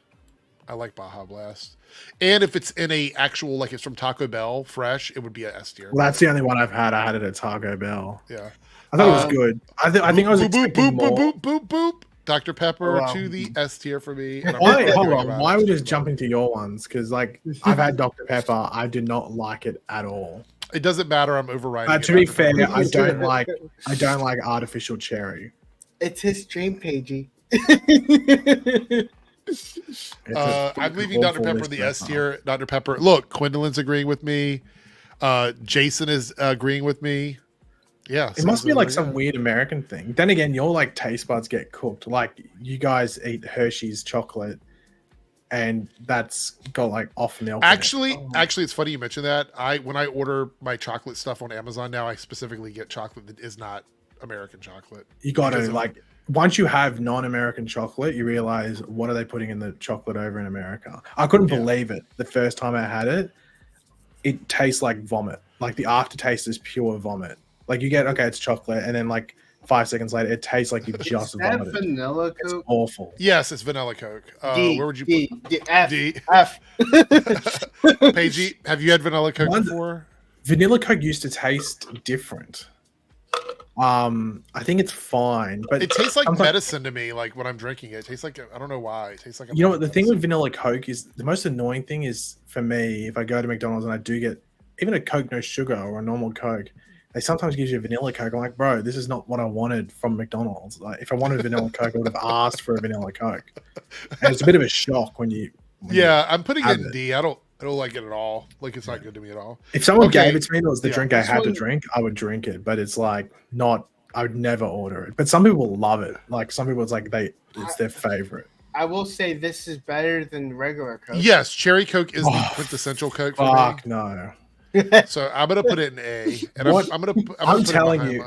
I like Baja Blast. And if it's in a actual, like it's from Taco Bell, fresh, it would be a S tier. Well, that's the only one I've had. I had it at Taco Bell. Yeah. I thought it was good. I think I was expecting more. Boop. Dr. Pepper to the S tier for me. And Hold on. Why are we just jumping to your ones? Because I've had Dr. Pepper. I did not like it at all. It doesn't matter. I'm overriding. To be fair, I don't like artificial cherry. It's his stream, Pagey. I'm leaving Dr. Pepper in the S tier. Dr. Pepper. Look, Quindolin's agreeing with me. Jason is agreeing with me. Yeah. It must be like some weird American thing. Then again, your like taste buds get cooked. Like you guys eat Hershey's chocolate and that's got like off milk. Actually, it's funny you mentioned that. When I order my chocolate stuff on Amazon now, I specifically get chocolate that is not American chocolate. You got to like once you have non-American chocolate, you realize what are they putting in the chocolate over in America? I couldn't believe it the first time I had it. It tastes like vomit. Like the aftertaste is pure vomit. Like you get it's chocolate, and then like 5 seconds later, it tastes like you just vomited. Vanilla Coke? It's awful. Yes, it's vanilla Coke. Where would you put D, F, D? F. Paige, have you had vanilla Coke before? Vanilla Coke used to taste different. I think it's fine, but it tastes like medicine to me. Like when I'm drinking it, it tastes like I don't know why. It tastes like you know what the thing with vanilla Coke is. The most annoying thing is for me if I go to McDonald's and I do get even a Coke no sugar or a normal Coke, they sometimes give you a vanilla Coke. I'm like, bro, this is not what I wanted from McDonald's. Like if I wanted a vanilla Coke, I would have asked for a vanilla Coke. And it's a bit of a shock when you. I'm putting it in D. I don't like it at all. Like it's not good to me at all. If someone gave it to me and it was the drink I had to drink, I would drink it. But it's like not. I would never order it. But some people love it. Like some people, it's like it's their favorite. I will say this is better than regular Coke. Yes, cherry Coke is the quintessential Coke for me. No. So I'm gonna put it in A, and I'm telling you,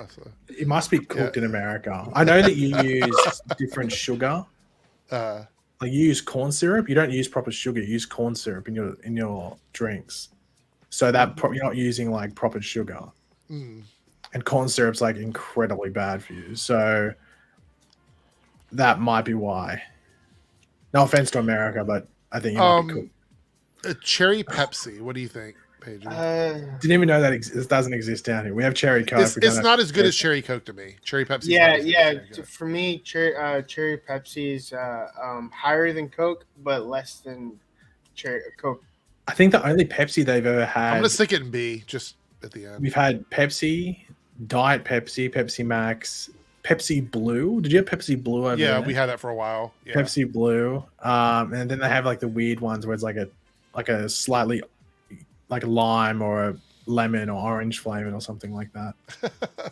it must be cooked in America. I know that you use different sugar. Like you use corn syrup. You don't use proper sugar. You use corn syrup in your drinks. So that you're not using like proper sugar. And corn syrup's like incredibly bad for you. So that might be why. No offense to America, but I think it might be cool. A cherry Pepsi. What do you think, Paige? Didn't even know that it doesn't exist down here. We have cherry Coke. It's not as good as cherry Coke to me. Cherry Pepsi. Yeah. For me, cherry Pepsi is higher than Coke, but less than cherry Coke. I think the only Pepsi they've ever had. I'm gonna stick it in B just at the end. We've had Pepsi, Diet Pepsi, Pepsi Max, Pepsi Blue. Did you have Pepsi Blue over there? We had that for a while. Yeah. Pepsi Blue. And then they have like the weird ones where it's like a like a slightly like a lime or a lemon or orange flavor or something like that.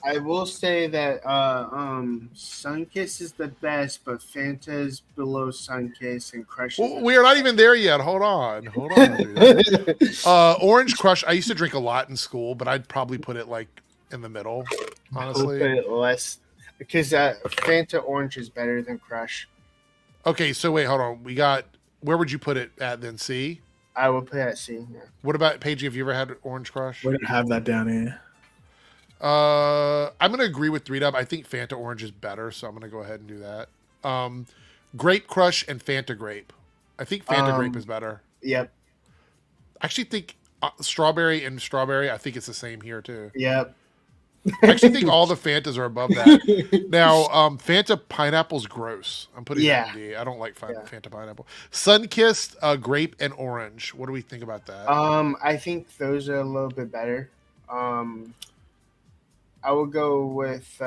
I will say that Sunkiss is the best, but Fanta is below Sunkiss and Crush. Well, we are not even there yet. Hold on, dude. Orange Crush. I used to drink a lot in school, but I'd probably put it like in the middle. Honestly, put it less because Fanta Orange is better than Crush. Okay, so wait, hold on. We got. Where would you put it at then? C. I would put it at C. Yeah. What about Paige? Have you ever had Orange Crush? We don't have that down here. I'm gonna agree with 3Dub. I think Fanta Orange is better, so I'm gonna go ahead and do that. Grape Crush and Fanta Grape. I think Fanta Grape is better. Yep. I actually think strawberry and strawberry. I think it's the same here too. Yep. I actually think all the Fantas are above that. Now, Fanta Pineapple's gross. I'm putting that in D. I don't like Fanta Pineapple. Sunkissed, Grape, and Orange. What do we think about that? I think those are a little bit better. I would go with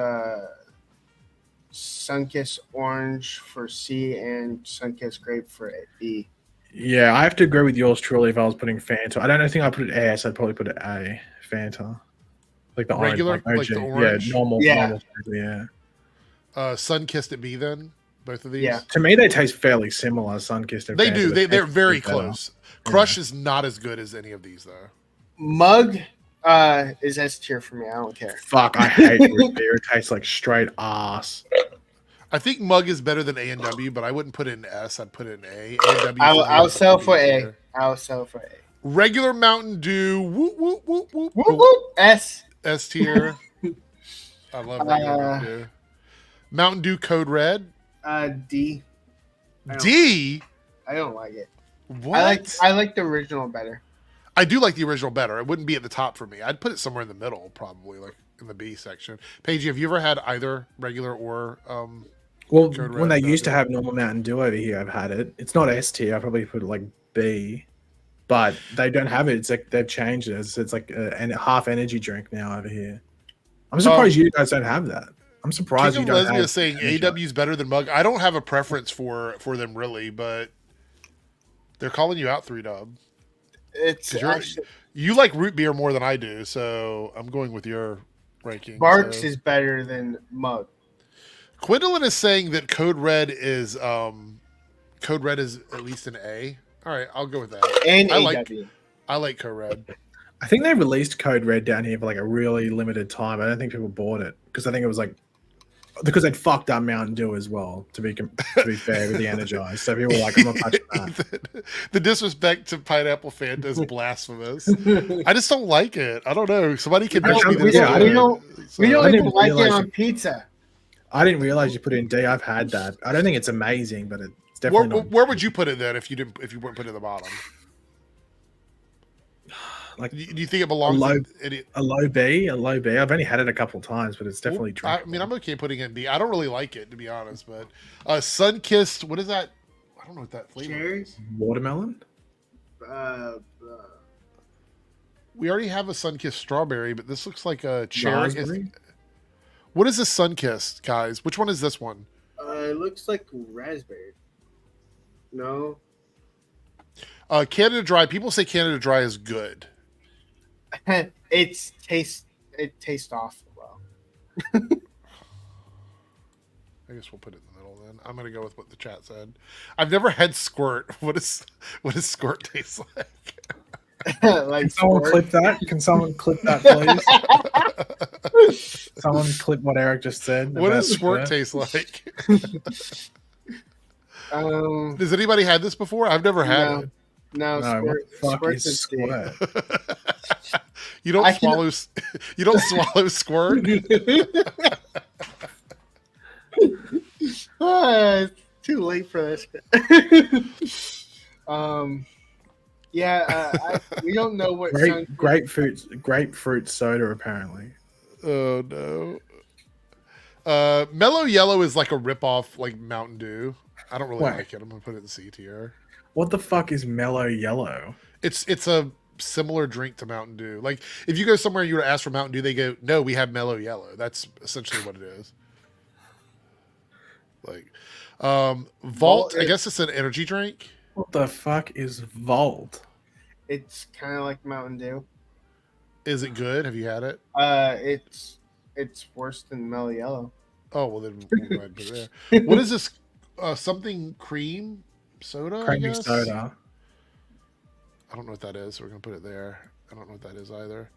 Sunkissed Orange for C and Sunkissed Grape for B. Yeah, I have to agree with yours truly if I was putting Fanta. I don't think I'd put it S. I'd probably put it A, Fanta. Like the regular, orange, like the orange? Yeah, normal. Yeah. Yeah. Sunkissed at B then? Both of these? Yeah. To me, they taste fairly similar, Sunkissed and They Fanta, do. but They're Fanta's very better. close. Crush is not as good as any of these, though. Mug is S tier for me. I don't care. Fuck, I hate root beer. It tastes like straight ass. I think Mug is better than A&W, but I wouldn't put it in S. I'd put it in A. A&W I'll sell for A. I'll sell for A. Regular Mountain Dew. Whoop, whoop, whoop, whoop, Whoop, whoop. whoop. S. S tier. I love regular Mountain Dew. Mountain Dew Code Red. D. D. I don't like it. What? I like the original better. I do like the original better. It wouldn't be at the top for me. I'd put it somewhere in the middle, probably, like in the B section. Paige, have you ever had either regular or Well, Code when Red, they used to have normal Mountain Dew over here, I've had it. It's not S tier. I probably put it like B, but they don't have it. It's like they've changed it. It's like a half energy drink now over here. I'm surprised you guys don't have that. I'm surprised King you of don't Lesbia have saying energy. AW is better than Mug. I don't have a preference for them really, but they're calling you out 3Dub. It's actually, You like root beer more than I do, so I'm going with your ranking. Barks so. is better than Mug. Quindolin is saying that Code Red is at least an A. All right, I'll go with that. And I AW. like Code Red. I think they released Code Red down here for like a really limited time. I don't think people bought it because I think it was like because they'd fucked up Mountain Dew as well. To be fair, with the Energized, so people were like, "I'm not touching that." The disrespect to Pineapple Fanta is blasphemous. I just don't like it. I don't know. Somebody convince me. We that don't I even like it realize on pizza. I didn't realize you put it in D. I've had that. I don't think it's amazing, but it's definitely not. Where would you put it then if you weren't put it at the bottom? Like, do you think it belongs a low B? A low B. I've only had it a couple times, but it's definitely true. I mean, I'm okay putting it in B. I don't really like it, to be honest, but Sunkissed, what is that? I don't know what that flavor is. Watermelon? We already have a Sunkissed strawberry, but this looks like a cherry. Raspberry? What is a Sunkissed, guys? Which one is this one? It looks like raspberry. No. Canada Dry. People say Canada Dry is good. It tastes off well. I guess we'll put it in the middle then. I'm gonna go with what the chat said. I've never had Squirt. What does Squirt taste like? Like Can someone clip that? Can someone clip that, please? Someone clip what Eric just said. What does Squirt taste like? Has anybody had this before? I've never had it. No, Squirt Squirt is Squirt. You don't swallow. You don't swallow Squirt. It's too late for this. We don't know what grapefruit soda apparently. Oh no. Mellow Yellow is like a ripoff, like Mountain Dew. I don't really like it. I'm gonna put it in C tier. What the fuck is Mellow Yellow? It's a similar drink to Mountain Dew. Like if you go somewhere and you were to ask for Mountain Dew, they go, "No, we have Mellow Yellow." That's essentially what it is. Like Vault, I guess it's an energy drink. What the fuck is Volt? It's kind of like Mountain Dew. Is it good? Have you had it? It's worse than Mellow Yellow. Oh well, then we'll go ahead and put it there. What is this? Something cream soda? Creamy I guess. soda. I don't know what that is. So we're gonna put it there. I don't know what that is either.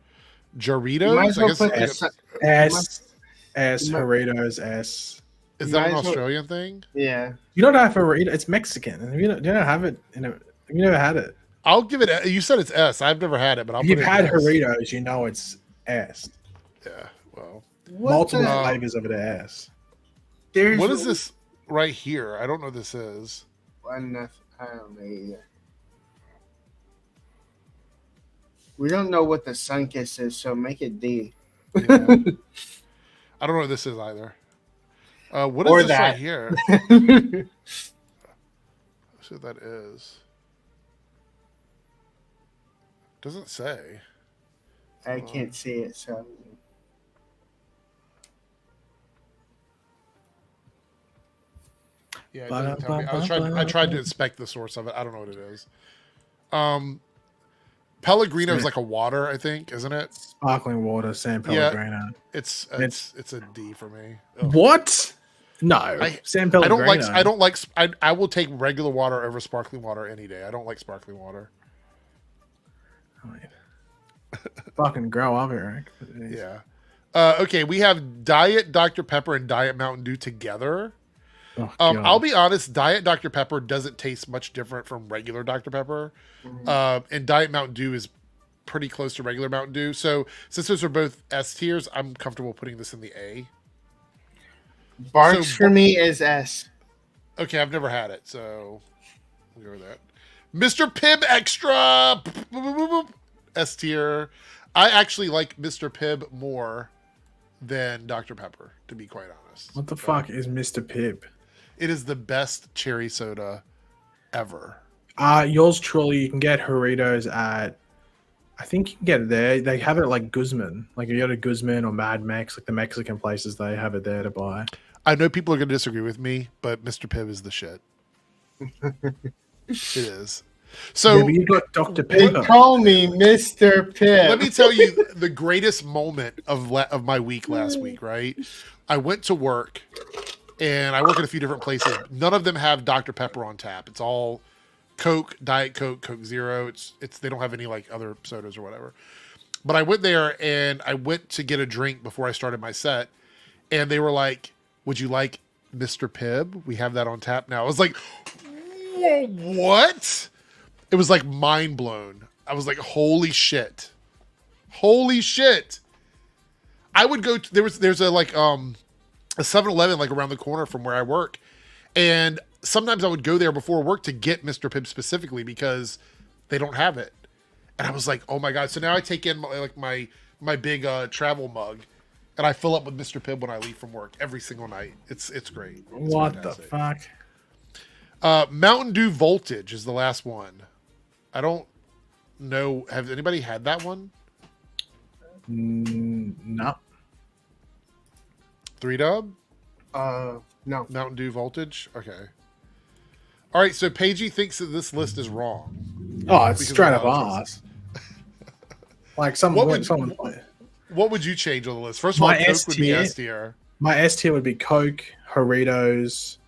You might Doritos. as I well guess. put Like S Doritos S. is You that might an as well- Australian thing? Yeah. You don't have Doritos. It's Mexican, and you don't have it. You never had it. I'll give it. You said it's S. I've never had it, but I'll. If you've put it had in S. Doritos, you know it's S. Yeah. Well. Multiple the- flavors of it are S. There's What is this right here? I don't know what this is. One, I don't know either. We don't know what the Sunkiss is, so make it D. Yeah. I don't know what this is either. What is Or this that. right here? Let's see what that is. Doesn't say. I can't see it, so Yeah, it doesn't tell me. I tried to inspect the source of it. I don't know what it is. Pellegrino is like a water, I think, isn't it? Sparkling water, San Yeah. Pellegrino. It's a D for me. Ugh. What? No, San Pellegrino. I don't like. I will take regular water over sparkling water any day. I don't like sparkling water. Fucking grow up, Eric. Yeah. Okay, we have Diet Dr. Pepper and Diet Mountain Dew together. Oh, God. I'll be honest, Diet Dr. Pepper doesn't taste much different from regular Dr. Pepper. And Diet Mountain Dew is pretty close to regular Mountain Dew. So since those are both S tiers, I'm comfortable putting this in the A. Barks So- for me is S. Okay, I've never had it, so we'll go with that. Mr. Pibb Extra! S tier. I actually like Mr. Pibb more than Dr. Pepper, to be quite honest. What the fuck is Mr. Pibb? It is the best cherry soda ever. Yours truly, you can get Doritos at, I think you can get it there. They have it at like Guzman. Like if you go to Guzman or Mad Max, like the Mexican places, they have it there to buy. I know people are going to disagree with me, but Mr. Pibb is the shit. It is. So Yeah, but you got Dr. They Pepper. call me Mr. Pibb. let me tell you the greatest moment of my week last week, right? I went to work, and I work at a few different places. None of them have Dr. Pepper on tap. It's all Coke, Diet Coke, Coke Zero. It's they don't have any like other sodas or whatever. But I went there and I went to get a drink before I started my set, and they were like, "Would you like Mr. Pibb? We have that on tap now." I was like, "Whoa, what?" It was like mind blown. I was like, "Holy shit. Holy shit." I would go to, there's a like a 7-Eleven like around the corner from where I work. And sometimes I would go there before work to get Mr. Pibb specifically because they don't have it. And I was like, "Oh my God." So now I take in my big travel mug and I fill up with Mr. Pibb when I leave from work every single night. It's great. It's What fantastic. the fuck? Mountain Dew Voltage is the last one. I don't know. Has anybody had that one? No. 3-Dub? No. Mountain Dew Voltage? Okay. All right, so Paigey thinks that this list is wrong. Oh, it's Because straight of up the ass. Like What someone. would you change on the list? First of all, My Coke S would be tier. S tier. My S tier would be Coke, Doritos.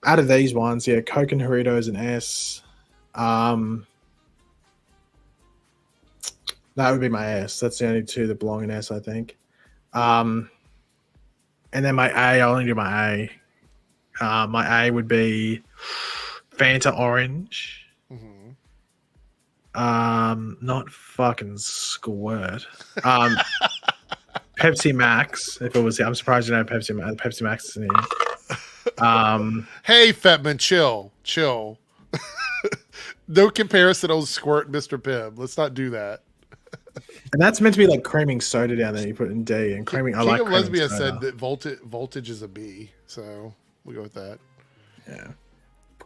Out of these ones, yeah, Coke and Doritos and S. That would be my S. That's the only two that belong in S, I think. And then my A, I'll only do my A. My A would be Fanta Orange. Mhm. Not fucking Squirt. Pepsi Max. If it was, I'm surprised you know Pepsi Max is in here. Hey, Fetman, chill. No comparison on Squirt and Mr. Pibb. Let's not do that. And that's meant to be like creaming soda down there. You put in D and creaming. I King like of creaming Lesbia soda. said that voltage is a B, so we'll go with that. Yeah.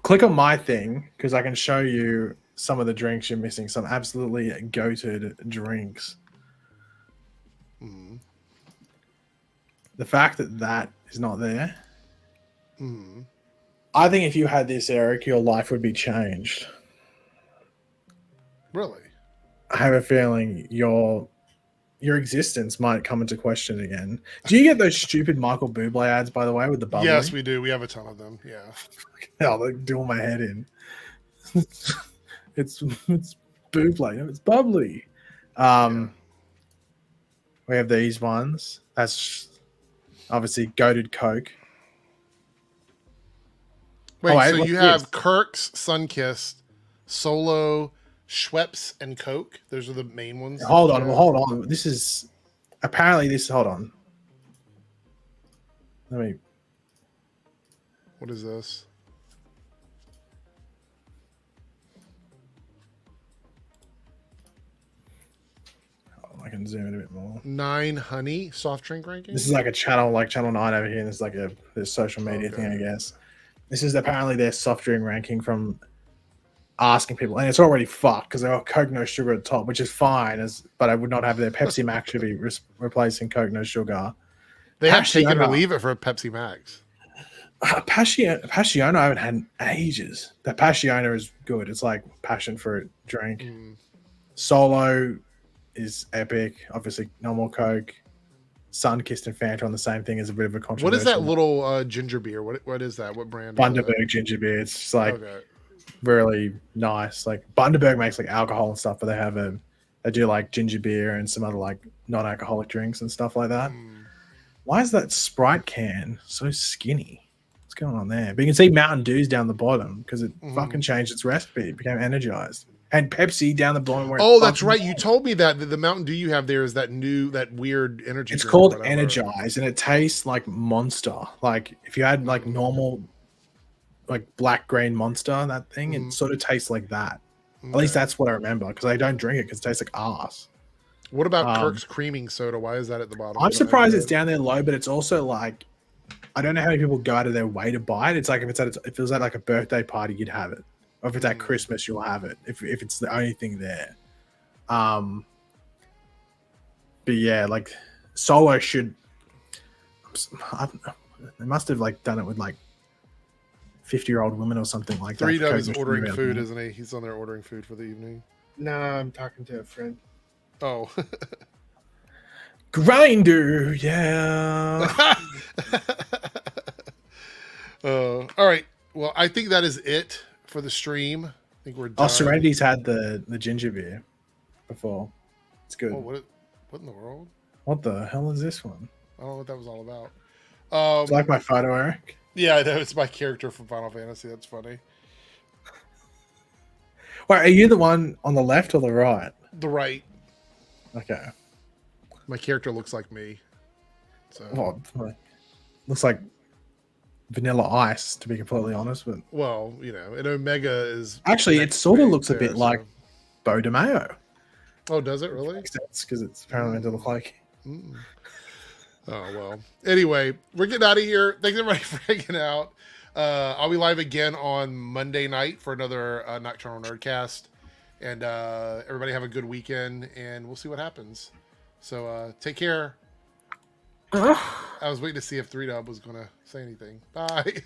Click on my thing because I can show you some of the drinks you're missing. Some absolutely goated drinks. Mm. The fact that that is not there. Mm. I think if you had this, Eric, your life would be changed. Really? I have a feeling your existence might come into question again. Do you get those stupid Michael Bublé ads, by the way, with the bubbly? Yes, we do. We have a ton of them. Yeah. Hell, they're doing my head in. it's Bublé. No, it's bubbly. We have these ones. That's obviously goated Coke. Wait, so what's you have this? Kirk's, Sunkissed, Solo, Schweppes, and Coke. Those are the main ones. Hold on. This is apparently this. Hold on. Let me. What is this? I can zoom in a bit more. 9 honey soft drink ranking. This is like a channel, like Channel 9 over here. And it's like this social media thing, I guess. This is apparently their soft drink ranking from asking people, and it's already fucked because they got Coke no sugar at the top, which is fine. But I would not have their Pepsi Max should be replacing Coke no sugar. They have take it or leave it for Pepsi Max. Passion I haven't had in ages. The Passion is good. It's like passion fruit drink. Solo is epic. Obviously, no more Coke. Sunkissed and Fanta on the same thing is a bit of a controversial. What is that little ginger beer? What is that? What brand? Bundaberg ginger beer. It's just like really nice. Like Bundaberg makes like alcohol and stuff, but they do like ginger beer and some other like non-alcoholic drinks and stuff like that. Why is that Sprite can so skinny? What's going on there? But you can see Mountain Dew's down the bottom because it fucking changed its recipe. It became energized. And Pepsi down the bottom. That's right. You told me that the Mountain Dew you have there is that weird energy. It's called Energize, and it tastes like Monster. Like if you had like normal, like black green Monster, that thing, it sort of tastes like that. At least that's what I remember because I don't drink it because it tastes like ass. What about Kirk's creaming soda? Why is that at the bottom? I'm surprised it's down there low, but it's also like I don't know how many people go out of their way to buy it. It's like if it was at like a birthday party, you'd have it. Or if it's at Christmas, you'll have it. If it's the only thing there. But yeah, like Solo should. They must have like done it with like 50-year-old women or something like that. 3Dub is ordering food, isn't he? He's on there ordering food for the evening. No, I'm talking to a friend. Oh. Grinder, yeah. All right. Well, I think that is it for the stream. I think we're done. Serenity's had the ginger beer before. It's good. Oh, what in the world? What the hell is this one? I don't know what that was all about. It's like my photo, Eric. Yeah, that was my character from Final Fantasy. That's funny. Wait, are you the one on the left or the right? The right. Okay. My character looks like me. So. Well, looks like Vanilla Ice, to be completely honest. But and Omega is actually it sort of looks a bit like Beau DeMayo. Oh, does it really? Makes sense because it's apparently meant to look like. Oh well. Anyway, we're getting out of here. Thanks everybody for hanging out. I'll be live again on Monday night for another Nocturnal Nerdcast, and everybody have a good weekend, and we'll see what happens. So take care. I was waiting to see if 3Dub was going to say anything. Bye.